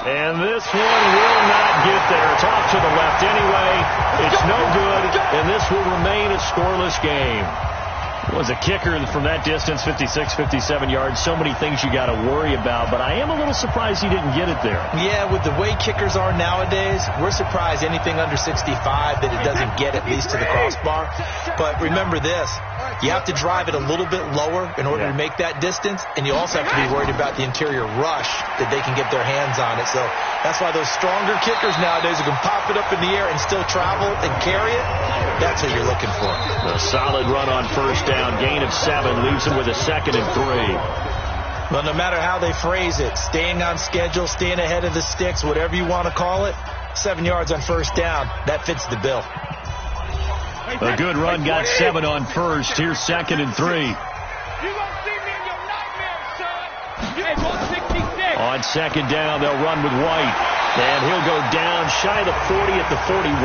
And this one will not get there. It's off to the left anyway. It's no good, and this will remain a scoreless game. Was a kicker from that distance, 56, 57 yards. So many things you got to worry about, but I am a little surprised he didn't get it there. Yeah, with the way kickers are nowadays, we're surprised anything under 65 that it doesn't get at least to the crossbar. But remember this, you have to drive it a little bit lower in order to make that distance, and you also have to be worried about the interior rush that they can get their hands on it. So that's why those stronger kickers nowadays who can pop it up in the air and still travel and carry it, that's what you're looking for. A solid run on first down. Gain of 7 leaves him with a 2nd and 3. Well, no matter how they phrase it, staying on schedule, staying ahead of the sticks, whatever you want to call it, 7 yards on first down, that fits the bill. A good run got 7 on first. Here's 2nd and 3. You won't see me in your nightmares, son. Hey, 166. On 2nd down, they'll run with White. And he'll go down shy of the 40 at the 41.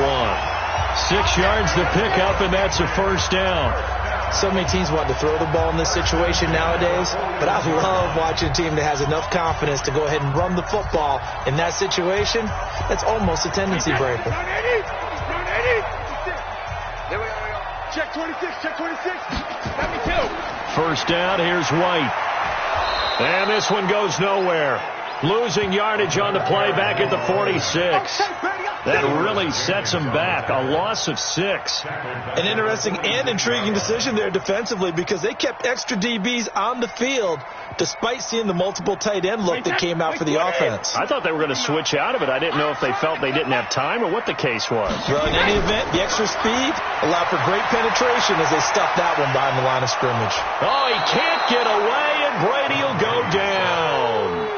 6 yards to pick up, and that's a first down. So many teams want to throw the ball in this situation nowadays, but I love watching a team that has enough confidence to go ahead and run the football in that situation. That's almost a tendency breaker. Check 26, check 26. Let me too. First down, here's White. And this one goes nowhere. Losing yardage on the play back at the 46. That really sets them back. A loss of 6. An interesting and intriguing decision there defensively because they kept extra DBs on the field despite seeing the multiple tight end look that came out for the offense. I thought they were going to switch out of it. I didn't know if they felt they didn't have time or what the case was. Well, in any event, the extra speed allowed for great penetration as they stuffed that one behind the line of scrimmage. Oh, he can't get away, and Brady will go down.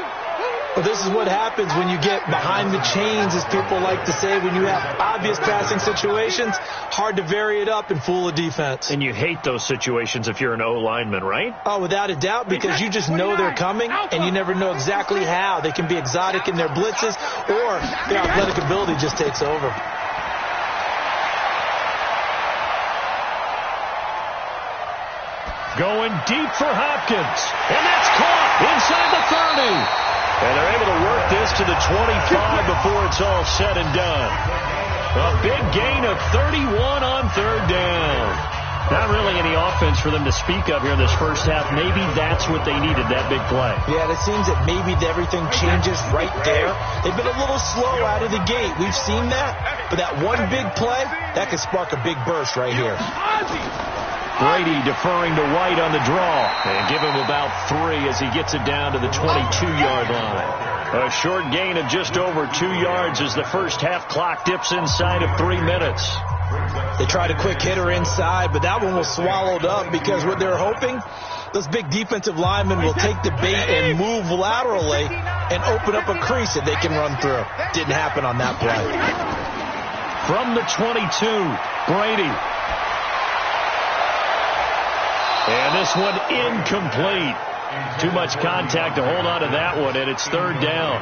Well, this is what happens when you get behind the chains, as people like to say, when you have obvious passing situations. Hard to vary it up and fool a defense. And you hate those situations if you're an O-lineman, right? Oh, without a doubt, because you just know they're coming, and you never know exactly how. They can be exotic in their blitzes, or their athletic ability just takes over. Going deep for Hopkins, and that's caught inside the 30. And they're able to work this to the 25 before it's all said and done. A big gain of 31 on 3rd down. Not really any offense for them to speak of here in this first half. Maybe that's what they needed, that big play. Yeah, it seems that maybe everything changes right there. They've been a little slow out of the gate. We've seen that. But that one big play, that could spark a big burst right here. Brady deferring to White on the draw. And give him about 3 as he gets it down to the 22-yard line. A short gain of just over 2 yards as the first half clock dips inside of 3 minutes. They tried a quick hitter inside, but that one was swallowed up because what they're hoping, those big defensive linemen will take the bait and move laterally and open up a crease that they can run through. Didn't happen on that play. From the 22, Brady. And this one incomplete. Too much contact to hold on to that one, and it's 3rd down.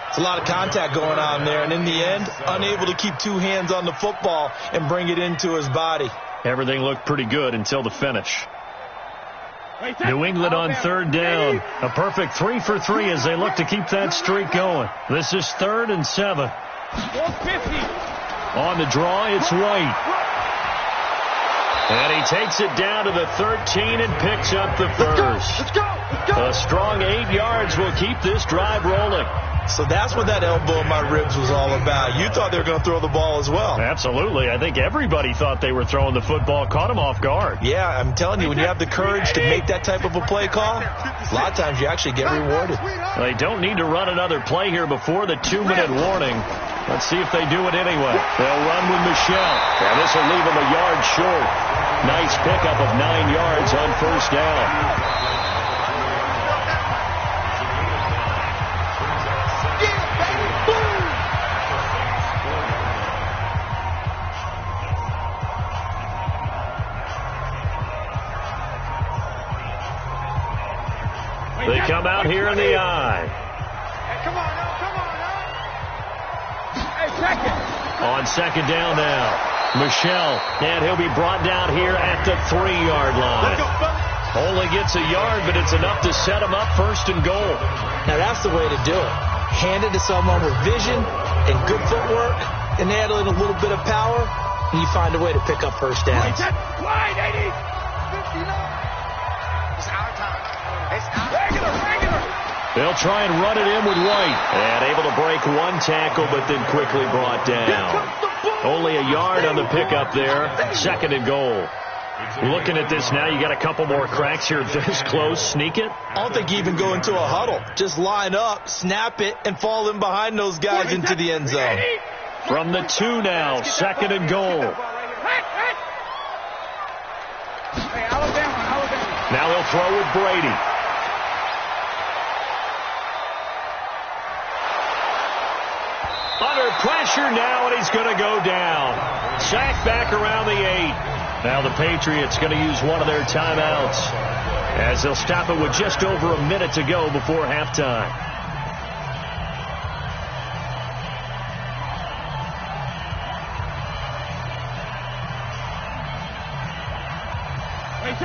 It's a lot of contact going on there, and in the end, unable to keep 2 hands on the football and bring it into his body. Everything looked pretty good until the finish. New England on third down. A perfect 3 for 3 as they look to keep that streak going. This is 3rd and 7. On the draw, it's White. And he takes it down to the 13 and picks up the first. A strong 8 yards will keep this drive rolling. So that's what that elbow in my ribs was all about. You thought they were going to throw the ball as well. Absolutely. I think everybody thought they were throwing the football, caught him off guard. Yeah, I'm telling you, when you have the courage to make that type of a play call, a lot of times you actually get rewarded. They don't need to run another play here before the 2-minute warning. Let's see if they do it anyway. They'll run with Michelle. And this will leave him a yard short. Nice pickup of 9 yards on first down. They come out here in the eye. Hey, come on now. Hey, second. On second down now. Michelle, and he'll be brought down here at the 3-yard line. Only gets a yard, but it's enough to set him up 1st and goal. Now that's the way to do it. Hand it to someone with vision and good footwork, and add in a little bit of power, and you find a way to pick up first downs. Wide, 80. 59. It's our time. It's regular. They'll try and run it in with White. And able to break one tackle, but then quickly brought down. Only a yard on the pickup there. 2nd and goal. Looking at this now, you got a couple more cracks here. This close, sneak it. I don't think you even go into a huddle. Just line up, snap it, and fall in behind those guys into the end zone. From the 2 now, 2nd and goal. Now he'll throw with Brady. Under pressure now, and he's going to go down. Sacked back around the 8. Now the Patriots going to use one of their timeouts as they'll stop it with just over a minute to go before halftime.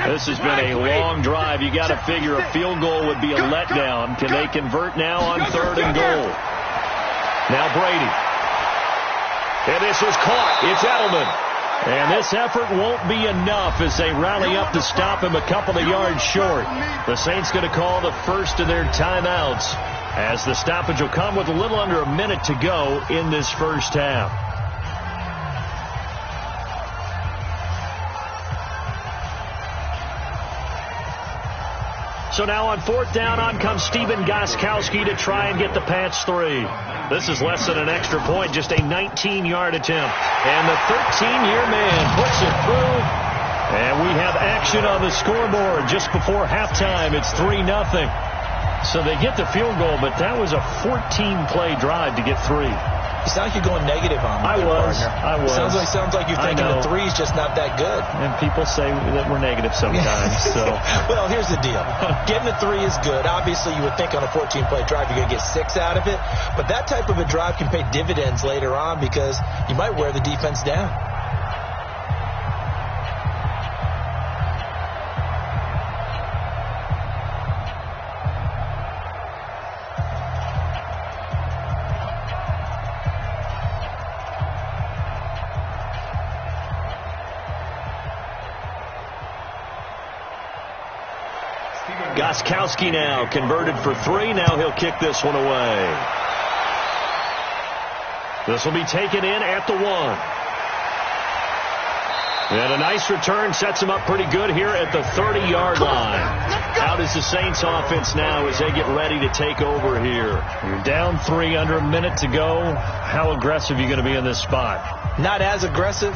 This has been a long drive. You got to figure a field goal would be a letdown. Can they convert now on 3rd and goal? Now Brady. And this was caught. It's Edelman. And this effort won't be enough as they rally up to stop him a couple of yards short. The Saints going to call the first of their timeouts as the stoppage will come with a little under a minute to go in this first half. So now on 4th down, on comes Stephen Gostkowski to try and get the Pats 3. This is less than an extra point, just a 19-yard attempt. And the 13-year man puts it through. And we have action on the scoreboard just before halftime. It's 3-0. So they get the field goal, but that was a 14-play drive to get 3. It sounds like you're going negative on me. I was. Sounds like you're thinking the 3's just not that good. And people say that we're negative sometimes. So, well, here's the deal. Getting a 3 is good. Obviously, you would think on a 14-play drive you're going to get 6 out of it. But that type of a drive can pay dividends later on because you might wear the defense down. Gostkowski now converted for 3. Now he'll kick this one away. This will be taken in at the 1. And a nice return sets him up pretty good here at the 30-yard line. Out is the Saints offense now as they get ready to take over here. You're down 3, under a minute to go. How aggressive are you going to be in this spot? Not as aggressive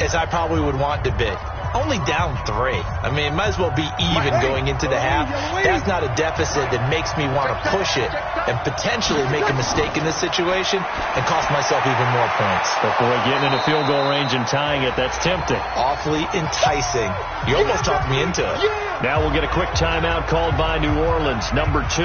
as I probably would want to be. Only down 3. I mean, it might as well be even going into the half. That's not a deficit that makes me want to push it and potentially make a mistake in this situation and cost myself even more points. Before getting into field goal range and tying it, that's tempting. Awfully enticing. You almost talked me into it. Now we'll get a quick timeout called by New Orleans, number 2.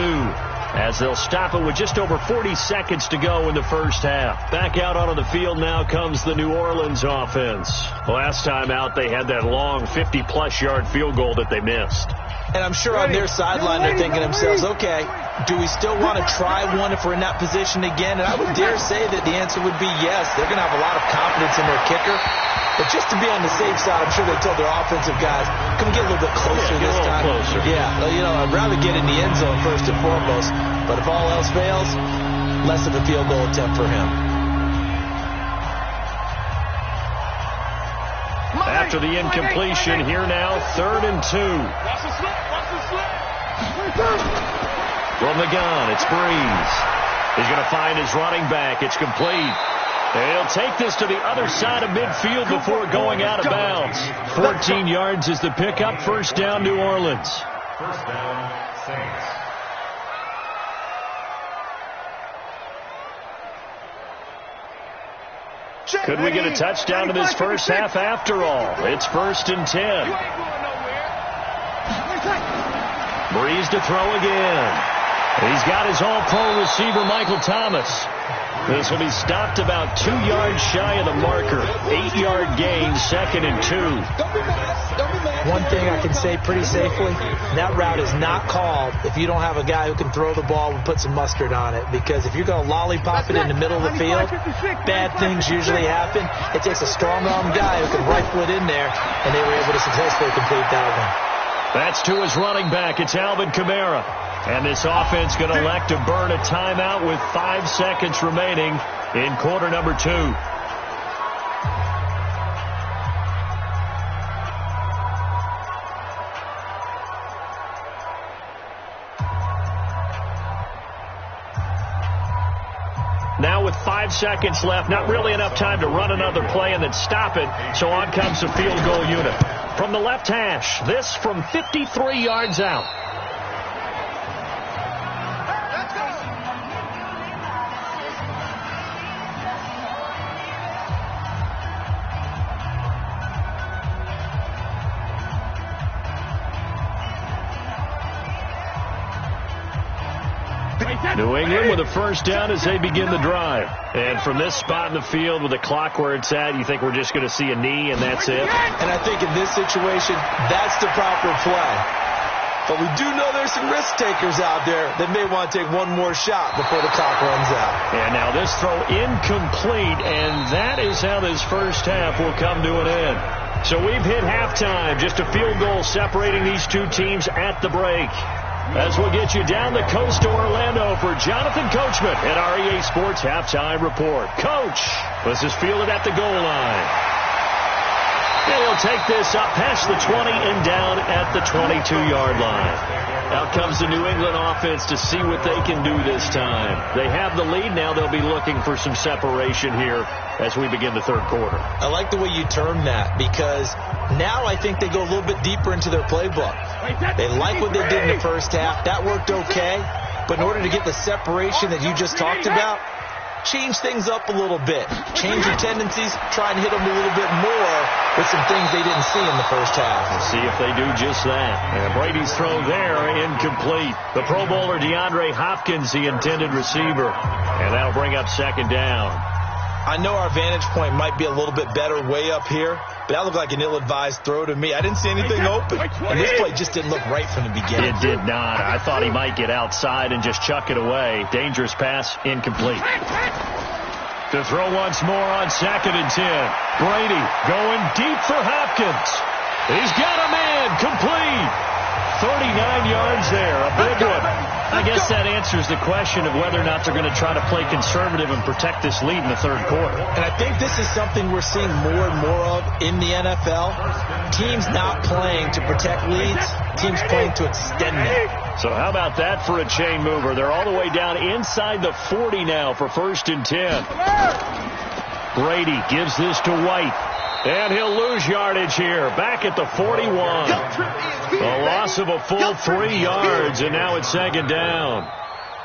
as they'll stop it with just over 40 seconds to go in the first half. Back out onto the field now comes the New Orleans offense. Last time out, they had that long 50-plus yard field goal that they missed. And I'm sure on their sideline they're thinking to themselves, okay, do we still want to try one if we're in that position again? And I would dare say that the answer would be yes. They're going to have a lot of confidence in their kicker. But just to be on the safe side, I'm sure they told their offensive guys, come get a little bit closer this time. Closer. Yeah, I'd rather get in the end zone first and foremost. But if all else fails, less of a field goal attempt for him. After the incompletion, here now, 3rd and 2. From the gun, it's Breeze. He's going to find his running back. It's complete. And he'll take this to the other side of midfield before going out of bounds. 14 yards is the pickup. First down, New Orleans. First down, Saints. Could we get a touchdown in this first half after all? It's 1st and 10. Breeze to throw again. He's got his all-pro receiver, Michael Thomas. This will be stopped about 2 yards shy of the marker. 8-yard gain, 2nd and 2. One thing I can say pretty safely, that route is not called if you don't have a guy who can throw the ball and put some mustard on it. Because if you're going to lollipop it in the middle of the field, bad things usually happen. It takes a strong-arm guy who can rifle it in there, and they were able to successfully complete that one. That's to his running back. It's Alvin Kamara. And this offense going to elect to burn a timeout with 5 seconds remaining in quarter number 2. Now with 5 seconds left, not really enough time to run another play and then stop it. So on comes the field goal unit. From the left hash, this from 53 yards out. New England with a first down as they begin the drive. And from this spot in the field with the clock where it's at, you think we're just going to see a knee and that's it? And I think in this situation, that's the proper play. But we do know there's some risk takers out there that may want to take one more shot before the clock runs out. And now this throw incomplete, and that is how this first half will come to an end. So we've hit halftime, just a field goal separating these two teams at the break. As we'll get you down the coast to Orlando for Jonathan Coachman at our EA Sports Halftime Report. Coach, this is fielded at the goal line. And he'll take this up past the 20 and down at the 22-yard line. Out comes the New England offense to see what they can do this time. They have the lead. Now they'll be looking for some separation here as we begin the third quarter. I like the way you term that because now I think they go a little bit deeper into their playbook. They like what they did in the first half. That worked okay. But in order to get the separation that you just talked about, change things up a little bit. Change your tendencies. Try and hit them a little bit more with some things they didn't see in the first half. We'll see if they do just that. And Brady's throw there, incomplete. The Pro Bowler DeAndre Hopkins, the intended receiver. And that'll bring up second down. I know our vantage point might be a little bit better way up here, but that looked like an ill-advised throw to me. I didn't see anything open. And this play just didn't look right from the beginning. It did not. I thought he might get outside and just chuck it away. Dangerous pass, incomplete. To throw once more on 2nd and 10. Brady going deep for Hopkins. He's got a man, complete. 39 yards there, a big one. I guess that answers the question of whether or not they're going to try to play conservative and protect this lead in the third quarter. And I think this is something we're seeing more and more of in the NFL. Teams not playing to protect leads, teams playing to extend them. So how about that for a chain mover? They're all the way down inside the 40 now for 1st and 10. Brady gives this to White. And he'll lose yardage here. Back at the 41. A loss of a full 3 yards, and now it's 2nd down.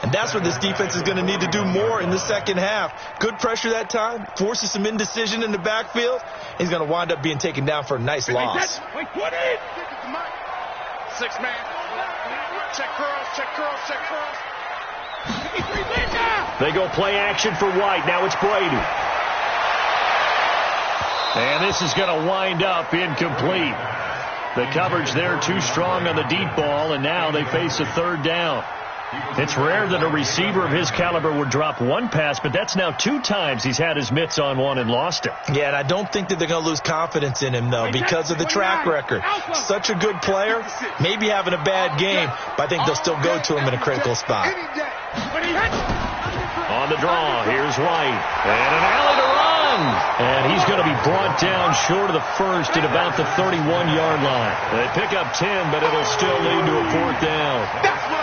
And that's what this defense is going to need to do more in the second half. Good pressure that time. Forces some indecision in the backfield. He's going to wind up being taken down for a nice loss. 6 man. Check cross, check cross, check cross. They go play action for White. Now it's Brady. And this is going to wind up incomplete. The coverage there too strong on the deep ball, and now they face a third down. It's rare that a receiver of his caliber would drop one pass, but that's now 2 times he's had his mitts on one and lost it. Yeah, and I don't think that they're going to lose confidence in him, though, because of the track record. Such a good player, maybe having a bad game, but I think they'll still go to him in a critical spot. On the draw, here's White. And an alley to run. And he's going to be brought down short of the first at about the 31-yard line. They pick up 10, but it'll still lead to a 4th down.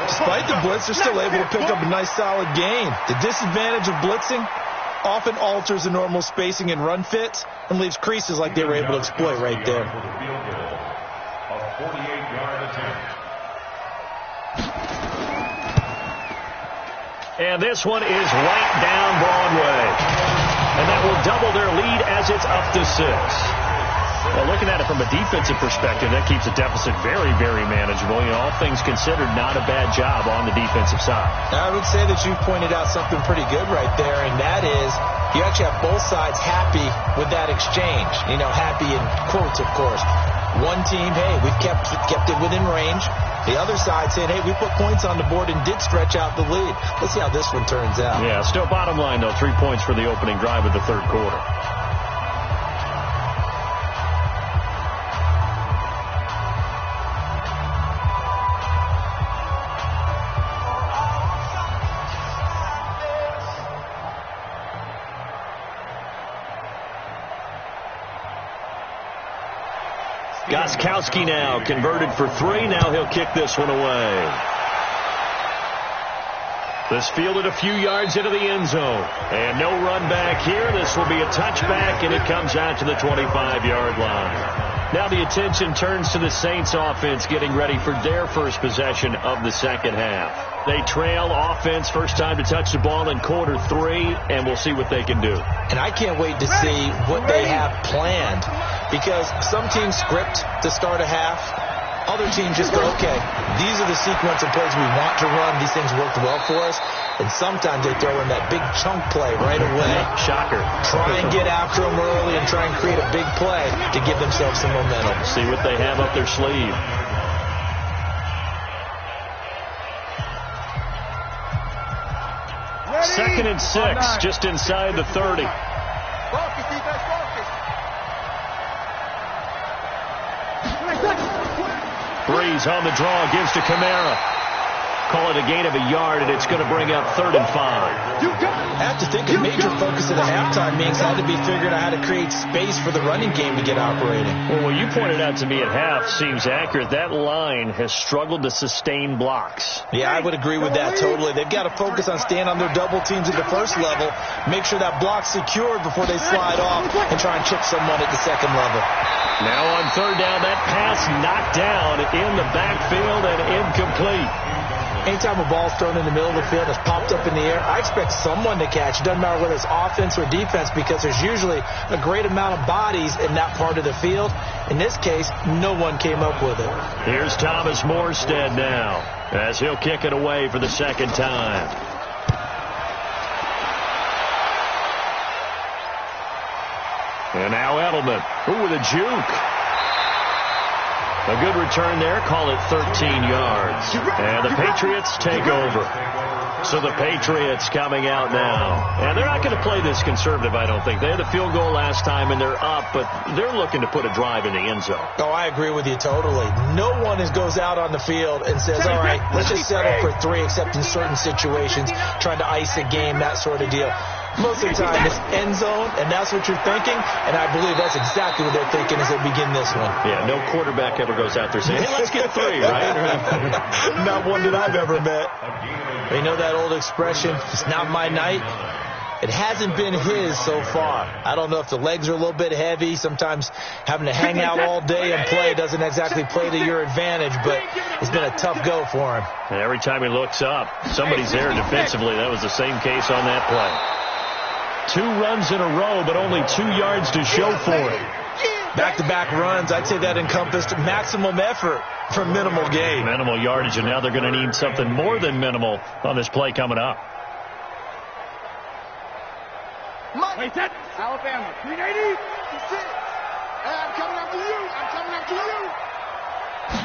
Despite the blitz, they're still able to pick up a nice solid gain. The disadvantage of blitzing often alters the normal spacing and run fits and leaves creases like they were able to exploit right there. A 48-yard attempt. And this one is right down Broadway. And that will double their lead as it's up to 6. Well, looking at it from a defensive perspective, that keeps the deficit very, very manageable. You know, all things considered, not a bad job on the defensive side. I would say that you pointed out something pretty good right there, and that is you actually have both sides happy with that exchange. You know, happy in quotes, of course. One team, hey, we've kept it within range. The other side saying, hey, we put points on the board and did stretch out the lead. Let's see how this one turns out. Yeah, still bottom line, though, 3 points for the opening drive of the third quarter. Gostkowski now converted for 3. Now he'll kick this one away. This fielded a few yards into the end zone. And no run back here. This will be a touchback, and it comes out to the 25-yard line. Now the attention turns to the Saints offense getting ready for their first possession of the second half. They trail offense, first time to touch the ball in quarter 3, and we'll see what they can do. And I can't wait to see what they have planned, because some teams script to start a half. Other teams just go, okay, these are the sequence of plays we want to run. These things worked well for us. And sometimes they throw in that big chunk play right away. Shocker. Try and get after them early and try and create a big play to give themselves some momentum. See what they have up their sleeve. Ready? 2nd and 6, just inside the 30. Focus, defense, focus. Breeze on the draw, gives to Kamara. Call it a gain of a yard, and it's going to bring up 3rd and 5. I have to think a major focus of the halftime meetings had to be figuring out how to create space for the running game to get operating. Well, what you pointed out to me at half seems accurate. That line has struggled to sustain blocks. Yeah, I would agree with that totally. They've got to focus on staying on their double teams at the first level, make sure that block's secured before they slide off, and try and chip someone at the second level. Now on 3rd down, that pass knocked down in the backfield and incomplete. Anytime a ball's thrown in the middle of the field that's popped up in the air, I expect someone to catch. It doesn't matter whether it's offense or defense, because there's usually a great amount of bodies in that part of the field. In this case, no one came up with it. Here's Thomas Morstead now, as he'll kick it away for the 2nd time. And now Edelman, with a juke. A good return there. Call it 13 yards. And the Patriots take over. So the Patriots coming out now. And they're not going to play this conservative, I don't think. They had a field goal last time, and they're up, but they're looking to put a drive in the end zone. Oh, I agree with you totally. No one goes out on the field and says, all right, let's just settle for 3, except in certain situations, trying to ice a game, that sort of deal. Most of the time, it's end zone, and that's what you're thinking, and I believe that's exactly what they're thinking as they begin this one. Yeah, no quarterback ever goes out there saying, hey, let's get 3, right? Not one that I've ever met. You know that old expression, it's not my night? It hasn't been his so far. I don't know if the legs are a little bit heavy. Sometimes having to hang out all day and play doesn't exactly play to your advantage, but it's been a tough go for him. And every time he looks up, somebody's there defensively. That was the same case on that play. 2 runs in a row, but only 2 yards to show for it. Back-to-back runs, I'd say that encompassed maximum effort for minimal gain. Minimal yardage, and now they're going to need something more than minimal on this play coming up. Wait, set. Alabama. 380. Hey, I'm coming after you. I'm coming after you.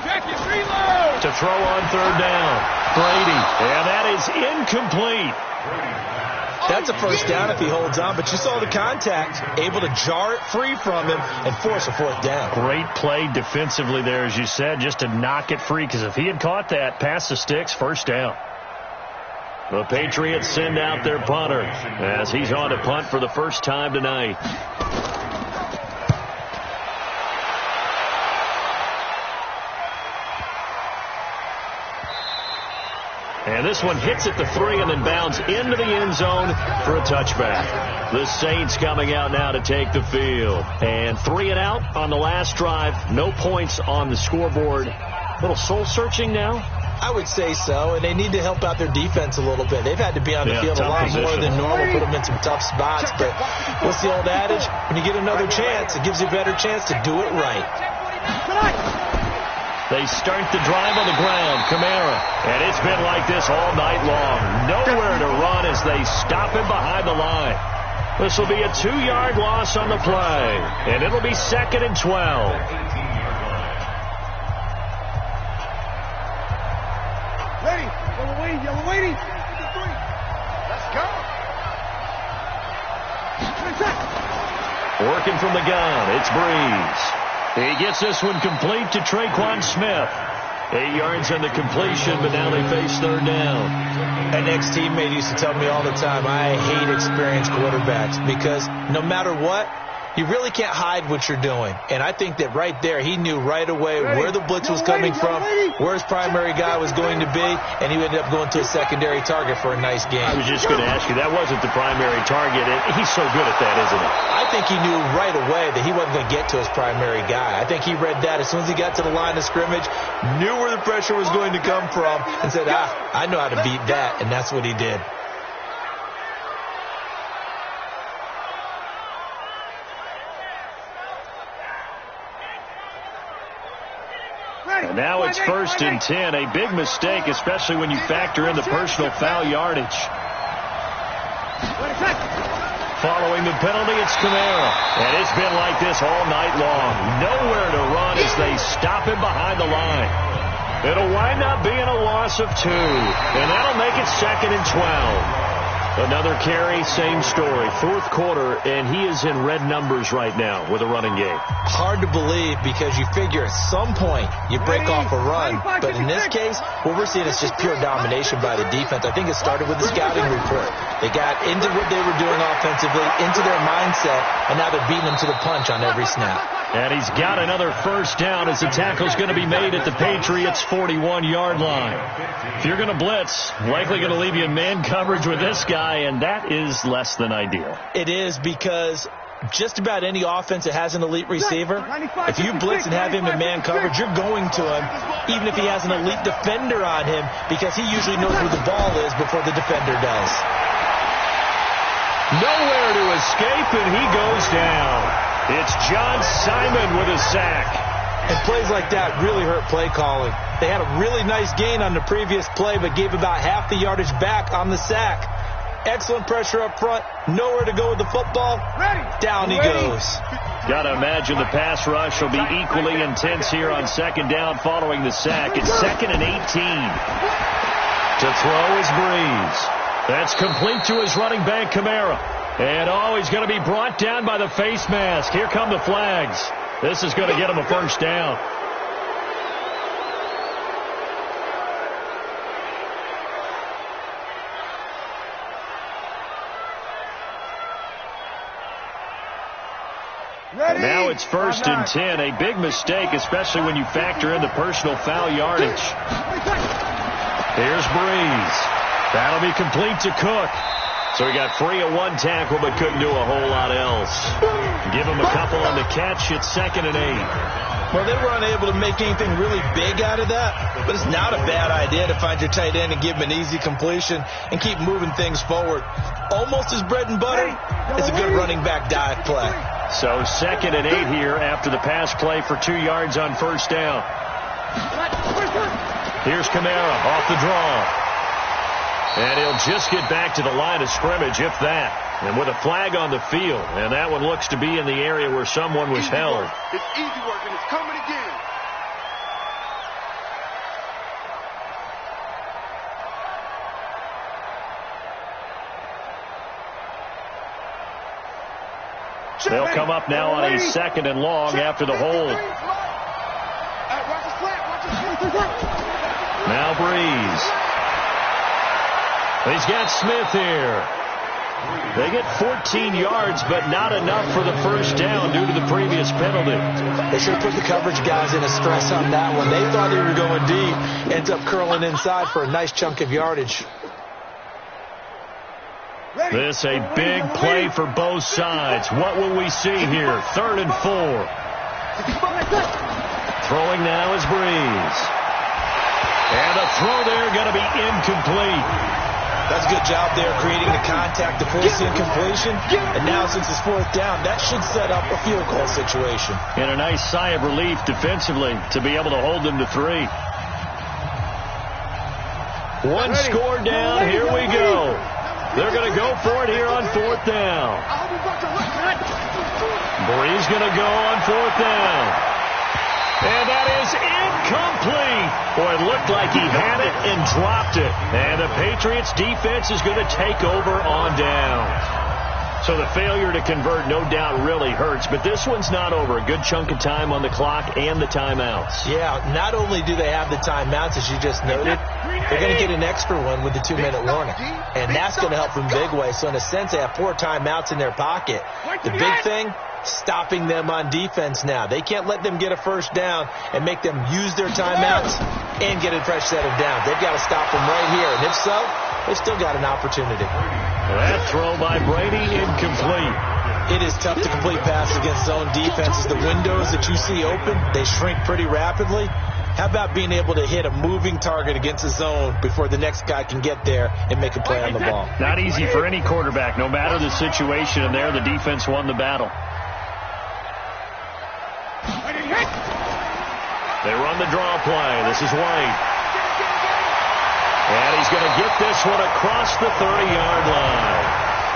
Jackie, reload. To throw on third down. Brady. And that is incomplete. That's a first down if he holds on, but you saw the contact, able to jar it free from him and force a fourth down. Great play defensively there, as you said, just to knock it free, because if he had caught that, past the sticks, first down. The Patriots send out their punter as he's on to punt for the first time tonight. And this one hits at the 3 and then bounds into the end zone for a touchback. The Saints coming out now to take the field. And 3 and out on the last drive. No points on the scoreboard. A little soul-searching now? I would say so, and they need to help out their defense a little bit. They've had to be on the field a lot more than normal, put them in some tough spots. But what's the old adage? When you get another chance, it gives you a better chance to do it right. They start the drive on the ground. Kamara. And it's been like this all night long. Nowhere to run as they stop him behind the line. This will be a 2-yard loss on the play. And it'll be 2nd and 12. Ready. Yellow waiting. Let's go. Working from the gun. It's Breeze. He gets this one complete to Traquan Smith. 8 yards on the completion, but now they face third down. An ex-teammate used to tell me all the time, I hate experienced quarterbacks because no matter what, you really can't hide what you're doing. And I think that right there, he knew right away where the blitz was coming from, where his primary guy was going to be, and he ended up going to a secondary target for a nice game. I was just going to ask you, that wasn't the primary target. He's so good at that, isn't he? I think he knew right away that he wasn't going to get to his primary guy. I think he read that as soon as he got to the line of scrimmage, knew where the pressure was going to come from, and said, I know how to beat that, and that's what he did. And now it's 1st and 10. A big mistake, especially when you factor in the personal foul yardage. Following the penalty, it's Kamara. And it's been like this all night long. Nowhere to run as they stop him behind the line. It'll wind up being a loss of 2. And that'll make it 2nd and 12. Another carry, same story. 4th quarter, and he is in red numbers right now with a running game. Hard to believe because you figure at some point you break off a run. But in this case, what we're seeing is just pure domination by the defense. I think it started with the scouting report. They got into what they were doing offensively, into their mindset, and now they're beating them to the punch on every snap. And he's got another first down as the tackle's going to be made at the Patriots' 41-yard line. If you're going to blitz, likely going to leave you in man coverage with this guy, and that is less than ideal. It is because just about any offense that has an elite receiver, if you blitz and have him in man coverage, you're going to him, even if he has an elite defender on him, because he usually knows where the ball is before the defender does. Nowhere to escape, and he goes down. It's John Simon with a sack. And plays like that really hurt play calling. They had a really nice gain on the previous play, but gave about half the yardage back on the sack. Excellent pressure up front. Nowhere to go with the football. Down he goes. Got to imagine the pass rush will be equally intense here on 2nd down following the sack. It's 2nd and 18. To throw is Breeze. That's complete to his running back, Kamara. And he's going to be brought down by the face mask. Here come the flags. This is going to get him a first down. And now it's 1st and 10. A big mistake, especially when you factor in the personal foul yardage. Here's Breeze. That'll be complete to Cook. So he got free of one tackle but couldn't do a whole lot else. Give him a couple on the catch. It's 2nd and 8. Well, they were unable to make anything really big out of that, but it's not a bad idea to find your tight end and give him an easy completion and keep moving things forward. Almost his bread and butter. It's a good running back dive play. So 2nd and 8 here after the pass play for 2 yards on first down. Here's Kamara off the draw. And he'll just get back to the line of scrimmage, if that. And with a flag on the field. And that one looks to be in the area where someone was held. It's easy work, and it's coming again. They'll come up now on a 2nd and long after the hold. Now Breeze. He's got Smith here. They get 14 yards, but not enough for the first down due to the previous penalty. They should have put the coverage guys in a stress on that one. They thought they were going deep. Ends up curling inside for a nice chunk of yardage. This a big play for both sides. What will we see here? 3rd and 4. Throwing now is Breeze. And a throw there going to be incomplete. That's a good job there, creating the contact to force the incompletion. And now, since it's 4th down, that should set up a field goal situation. And a nice sigh of relief defensively to be able to hold them to 3. One score down. Here we go. They're going to go for it here on 4th down. Breeze going to go on 4th down. And that is incomplete. Boy, it looked like he had it and dropped it. And the Patriots defense is going to take over on down. So the failure to convert, no doubt, really hurts. But this one's not over. A good chunk of time on the clock and the timeouts. Yeah, not only do they have the timeouts, as you just noted, they're going to get an extra one with the 2-minute warning. And that's going to help them big way. So in a sense, they have 4 timeouts in their pocket. The big thing, stopping them on defense now. They can't let them get a first down and make them use their timeouts and get a fresh set of downs. They've got to stop them right here. And if so, they've still got an opportunity. That throw by Brady, incomplete. It is tough to complete passes against zone defenses. The windows that you see open, they shrink pretty rapidly. How about being able to hit a moving target against a zone before the next guy can get there and make a play on the ball? Not easy for any quarterback, no matter the situation. And there, the defense won the battle. They run the draw play. This is White. And he's going to get this one across the 30-yard line.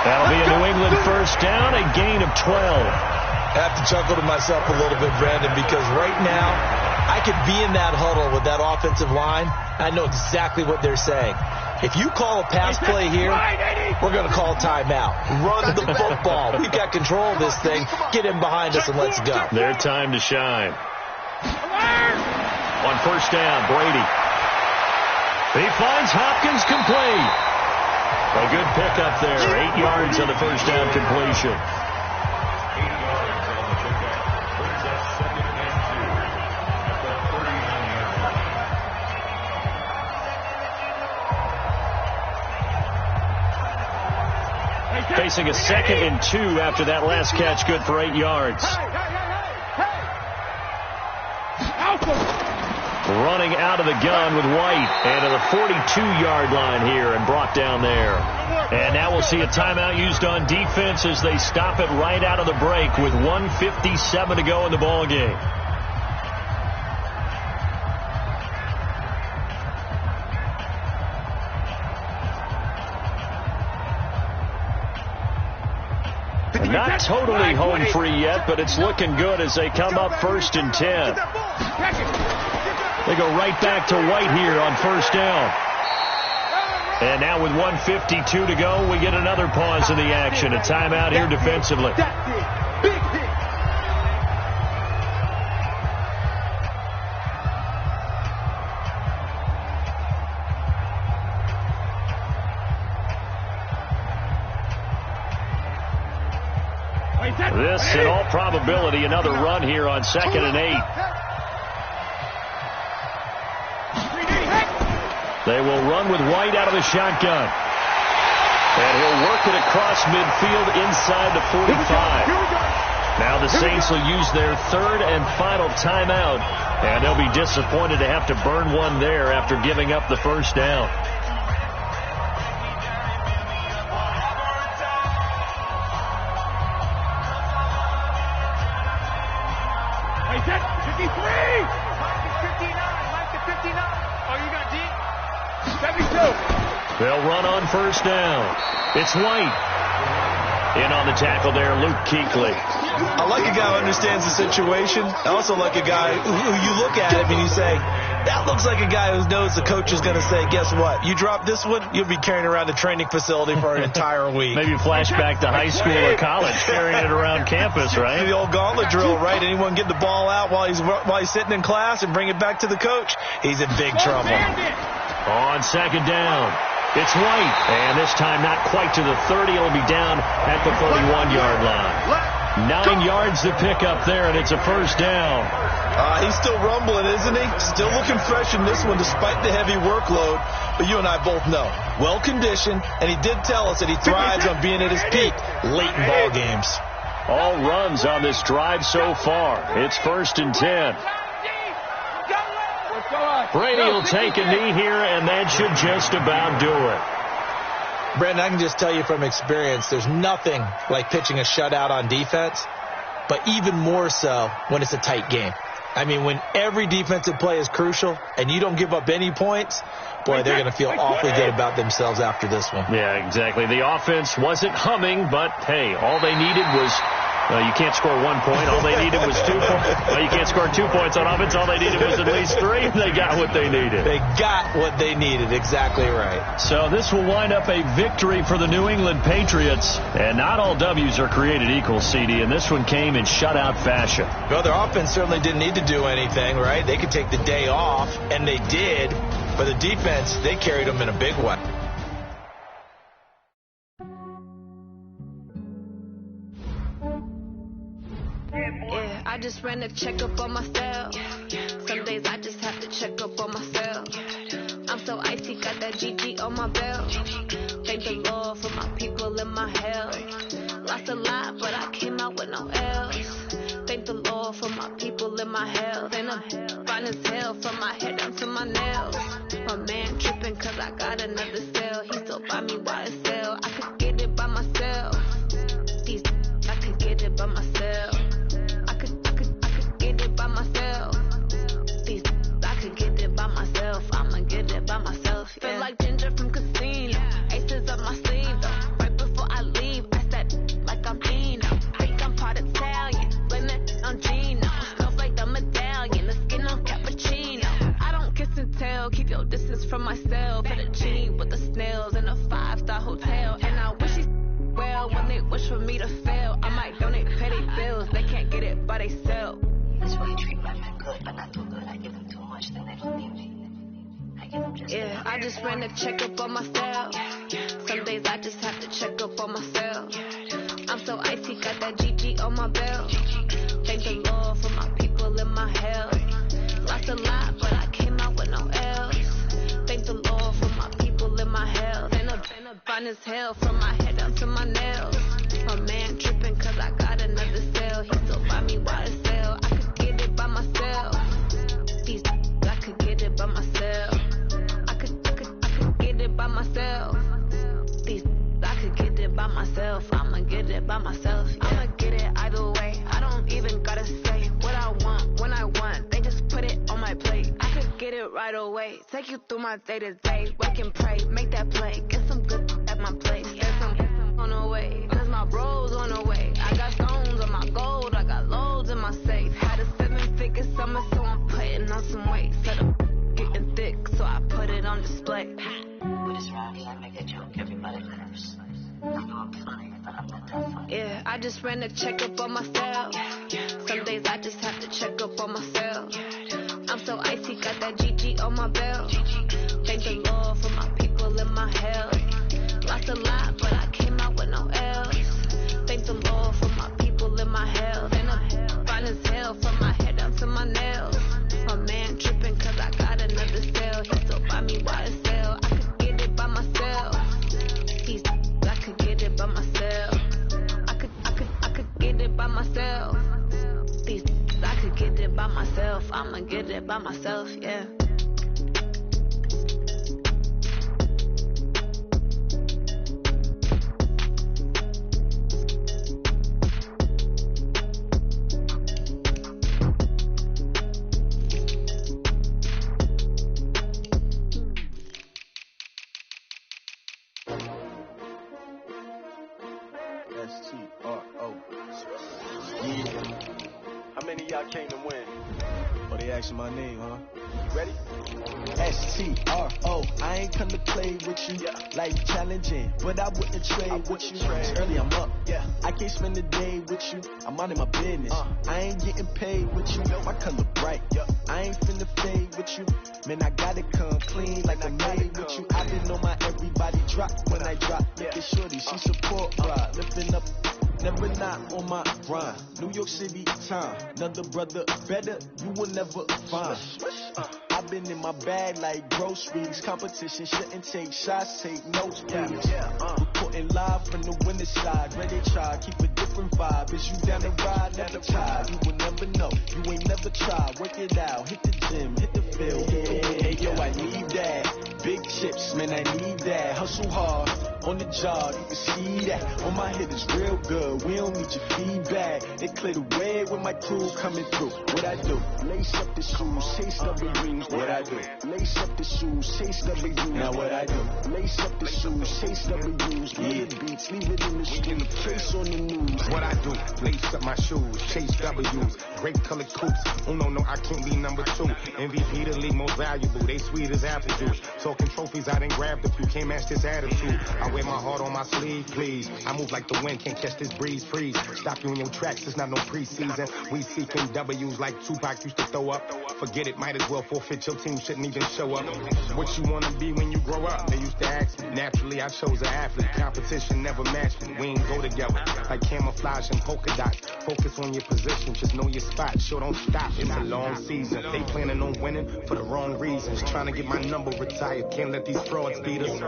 That'll be a New England first down, a gain of 12. I have to chuckle to myself a little bit, Brandon, because right now I could be in that huddle with that offensive line. I know exactly what they're saying. If you call a pass play here, we're going to call a timeout. Run the football. We've got control of this thing. Get in behind us and let's go. Their time to shine. On first down, Brady. He finds Hopkins complete. A good pickup there. 8 yards on the first down completion. Facing a 2nd and 2 after that last catch, good for 8 yards. Running out of the gun with White, and to the 42-yard line here and brought down there. And now we'll see a timeout used on defense as they stop it right out of the break with 1:57 to go in the ball game. Not totally home free yet, but it's looking good as they come up 1st and 10. They go right back to White here on first down. And now with 1:52 to go, we get another pause in the action. A timeout here defensively. This, in all probability, another run here on 2nd and 8. They will run with White out of the shotgun. And he'll work it across midfield inside the 45. Now the Saints will use their 3rd and final timeout. And they'll be disappointed to have to burn one there after giving up the first down. They'll run on first down. It's White. In on the tackle there, Luke Kuechly. I like a guy who understands the situation. I also like a guy who you look at him and you say, that looks like a guy who knows the coach is going to say, guess what? You drop this one, you'll be carrying around the training facility for an entire week. Maybe flashback to high school or college, carrying it around campus, right? The old gauntlet drill, right? Anyone get the ball out while he's sitting in class and bring it back to the coach? He's in big trouble. On second down. It's White, and this time not quite to the 30. It'll be down at the 31-yard line. 9 yards to pick up there, and it's a first down. He's still rumbling, isn't he? Still looking fresh in this one despite the heavy workload. But you and I both know, well-conditioned, and he did tell us that he thrives on being at his peak late in ball games. All runs on this drive so far. It's 1st and 10. Brady will take a knee here, and that should just about do it. Brandon, I can just tell you from experience, there's nothing like pitching a shutout on defense, but even more so when it's a tight game. I mean, when every defensive play is crucial and you don't give up any points, boy, they're going to feel awfully good about themselves after this one. Yeah, exactly. The offense wasn't humming, but, hey, all they needed was... you can't score 1 point. All they needed was 2 points. Well, you can't score 2 points on offense. All they needed was at least 3. They got what they needed. They got what they needed. Exactly right. So this will wind up a victory for the New England Patriots. And not all W's are created equal, CD. And this one came in shutout fashion. Well, their offense certainly didn't need to do anything, right? They could take the day off, and they did. But the defense, they carried them in a big way. I just ran a checkup on myself. Some days I just have to check up on myself. I'm so icy, got that GG on my belt. Thank the Lord for my people and my health. Lost a lot, but I came out with no L's. Thank the Lord for my people and my health. And I'm fine as hell from my head down to my nails. My man tripping cause I got another cell. He still buy me YSL. I could get it by myself. These I could get it by myself. By myself. These I could get it by myself. I'ma get it by myself. Yeah. Feel like Ginger from Casino. Aces up my sleeve though. Right before I leave, I said like I'm Dino. Think I'm part Italian. Blame it on Gino. Smells like the medallion. The skin on cappuccino. I don't kiss and tell. Keep your distance from myself. Fettuccine with the snails in a 5-star hotel. And I wish he's well when they wish for me to fail. I might donate petty bills. They can't get it by themselves. This way you treat my men good, but not too good. I give them too much, then they don't need me. I give them just yeah, I just ran a checkup on myself. Some days I just have to check up on myself. I'm so icy, got that GG on my belt. Thank the Lord for my people and my health. Lost a lot, but I came out with no L's. Thank the Lord for my people and my health. And I'm fine as hell from my head down to my nails. My man tripping cause I got another cell. He still buy me YSL. I could get it by myself. These I could get it by myself. I could get it by myself. These I could get it by myself. I'ma get it by myself. Yeah. I'ma get it either way. I don't even gotta say what I want when I want. They just put it on my plate. I could get it right away. Take you through my day to day. Wake and pray, make that play. Get some good at my place. Get some on the way. Cause my bro's on the way. I got stones on my gold. I got loads in my safe. Had a 7-figure summer, so I'm putting on some weight. Set up getting thick, so I put it on display. With this round, I make a joke, everybody laughs. I know I'm funny, but I'm not that funny. Yeah, I just ran a checkup on myself. Some days I just have to check up on myself. I'm so icy, got that GG on my belt. Thank the Lord for my people and my health. Lost a lot, but I came out with no L's. Thank the Lord for my people and my health. And I'm fine as hell from my head down to my nails. My man tripping cause I got another cell. He still buy me YSL. I could get it by myself. These I could get it by myself. I could get it by myself. These I could get it by myself. I'ma get it by myself, yeah. I came to win. Oh, they asking my name, huh? Ready? S-T-R-O. I ain't come to play with you. Life challenging, but I wouldn't trade with you. Early I'm up. I can't spend the day with you. I'm out in my business. I ain't getting paid with you. My color bright. I ain't finna fade with you. Man, I gotta come clean like I made with you. I didn't know my everybody drop when I drop. Look at shorty, she support ride. Lifting up. Never not on my grind. New York City time. Another brother better, you will never find. I've been in my bag like groceries. Competition shouldn't take shots, take notes, please. Reporting live from the winner's side. Ready to try, keep a different vibe. Is you down the ride? Never tired. You will never know. You ain't never tried. Work it out. Hit the gym, hit the field. Hey, yo, I need that. Big chips, man, I need that. Hustle hard. On the job, you can see that. On my head is real good. We don't need your feedback. They clear the way with my crew coming through. What I do? Lace up the shoes, chase W's. What I do? Lace up the shoes, chase W's. Now what I do? Lace up the shoes, chase W's. Leave beats, leave it in the street. Trace on the news. What I do? Lace up my shoes, chase W's. Great colored coops. Oh no, I can't be number 2. MVP the league most valuable. They sweet as apple juice. Talking trophies, I done grabbed a few. Can't match this attitude. I wear my heart on my sleeve, please. I move like the wind, can't catch this breeze, freeze. Stop you in your tracks, it's not no preseason. We seeking W's like Tupac used to throw up. Forget it, might as well forfeit, your team shouldn't even show up. What you wanna be when you grow up? They used to ask me. Naturally, I chose an athlete. Competition never matched me. We ain't go together. Like camouflage and polka dots. Focus on your position, just know your spot. Sure, don't stop, it's a long season. They planning on winning for the wrong reasons. Trying to get my number retired, can't let these frauds beat us.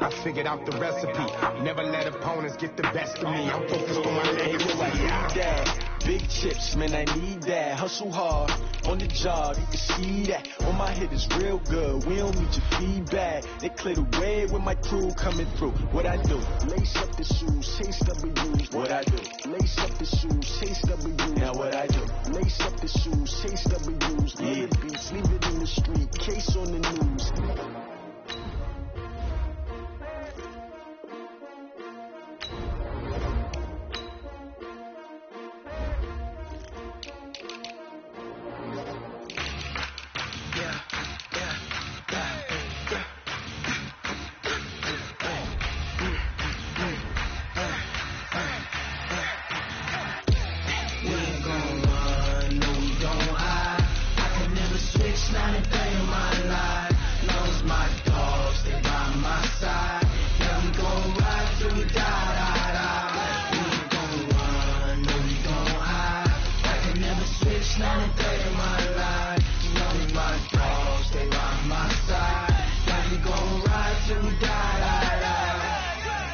I figured out the recipe. Never let opponents get the best of me. I'm focused on my legacy. I need that. Big chips, man, I need that. Hustle hard on the job, you can see that. On my head is real good. We don't need your feedback. They clear the way with my crew coming through. What I do? Lace up the shoes, chase W's. What I do? Lace up the shoes, chase W's. Now what I do? Lace up the shoes, chase W's. Leave it beats, leave it in the street. Case on the news.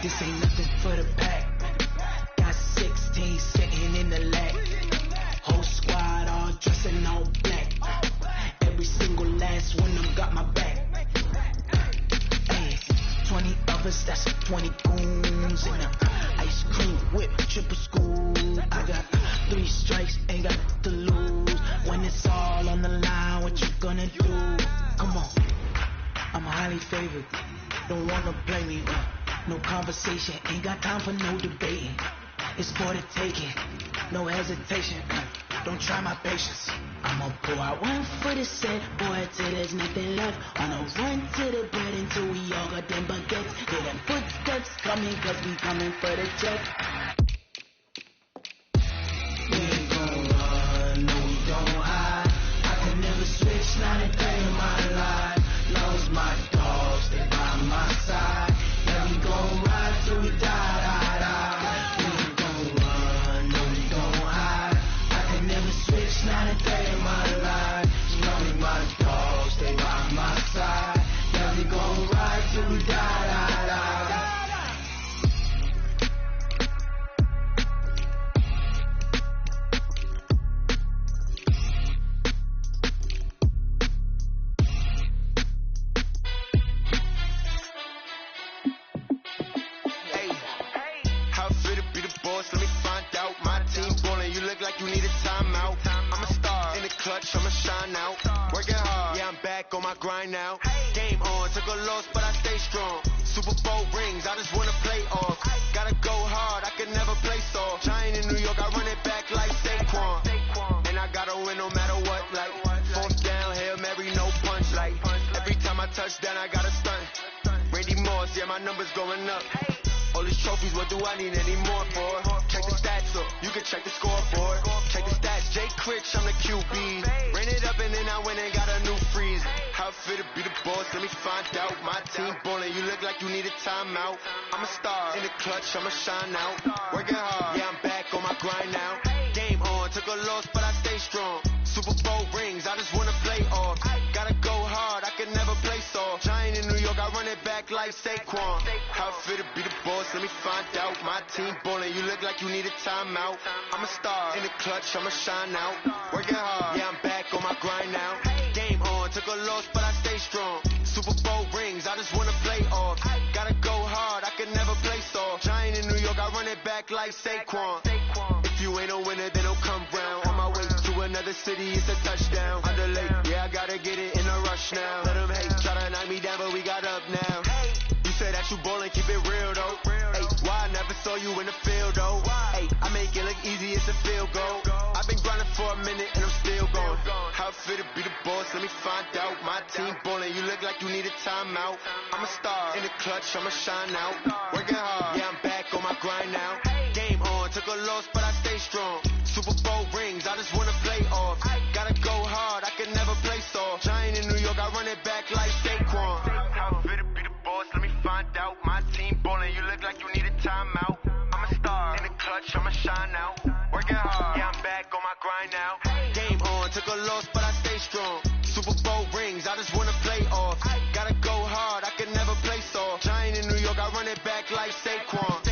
This ain't nothing for the pack. Got 16 sitting in the lag. Whole squad all dressing all black. Every single last one of them got my back. Hey, 20 of us, that's 20 goons in the ice cream whip, triple school. I got 3 strikes, ain't got to lose. When it's all on the line, what you gonna do? Come on, I'm highly favored. Don't wanna play me. No conversation, ain't got time for no debating. It's for the taking, no hesitation. Don't try my patience. I'ma pull out one for the set, boy, till there's nothing left. On a run to the bread until we all got them baguettes. Hear them footsteps coming, cause we coming for the check. We ain't gon' run, no we don't hide. I can never switch, not a day in my life. Lost my dogs, they by my side. We gon' ride till we die. We ain't gon' run, no we don't hide. I can never switch, not a day in my life. You know me, my dogs, they by my side. Yeah, we gon' ride till we die. You need a timeout. I'm a star in the clutch, I'ma shine out. Working hard, yeah, I'm back on my grind now. Game on, took a loss, but I stay strong. Super Bowl rings, I just wanna play off. Gotta go hard, I can never play soft. Giant in New York, I run it back like Saquon. And I gotta win like every time I touch down, I got a stunt. Randy Moss, yeah, my numbers going up. All these trophies, what do I need any more for? Check the stats up, you can check the scoreboard. Check the stats, Jay Critch, I'm the QB. Ran it up and then I went and got a new freeze. How it feel to be the boss, let me find out. My team ballin', you look like you need a timeout. I'm a star, in the clutch, I'ma shine out. Working hard, yeah, I'm back on my grind now. Game on, took a loss, but I stay strong. Super Bowl rings, I just wanna play off. Gotta go hard, I can never play soft. Giant in New York, I run it back like Saquon. How it feel to be the boss, let me find out. My team ballin', you look like you need a timeout. I'm a star, in the clutch, I'ma shine out. Working hard, yeah, I'm back on my grind now. Game on, took a loss, but I stay strong. Super Bowl rings, I just wanna play off. Gotta go hard, I can never play soft. Giant in New York, I run it back like Saquon. If you ain't a winner, then don't come round. On my way to another city, it's a touchdown. Underlay, yeah, I gotta get it in a rush now. Let them hate, try to knock me down, but we got up now. You said that you ballin', keep it real though. Hey, why I never saw you in the field though? Hey, I make it look easy, it's a field goal. I've been grinding for a minute and I'm still going. How it feel to be the boss, let me find out. My team ballin', you look like you need a timeout. I'm a star, in the clutch, I'ma shine out. Working hard, yeah, I'm back on my grind now. Game on, took a loss, but I stay strong. Super Bowl rings, I just wanna play off. Gotta go hard, I can never play soft. Giant in New York, I run it back like Saquon. How it feel to be the boss, let me find out. My team ballin', you look like you need a timeout. I'm a star, in the clutch, I'ma shine out. Working hard, yeah, I'm back on my grind now. Game on, took a loss, but I stay strong. Super Bowl rings, I just wanna play off. Gotta go hard, I can never play soft. Giant in New York, I run it back like Saquon.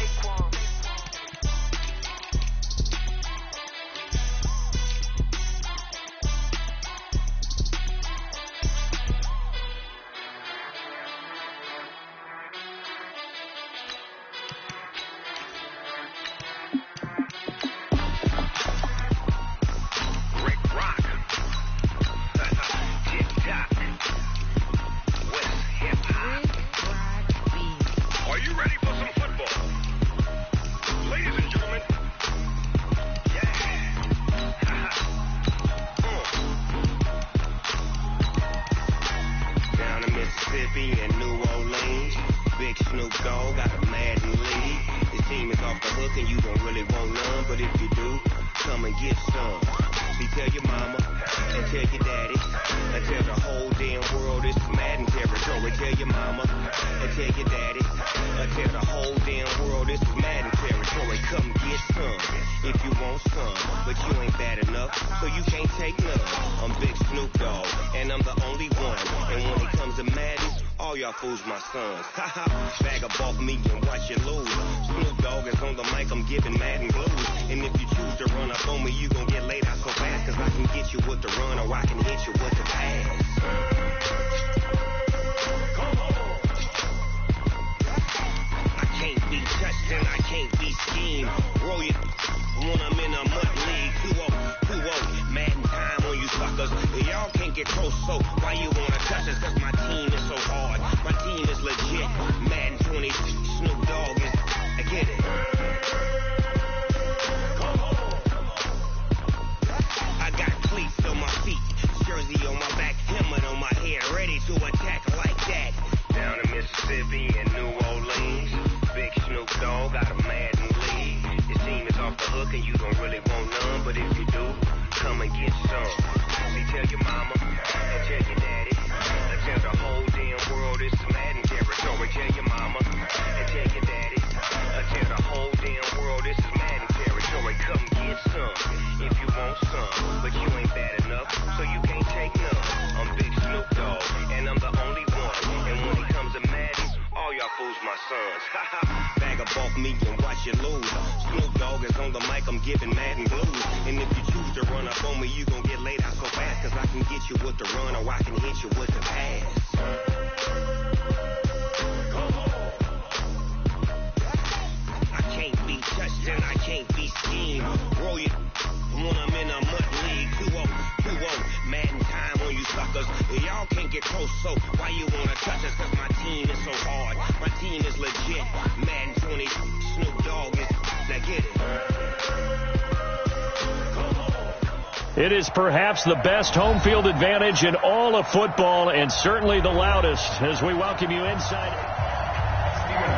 It is perhaps the best home field advantage in all of football, and certainly the loudest, as we welcome you inside.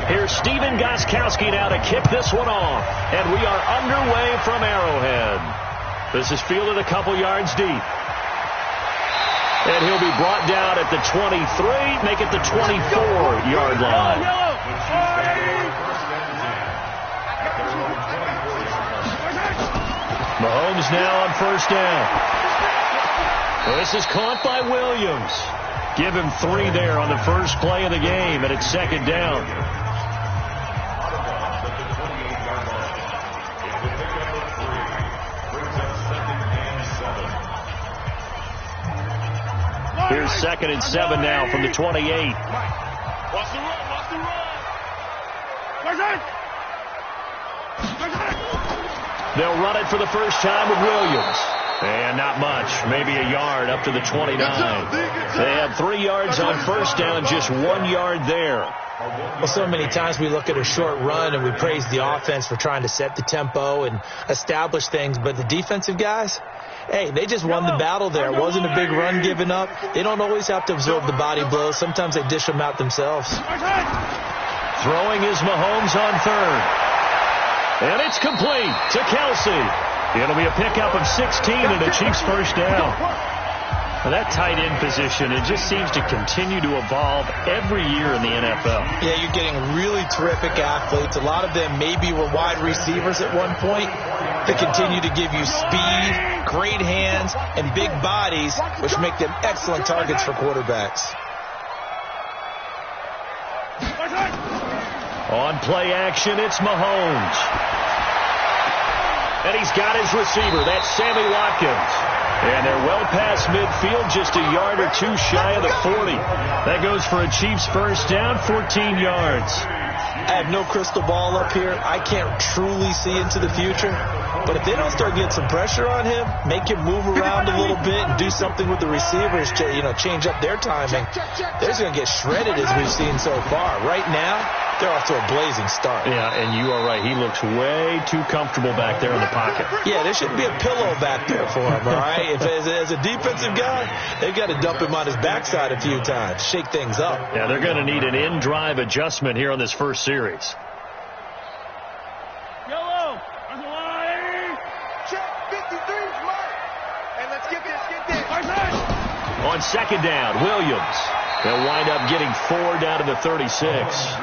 Here's Steven Gostkowski now to kick this one off, and we are underway from Arrowhead. This is fielded a couple yards deep. And he'll be brought down at the 23, make it the 24-yard line. Mahomes now on first down. This is caught by Williams. Give him 3 there on the first play of the game, and it's second down. Here's 2nd and 7 now from the 28. Watch the run, watch the run. They'll run it for the first time with Williams. And not much, maybe a yard up to the 29. They had 3 yards on first down, just 1 yard there. Well, so many times we look at a short run and we praise the offense for trying to set the tempo and establish things, but the defensive guys, hey, they just won the battle there. It wasn't a big run given up. They don't always have to absorb the body blows. Sometimes they dish them out themselves. Throwing is Mahomes on third. And it's complete to Kelsey. It'll be a pickup of 16 and a Chiefs first down. Well, that tight end position, it just seems to continue to evolve every year in the NFL. Yeah, you're getting really terrific athletes. A lot of them maybe were wide receivers at one point. They continue to give you speed, great hands, and big bodies, which make them excellent targets for quarterbacks. On play action, it's Mahomes. And he's got his receiver. That's Sammy Watkins. And they're well past midfield, just a yard or 2 shy of the 40. That goes for a Chiefs first down, 14 yards. I have no crystal ball up here. I can't truly see into the future. But if they don't start getting some pressure on him, make him move around a little bit and do something with the receivers to, change up their timing, they're just going to get shredded as we've seen so far. Right now, they're off to a blazing start. Yeah, and you are right. He looks way too comfortable back there in the pocket. Yeah, there shouldn't be a pillow back there for him, all right? If as a defensive guy, they've got to dump him on his backside a few times, shake things up. Yeah, they're going to need an in-drive adjustment here on this first series. Yellow, on the line. Check 53's mark. And let's get this. On second down, Williams. They'll wind up getting 4 down to the 36.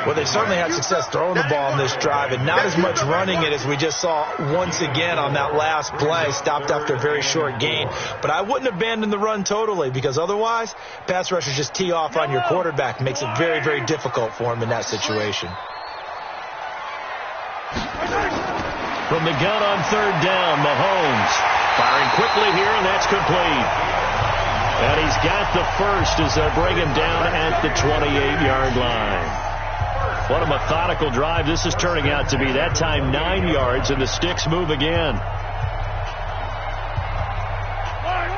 Well, they certainly had success throwing the ball in this drive, and not as much running it as we just saw once again on that last play, stopped after a very short gain. But I wouldn't abandon the run totally, because otherwise, pass rushers just tee off on your quarterback. It makes it very, very difficult for him in that situation. From the gun on third down, Mahomes firing quickly here, and that's complete. And he's got the first as they bring him down at the 28-yard line. What a methodical drive this is turning out to be. That time 9 yards, and the sticks move again.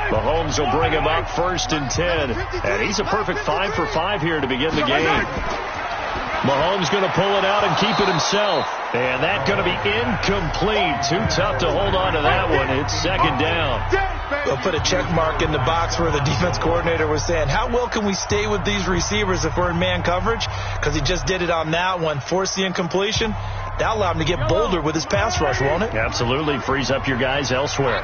Mahomes will bring him up 1st and 10. And he's a perfect 5 for 5 here to begin the game. Mahomes going to pull it out and keep it himself. And that's going to be incomplete. Too tough to hold on to that one. It's second down. They'll put a check mark in the box where the defense coordinator was saying, how well can we stay with these receivers if we're in man coverage? Because he just did it on that one. Force the incompletion. That'll allow him to get bolder with his pass rush, won't it? Absolutely. Frees up your guys elsewhere.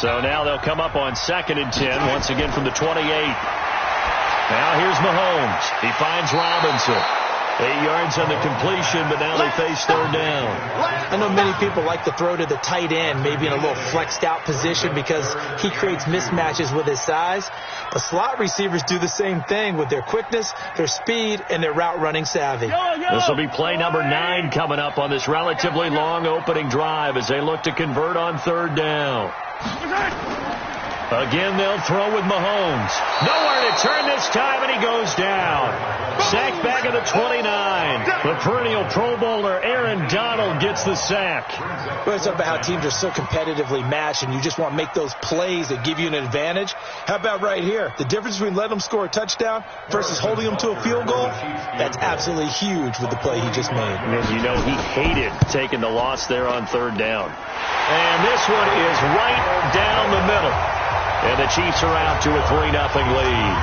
So now they'll come up on 2nd and 10, once again from the 28. Now here's Mahomes. He finds Robinson. 8 yards on the completion, but now they face third down. I know many people like to throw to the tight end, maybe in a little flexed out position because he creates mismatches with his size. But slot receivers do the same thing with their quickness, their speed, and their route running savvy. This will be play number 9 coming up on this relatively long opening drive as they look to convert on third down. Again, they'll throw with Mahomes. Nowhere to turn this time, and he goes down. Sacked back at the 29. The perennial Pro Bowler Aaron Donald gets the sack. Well, it's about how teams are so competitively matched, and you just want to make those plays that give you an advantage. How about right here? The difference between letting them score a touchdown versus holding them to a field goal, that's absolutely huge with the play he just made. And you know he hated taking the loss there on third down. And this one is right down the middle. And the Chiefs are out to a 3-0 lead.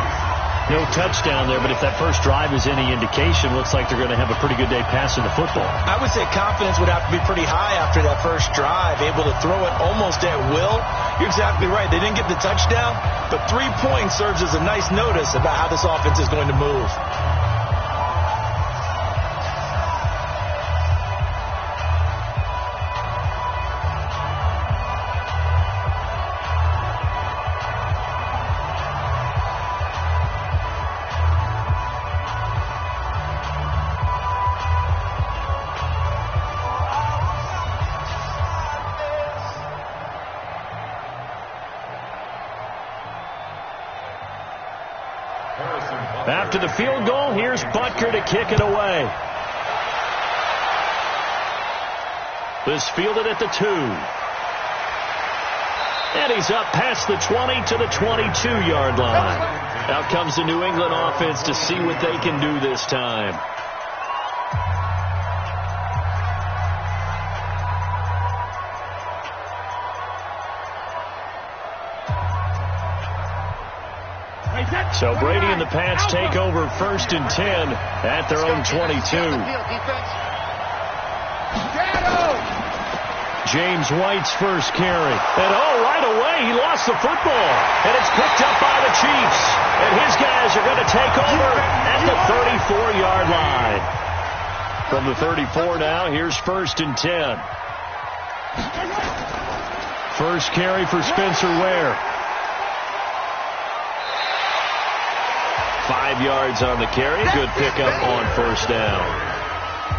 No touchdown there, but if that first drive is any indication, looks like they're going to have a pretty good day passing the football. I would say confidence would have to be pretty high after that first drive, able to throw it almost at will. You're exactly right. They didn't get the touchdown, but 3 points serves as a nice notice about how this offense is going to move. After the field goal, here's Butker to kick it away. This fielded at the 2. And he's up past the 20 to the 22-yard line. Out comes the New England offense to see what they can do this time. So Brady and the Pats take over 1st and 10 at their own 22. James White's first carry. And right away he lost the football. And it's picked up by the Chiefs. And his guys are going to take over at the 34-yard line. From the 34 now, here's 1st and 10. First carry for Spencer Ware. 5 yards on the carry. Good pickup on 1st down.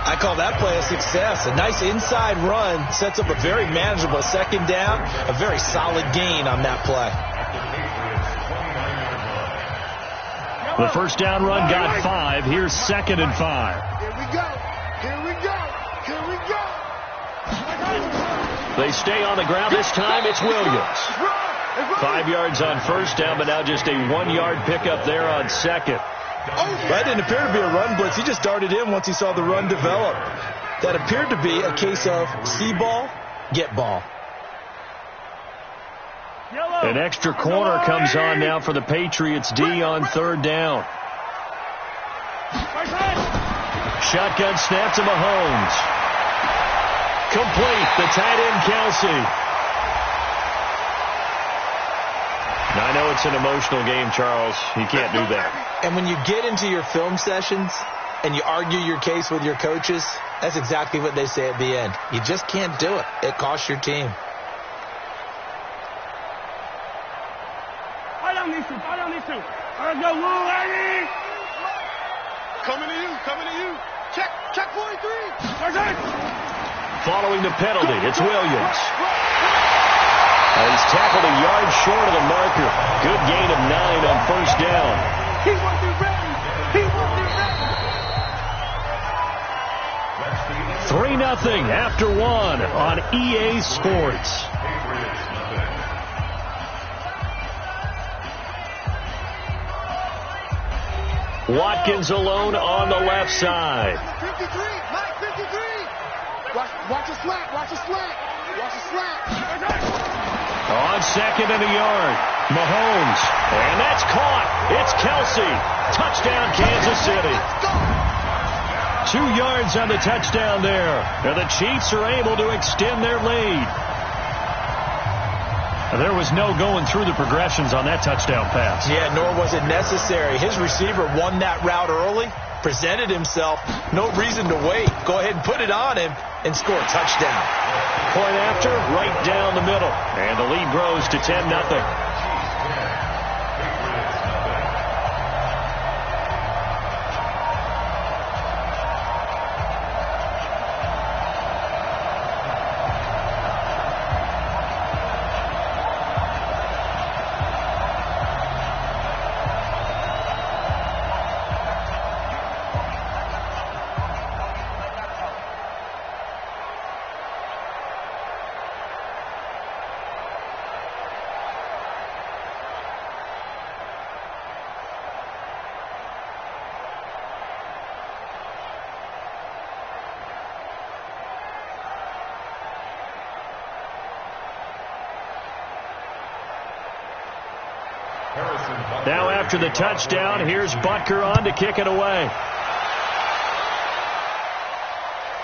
I call that play a success. A nice inside run sets up a very manageable 2nd down. A very solid gain on that play. The 1st down run got 5. Here's 2nd and 5. Here we go. Here we go. Here we go. They stay on the ground. This time it's Williams. 5 yards on 1st down, but now just a 1-yard pickup there on 2nd. That didn't appear to be a run blitz. He just darted in once he saw the run develop. That appeared to be a case of see ball, get ball. An extra corner comes on now for the Patriots D on 3rd down. Shotgun snap to Mahomes. Complete. The tight end Kelsey. Now, I know it's an emotional game, Charles. You can't do that. And when you get into your film sessions and you argue your case with your coaches, that's exactly what they say at the end. You just can't do it. It costs your team. I don't need to. I go, Lou, Eddie. Coming to you. Check 43. Following the penalty, it's Williams. He's tackled a yard short of the marker. Good gain of 9 on 1st down. He wasn't ready. 3-0 after 1 on EA Sports. Watkins alone on the left side. 53. Watch a slant. On 2nd and a yard, Mahomes. And that's caught. It's Kelsey. Touchdown, Kansas City. 2 yards on the touchdown there. And the Chiefs are able to extend their lead. There was no going through the progressions on that touchdown pass. Yeah, nor was it necessary. His receiver won that route early, presented himself. No reason to wait. Go ahead and put it on him and score a touchdown. Point after, right down the middle. And the lead grows to 10-0. Now after the touchdown, here's Butker on to kick it away.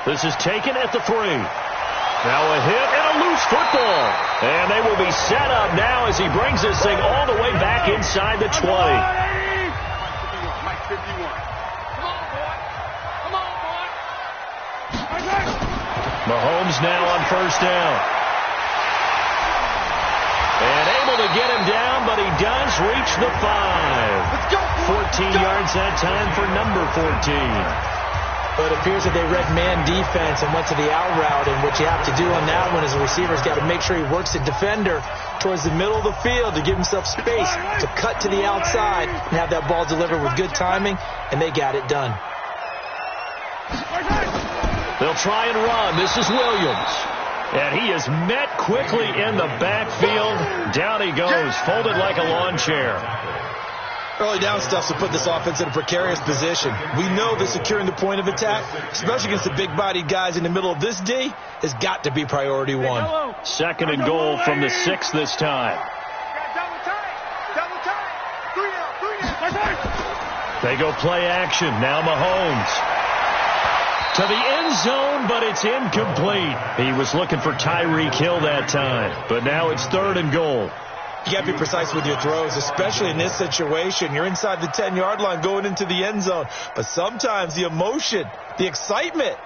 This is taken at the 3. Now a hit and a loose football. And they will be set up now as he brings this thing all the way back inside the 20. Mahomes now on first down. And able to get him down, but he does reach the 5. 14 yards that time for number 14. But it appears that they read man defense and went to the out route, and what you have to do on that one is the receiver's got to make sure he works the defender towards the middle of the field to give himself space to cut to the outside and have that ball delivered with good timing, and they got it done. They'll try and run. This is Williams. And he is met quickly in the backfield. Down he goes, folded like a lawn chair. Early down stuff to put this offense in a precarious position. We know that securing the point of attack, especially against the big-bodied guys in the middle of this D, has got to be priority 1. Second and goal from the 6 this time. They go play action. Now Mahomes. To the end zone, but it's incomplete. He was looking for Tyreek Hill that time. But now it's 3rd and goal. You got to be precise with your throws, especially in this situation. You're inside the 10-yard line going into the end zone. But sometimes the emotion, the excitement,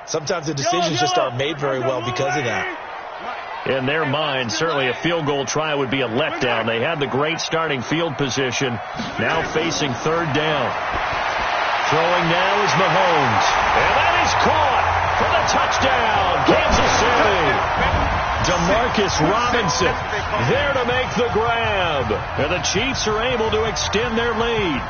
sometimes the decisions just aren't made very well because of that. In their mind, certainly a field goal try would be a letdown. They had the great starting field position. Now facing 3rd down. Throwing now is Mahomes. And that is caught for the touchdown, Kansas City. Demarcus Robinson there to make the grab. And the Chiefs are able to extend their lead.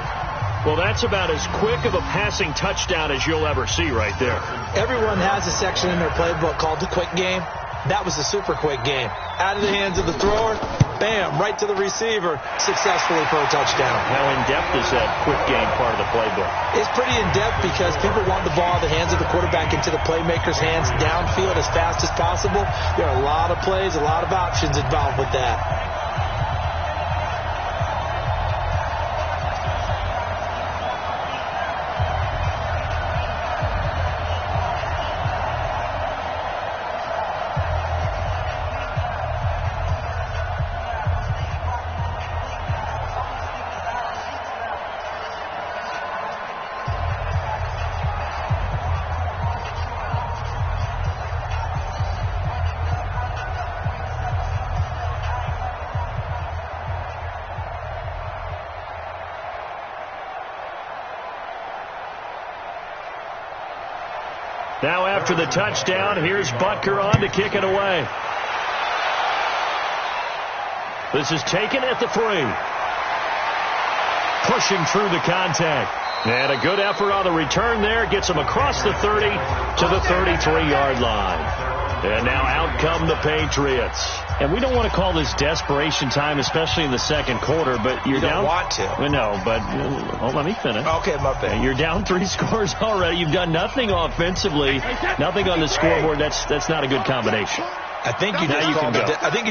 Well, that's about as quick of a passing touchdown as you'll ever see right there. Everyone has a section in their playbook called the quick game. That was a super quick game. Out of the hands of the thrower, bam, right to the receiver, successfully for a touchdown. How in-depth is that quick game part of the playbook? It's pretty in-depth because people want the ball out of the hands of the quarterback into the playmaker's hands downfield as fast as possible. There are a lot of plays, a lot of options involved with that. Now after the touchdown, here's Butker on to kick it away. This is taken at the 3. Pushing through the contact. And a good effort on the return there. Gets him across the 30 to the 33-yard line. And now out come the Patriots. And we don't want to call this desperation time, especially in the second quarter, but you're down. You don't want to. Well, no, but let me finish. Okay, my bad. You're down 3 scores already. You've done nothing offensively, nothing on the scoreboard. That's not a good combination. I think you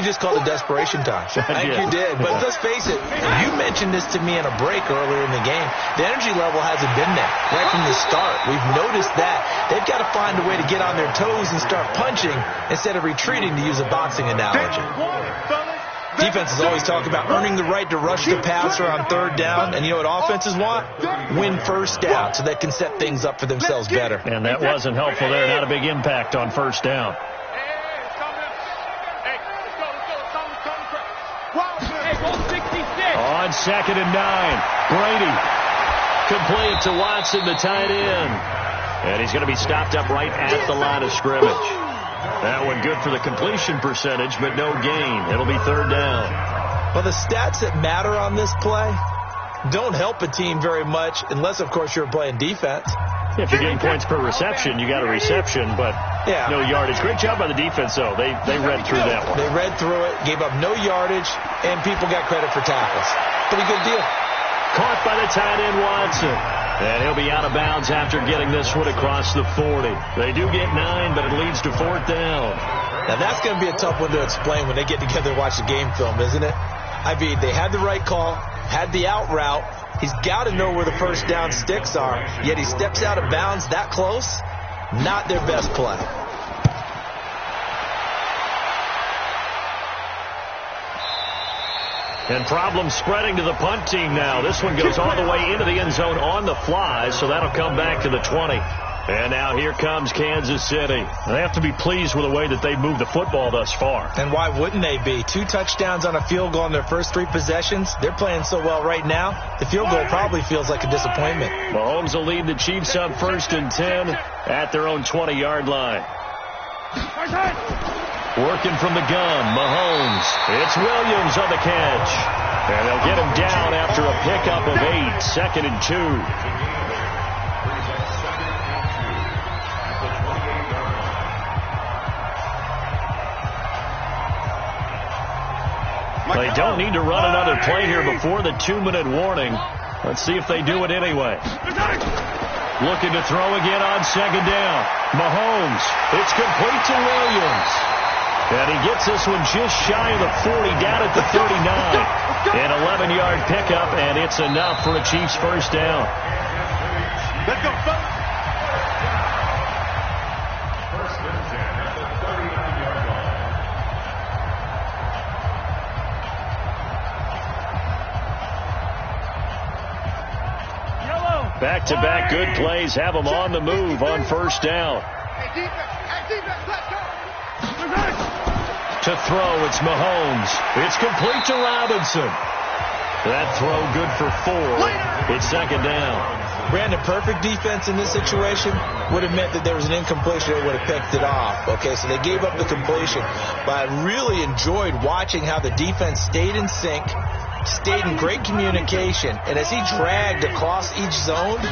just called it desperation time. I think you did. But let's face it, you mentioned this to me in a break earlier in the game. The energy level hasn't been there right from the start. We've noticed that. They've got to find a way to get on their toes and start punching instead of retreating, to use a boxing analogy. Defenses always talk about earning the right to rush the passer on 3rd down. And you know what offenses want? Win first down so they can set things up for themselves better. And that wasn't helpful there. Not a big impact on first down. On 2nd and 9, Brady complete to Watson, the tight end. And he's going to be stopped up right at the line of scrimmage. That one good for the completion percentage, but no gain. It'll be 3rd down. Well, the stats that matter on this play don't help a team very much unless, of course, you're playing defense. If you're getting points per reception, you got a reception, but no yardage. Great job by the defense, though. They read through that one. They read through it, gave up no yardage, and people got credit for tackles. Pretty good deal. Caught by the tight end, Watson. And he'll be out of bounds after getting this one across the 40. They do get 9, but it leads to 4th down. Now, that's going to be a tough one to explain when they get together and watch the game film, isn't it? I mean, they had the right call, had the out route. He's got to know where the first down sticks are, yet he steps out of bounds that close. Not their best play. And problems spreading to the punt team now. This one goes all the way into the end zone on the fly, so that'll come back to the 20. And now here comes Kansas City. They have to be pleased with the way that they've moved the football thus far. And why wouldn't they be? 2 touchdowns on a field goal in their first 3 possessions. They're playing so well right now, the field goal probably feels like a disappointment. Mahomes will lead the Chiefs up 1st and 10 at their own 20-yard line. Working from the gun, Mahomes. It's Williams on the catch. And they'll get him down after a pickup of 8, 2nd and 2. They don't need to run another play here before the 2-minute warning. Let's see if they do it anyway. Looking to throw again on 2nd down. Mahomes. It's complete to Williams. And he gets this one just shy of the 40, down at the 39. An 11-yard pickup, and it's enough for a Chiefs first down. Let's go, folks. Back-to-back good plays have them on the move on first down. Hey, defense, let's go. To throw, it's Mahomes. It's complete to Robinson. That throw good for 4. It's 2nd down. Brandon, perfect defense in this situation would have meant that there was an incompletion. They would have picked it off. Okay, so they gave up the completion. But I really enjoyed watching how the defense stayed in sync, stayed in great communication, and as he dragged across each zone,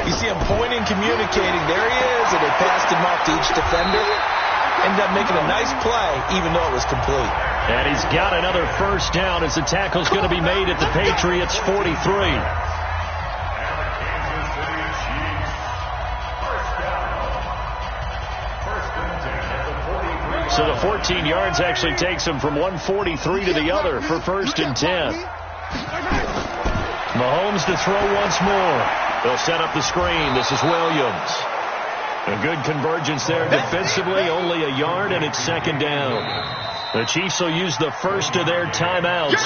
you see him pointing, communicating. There he is, and they passed him off to each defender. Ended up making a nice play, even though it was complete. And he's got another first down as the tackle's going to be made at the Patriots' 43. So the 14 yards actually takes him from 143 to the other for 1st and 10. Mahomes to throw once more. They'll set up the screen. This is Williams. A good convergence there defensively, only a yard, and it's 2nd down. The Chiefs will use the first of their timeouts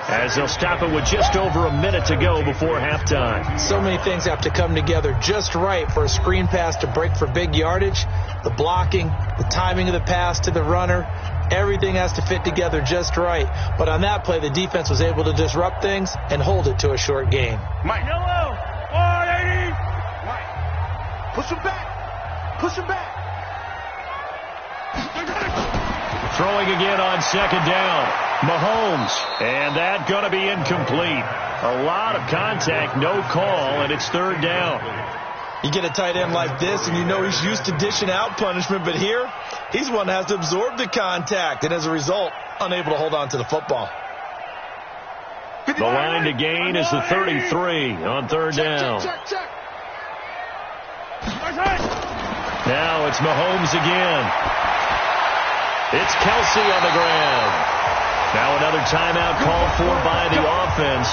as they'll stop it with just over a minute to go before halftime. So many things have to come together just right for a screen pass to break for big yardage. The blocking, the timing of the pass to the runner, everything has to fit together just right. But on that play, the defense was able to disrupt things and hold it to a short game. Mike. Yellow. 180. Mike. Push him back. Push him back. Throwing again on 2nd down. Mahomes. And that going to be incomplete. A lot of contact, no call, and it's 3rd down. You get a tight end like this, and you know he's used to dishing out punishment, but here, he's one that has to absorb the contact, and as a result, unable to hold on to the football. The line to gain is the 33 on 3rd down. Check. Now it's Mahomes again. It's Kelsey on the ground. Now another timeout called for by the offense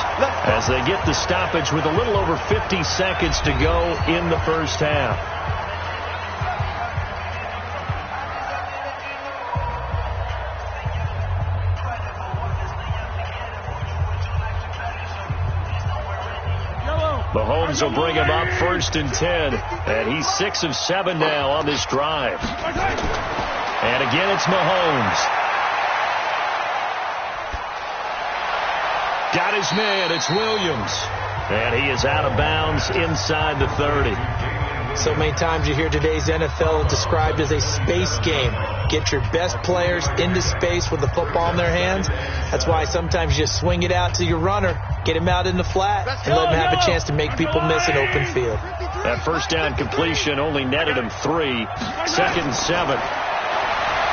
as they get the stoppage with a little over 50 seconds to go in the first half. Mahomes will bring him up 1st and 10, and he's 6 of 7 now on this drive. And again, it's Mahomes. Got his man. It's Williams. And he is out of bounds inside the 30. So many times you hear today's NFL described as a space game. Get your best players into space with the football in their hands. That's why sometimes you just swing it out to your runner, get him out in the flat, and let him have a chance to make people miss an open field. That first down completion only netted him 3. 2nd and 7.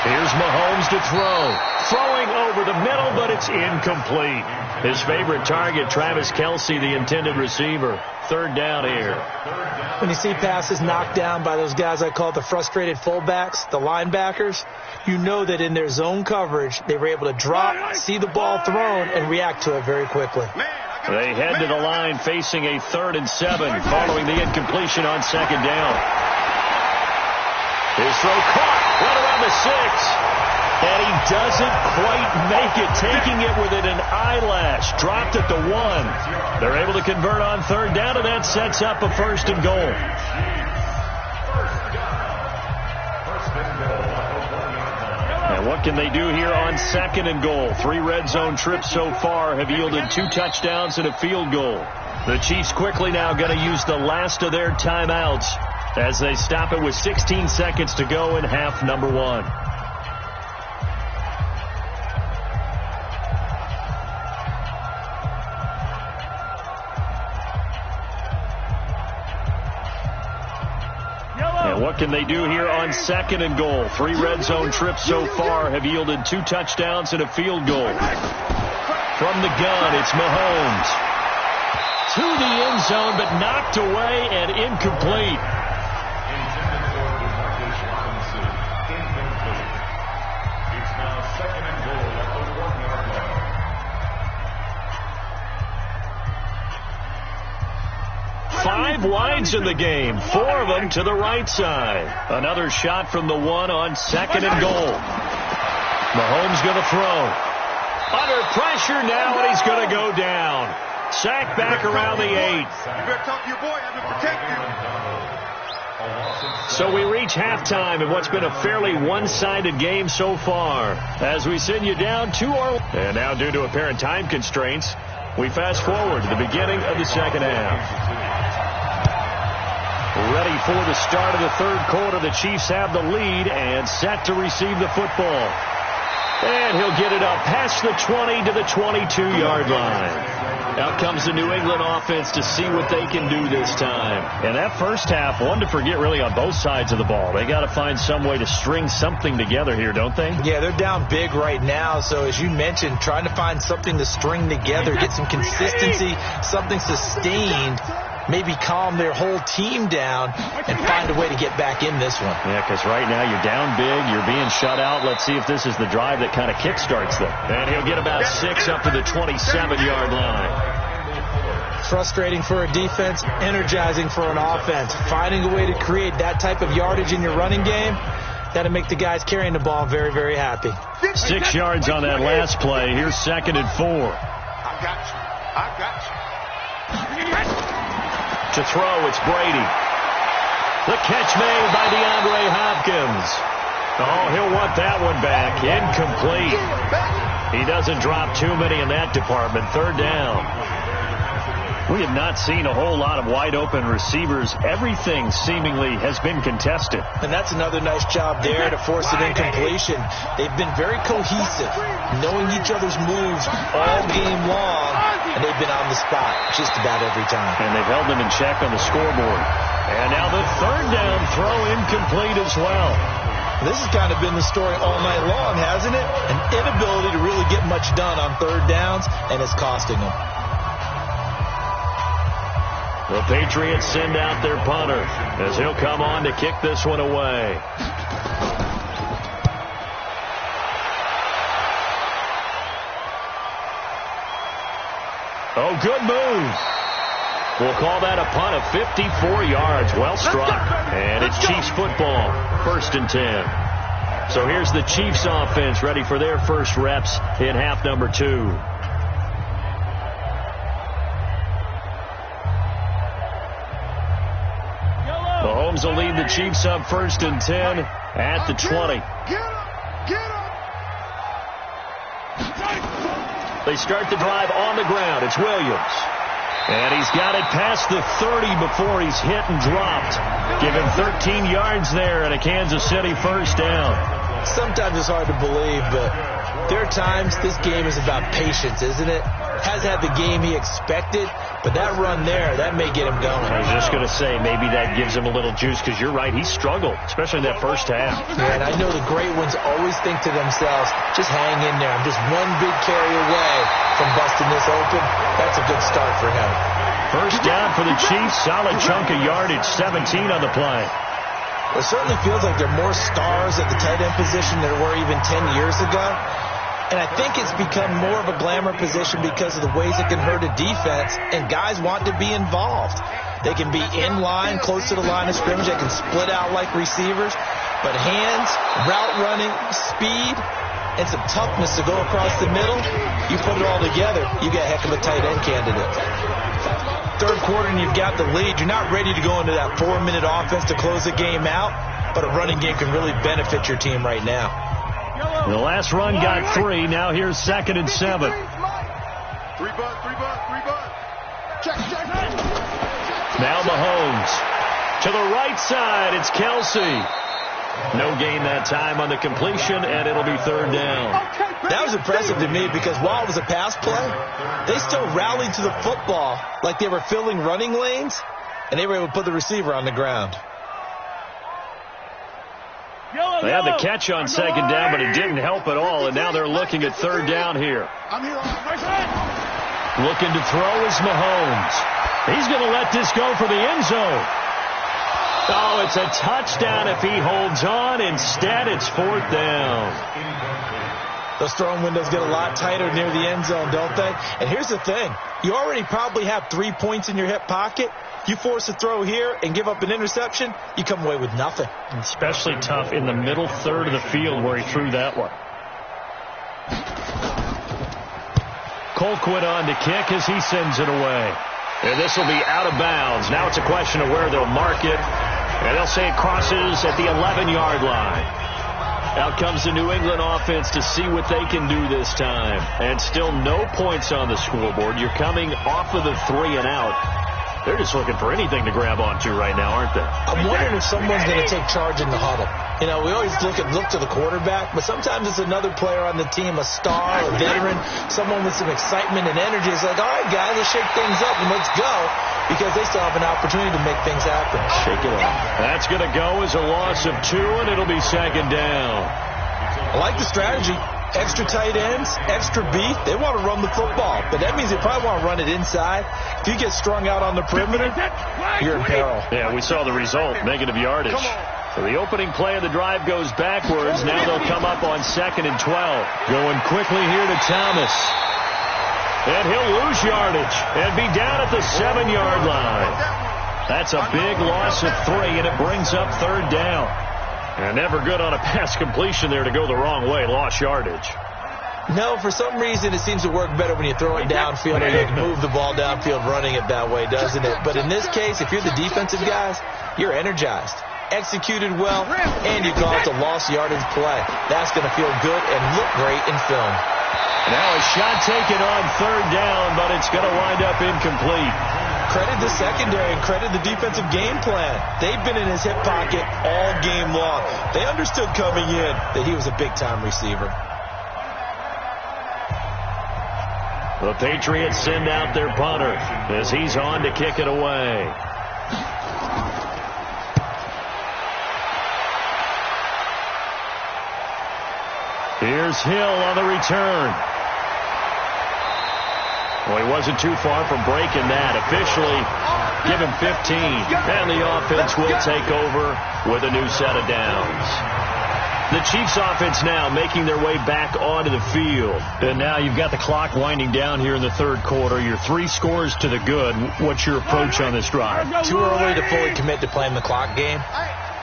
Here's Mahomes to throw. Throwing over the middle, but it's incomplete. His favorite target, Travis Kelce, the intended receiver. Third down here. When you see passes knocked down by those guys I call the frustrated fullbacks, the linebackers, you know that in their zone coverage, they were able to drop, see the ball thrown, and react to it very quickly. They head to the line facing a 3rd and 7 following the incompletion on 2nd down. His throw caught right around the 6. And he doesn't quite make it, taking it within an eyelash. Dropped at the 1. They're able to convert on 3rd down, and that sets up a 1st and goal. And what can they do here on 2nd and goal? 3 red zone trips so far have yielded 2 touchdowns and a field goal. The Chiefs quickly now going to use the last of their timeouts as they stop it with 16 seconds to go in half number 1. What can they do here on 2nd and goal? 3 red zone trips so far have yielded 2 touchdowns and a field goal. From the gun, it's Mahomes. To the end zone, but knocked away and incomplete. Intended for Demarcus Robinson. Incomplete. It's now 2nd and goal at the 1-yard line. 5 wides in the game, 4 of them to the right side. Another shot from the 1 on 2nd and goal. Mahomes going to throw. Under pressure now, and he's going to go down. Sacked back around the 8. You better talk to your boy. I'm going to protect you. So we reach halftime in what's been a fairly one-sided game so far. As we send you down 2 And now, due to apparent time constraints, we fast forward to the beginning of the 2nd half. Ready for the start of the 3rd quarter. The Chiefs have the lead and set to receive the football. And he'll get it up past the 20 to the 22-yard line. Out comes the New England offense to see what they can do this time. And that first half, one to forget really on both sides of the ball. They got to find some way to string something together here, don't they? Yeah, they're down big right now. So as you mentioned, trying to find something to string together, get some consistency, something sustained, maybe calm their whole team down and find a way to get back in this one. Yeah, because right now you're down big, you're being shut out. Let's see if this is the drive that kind of kickstarts them. And he'll get about 6 up to the 27-yard line. Frustrating for a defense, energizing for an offense. Finding a way to create that type of yardage in your running game, that'll make the guys carrying the ball very, very happy. 6 yards on that last play. Here's 2nd and 4. I got you. I got you. To throw, it's Brady. The catch made by DeAndre Hopkins. Oh, he'll want that one back. Incomplete. He doesn't drop too many in that department. 3rd down. We have not seen a whole lot of wide-open receivers. Everything seemingly has been contested. And that's another nice job there to force an incompletion. They've been very cohesive, knowing each other's moves all game long, and they've been on the spot just about every time. And they've held them in check on the scoreboard. And now the 3rd down throw incomplete as well. This has kind of been the story all night long, hasn't it? An inability to really get much done on 3rd downs, and it's costing them. The Patriots send out their punter as he'll come on to kick this one away. Oh, good move. We'll call that a punt of 54 yards. Well struck. And it's Chiefs football. 1st and 10. So here's the Chiefs offense ready for their first reps in half number 2. Mahomes will lead the Chiefs up 1st and 10 at the 20. They start the drive on the ground. It's Williams. And he's got it past the 30 before he's hit and dropped. Give him 13 yards there and a Kansas City 1st down. Sometimes it's hard to believe, but there are times this game is about patience, isn't it? hasn't had the game he expected, but that run there, that may get him going. I was just going to say, maybe that gives him a little juice, because you're right, he struggled, especially in that first half. Yeah, and I know the great ones always think to themselves, just hang in there. I'm just one big carry away from busting this open. That's a good start for him. First down for the Chiefs, solid chunk of yardage, 17 on the play. It certainly feels like there are more stars at the tight end position than there were even 10 years ago. And I think it's become more of a glamour position because of the ways it can hurt a defense, and guys want to be involved. They can be in line, close to the line of scrimmage. They can split out like receivers. But hands, route running, speed, and some toughness to go across the middle, you put it all together, you get a heck of a tight end candidate. Third quarter and you've got the lead. You're not ready to go into that 4-minute offense to close the game out, but a running game can really benefit your team right now. The last run got 3. Now here's 2nd and 7. 3 butt. Check. Now Mahomes. To the right side, it's Kelsey. No gain that time on the completion, and it'll be 3rd down. That was impressive to me because while it was a pass play, they still rallied to the football like they were filling running lanes, and they were able to put the receiver on the ground. They had the catch on 2nd down, but it didn't help at all, and now they're looking at 3rd down here. Looking to throw is Mahomes. He's going to let this go for the end zone. Oh, it's a touchdown if he holds on. Instead, it's 4th down. Those throwing windows get a lot tighter near the end zone, don't they? And here's the thing. You already probably have 3 points in your hip pocket. You force a throw here and give up an interception, you come away with nothing. Especially tough in the middle third of the field where he threw that one. Colquitt on to kick as he sends it away. And this will be out of bounds. Now it's a question of where they'll mark it. And they'll say it crosses at the 11-yard line. Out comes the New England offense to see what they can do this time. And still no points on the scoreboard. You're coming off of the 3 and out. They're just looking for anything to grab onto right now, aren't they? I'm wondering if someone's going to take charge in the huddle. You know, we always look to the quarterback, but sometimes it's another player on the team, a star, a veteran, someone with some excitement and energy. It's like, all right, guys, let's shake things up and let's go, because they still have an opportunity to make things happen. Shake it up. That's going to go as a loss of 2, and it'll be 2nd down. I like the strategy. Extra tight ends, extra beef. They want to run the football, but that means they probably want to run it inside. If you get strung out on the perimeter, you're in peril. Yeah, we saw the result, negative yardage. So the opening play of the drive goes backwards. Now they'll come up on 2nd and 12. Going quickly here to Thomas. And he'll lose yardage and be down at the 7-yard line. That's a big loss of 3, and it brings up 3rd down. And never good on a pass completion there to go the wrong way. Lost yardage. No, for some reason it seems to work better when you throw it downfield or you move the ball downfield running it that way, doesn't it? But in this case, if you're the defensive guys, you're energized, executed well, and you caused a lost yardage play. That's going to feel good and look great in film. Now a shot taken on 3rd down, but it's going to wind up incomplete. Credit the secondary and credit the defensive game plan. They've been in his hip pocket all game long. They understood coming in that he was a big-time receiver. The Patriots send out their punter as he's on to kick it away. Here's Hill on the return. Well, he wasn't too far from breaking that. Officially, give him 15. And the offense will take over with a new set of downs. The Chiefs offense now making their way back onto the field. And now you've got the clock winding down here in the 3rd quarter. You're 3 scores to the good. What's your approach on this drive? Too early to fully commit to playing the clock game.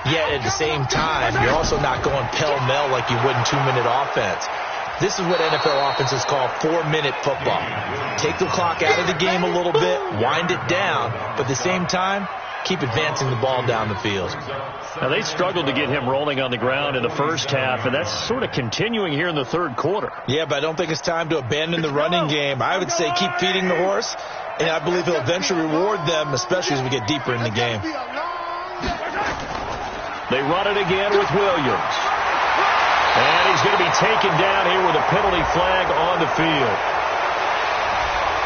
Yet at the same time, you're also not going pell-mell like you would in 2-minute offense. This is what NFL offenses call 4-minute football. Take the clock out of the game a little bit, wind it down, but at the same time, keep advancing the ball down the field. Now, they struggled to get him rolling on the ground in the first half, and that's sort of continuing here in the 3rd quarter. Yeah, but I don't think it's time to abandon the running game. I would say keep feeding the horse, and I believe he'll eventually reward them, especially as we get deeper in the game. They run it again with Williams. And he's going to be taken down here with a penalty flag on the field.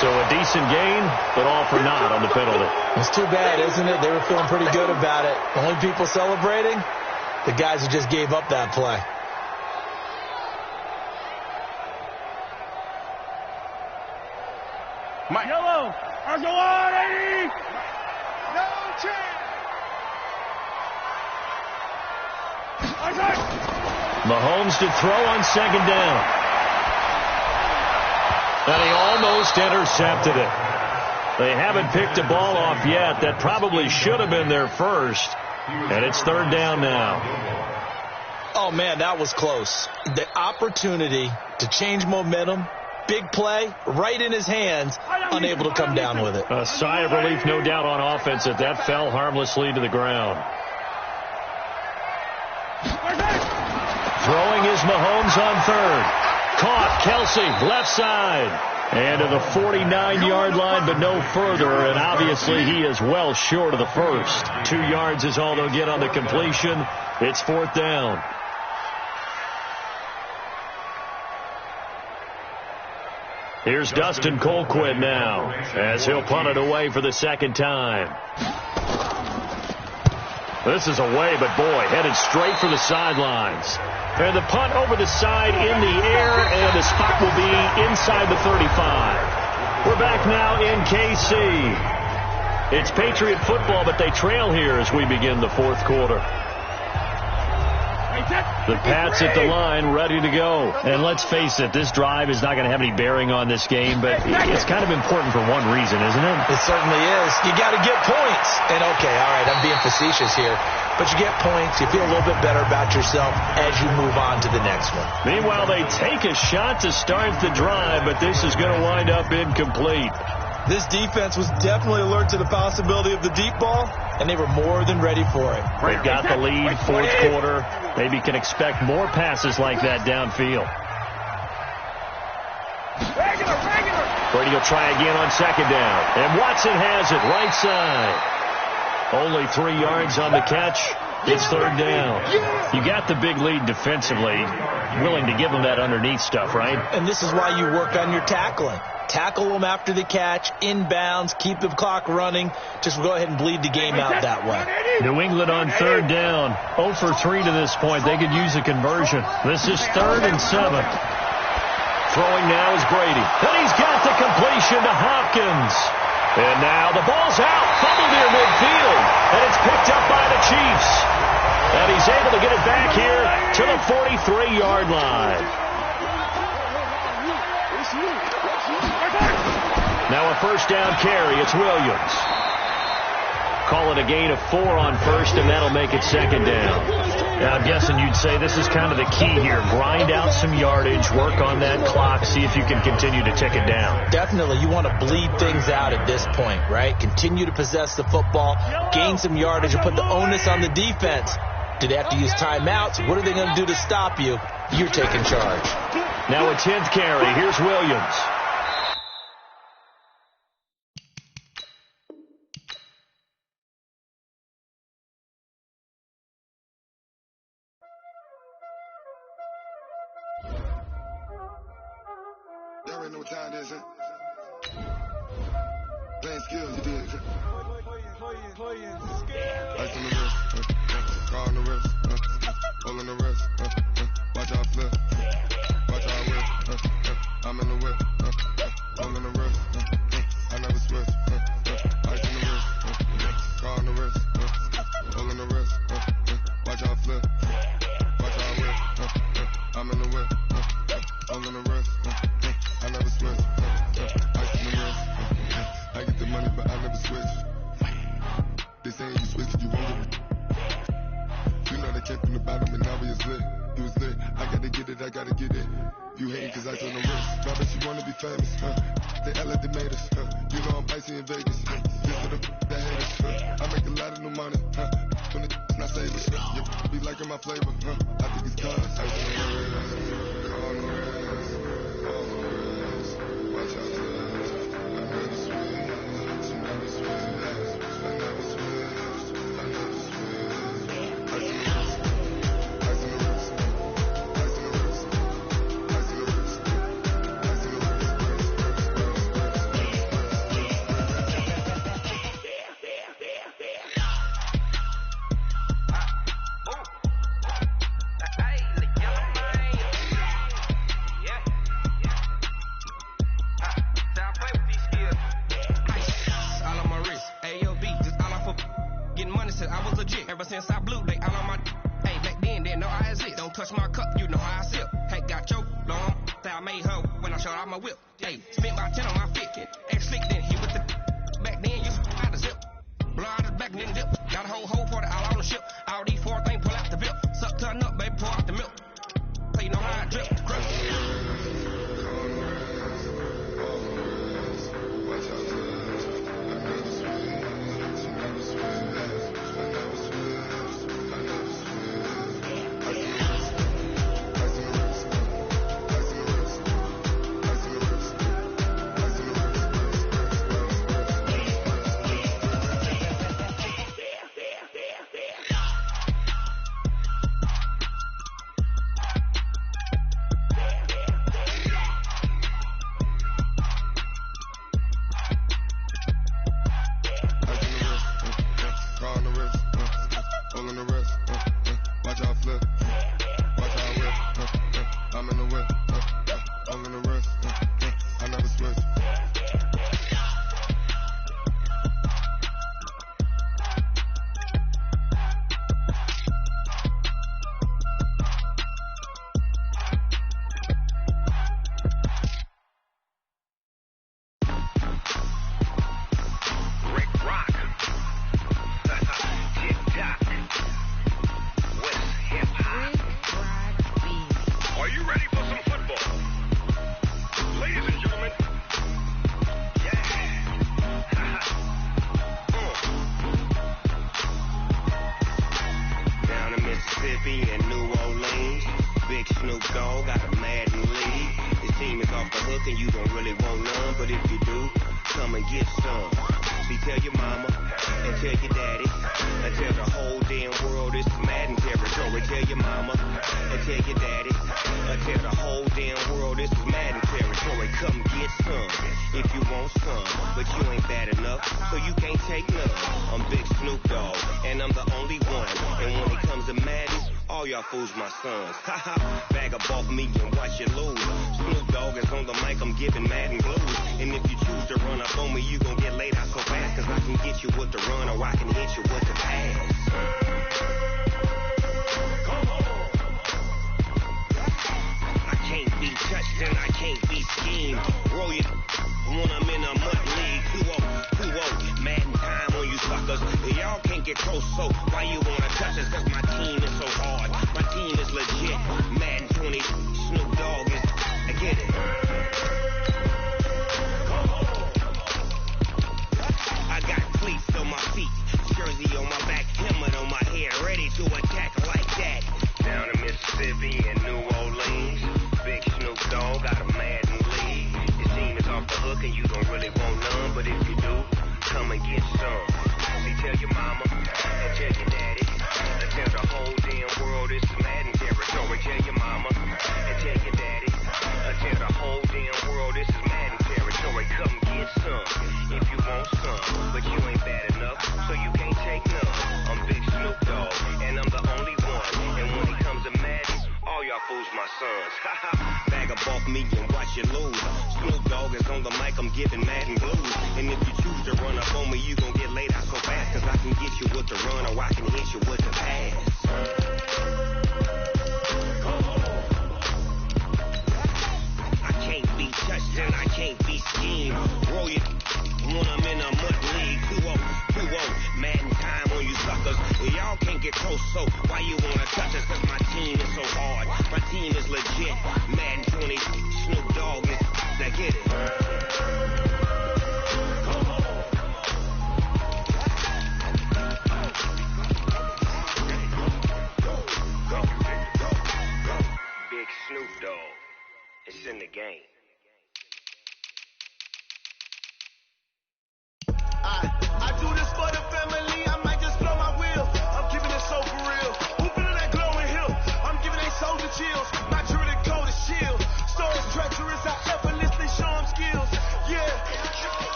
So a decent gain, but all for naught on the penalty. It's too bad, isn't it? They were feeling pretty good about it. Only people celebrating, the guys who just gave up that play. Mike. Yellow. Argolari. No chance. Mahomes to throw on second down. And he almost intercepted it. They haven't picked a ball off yet. That probably should have been their first. And it's third down now. Oh, man, that was close. The opportunity to change momentum, big play, right in his hands, unable to come down with it. A sigh of relief, no doubt, on offense that fell harmlessly to the ground. Throwing is Mahomes on third. Caught, Kelsey, left side. And to the 49-yard line, but no further. And obviously he is well short of the first. 2 yards is all they'll get on the completion. It's fourth down. Here's Dustin Colquitt now, as he'll punt it away for the second time. This is away, but boy, headed straight for the sidelines. And the punt over the side in the air, and the spot will be inside the 35. We're back now in KC. It's Patriot football, but they trail here as we begin the fourth quarter. The Pats at the line, ready to go. And let's face it, this drive is not going to have any bearing on this game, but it's kind of important for one reason, isn't it? It certainly is. You got to get points. And okay, all right, I'm being facetious here, but you get points, you feel a little bit better about yourself as you move on to the next one. Meanwhile, they take a shot to start the drive, but this is going to wind up incomplete. This defense was definitely alert to the possibility of the deep ball, and they were more than ready for it. They've got the lead, fourth quarter. Maybe can expect more passes like that downfield. Brady will try again on second down. And Watson has it, right side. Only 3 yards on the catch. It's third down. You got the big lead defensively. Willing to give them that underneath stuff, right? And this is why you work on your tackling. Tackle them after the catch, inbounds, keep the clock running. Just go ahead and bleed the game out that way. New England on third down. 0 for 3 to this point. They could use a conversion. This is 3rd and 7. Throwing now is Brady. And he's got the completion to Hopkins. And now the ball's out. Fumble near midfield. And it's picked up by the Chiefs. And he's able to get it back here to the 43-yard line. Now a first down carry. It's Williams. Call it a gain of 4 on first, and that'll make it second down. Now, I'm guessing you'd say this is kind of the key here. Grind out some yardage, work on that clock, see if you can continue to tick it down. Definitely. You want to bleed things out at this point, right? Continue to possess the football, gain some yardage, and put the onus on the defense. Do they have to use timeouts? What are they going to do to stop you? You're taking charge. Now a 10th carry. Here's Williams. Y'all already know what time it is, huh? Playing skills, you did. Ice on the wrist, car on the wrist, hole in the wrist, watch out flip, watch out whip, I'm in the whip, hole in the wrist, I never switch, ice on the wrist, car on the wrist, hole in the wrist, watch out flip, watch out whip, I'm in the whip, hole in the wrist, I never switch, ice on the wrist, I get the money but I never switch. They saying you switch it, you won't get it. You know they came from the bottom and now we is lit. You was lit, I gotta get it, I gotta get it. You hating cause I told no risk. Now that you wanna be famous, they act like they made us, You know I'm icy in Vegas, This for the that hate us, I make a lot of new money, When the not stable, You be liking my flavor, I think it's cause ice on the wrist, car on the wrist, all the wrist, watch out for this. I never switch, you never switch, I never switch, I never switch. Ice on the wrist, ice on the wrist, ice on the wrist, ice on the wrist, ice on the wrist, ever since I blew, they all on my. Hey, back then, didn't know I exist. Don't touch my cup, you know how I sip. Hey, got your long. I made her when I showed out my whip. Hey, spent about 10 on my fit. Ex-slick, then he with the. Back then, you had a zip. Blow out his back, then dip. Got a whole party all on the ship. All these 4 things pull out the bip. Suck, turn up, baby, pour out the milk. So you know how I drip.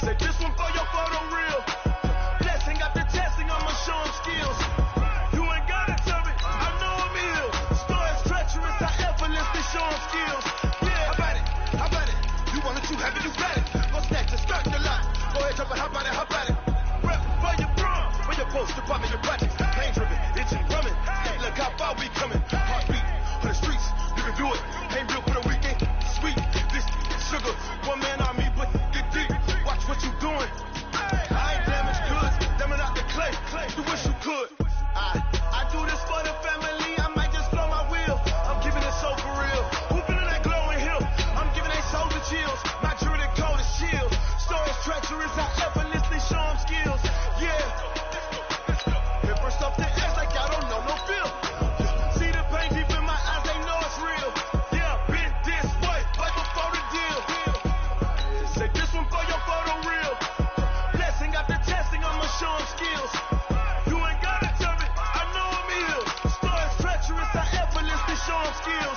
Say this one for your photo reel. how far we coming. Heartbeat on the streets, you can do it. Ain't real for the weekend. Sweet, this sugar, one man on me, but get deep. Watch what you doing. I ain't damaged goods, damn it out the clay. You wish you could. I do this for the family. I might just blow my wheel. I'm giving it so for real. Who feeling that glowing hill? I'm giving they soldier chills. My jewelry cold as shield. Stories treacherous, I effortlessly show them skills. Yeah. Hit first off the edge like I don't know no feel. See the pain deep in my eyes, they know it's real. Yeah, been this way, right before the deal. Say this one for your photo reel. Blessing after testing, I'ma show them skills. You ain't gotta tell me, I know I'm ill. Stories treacherous, I effortlessly show them skills.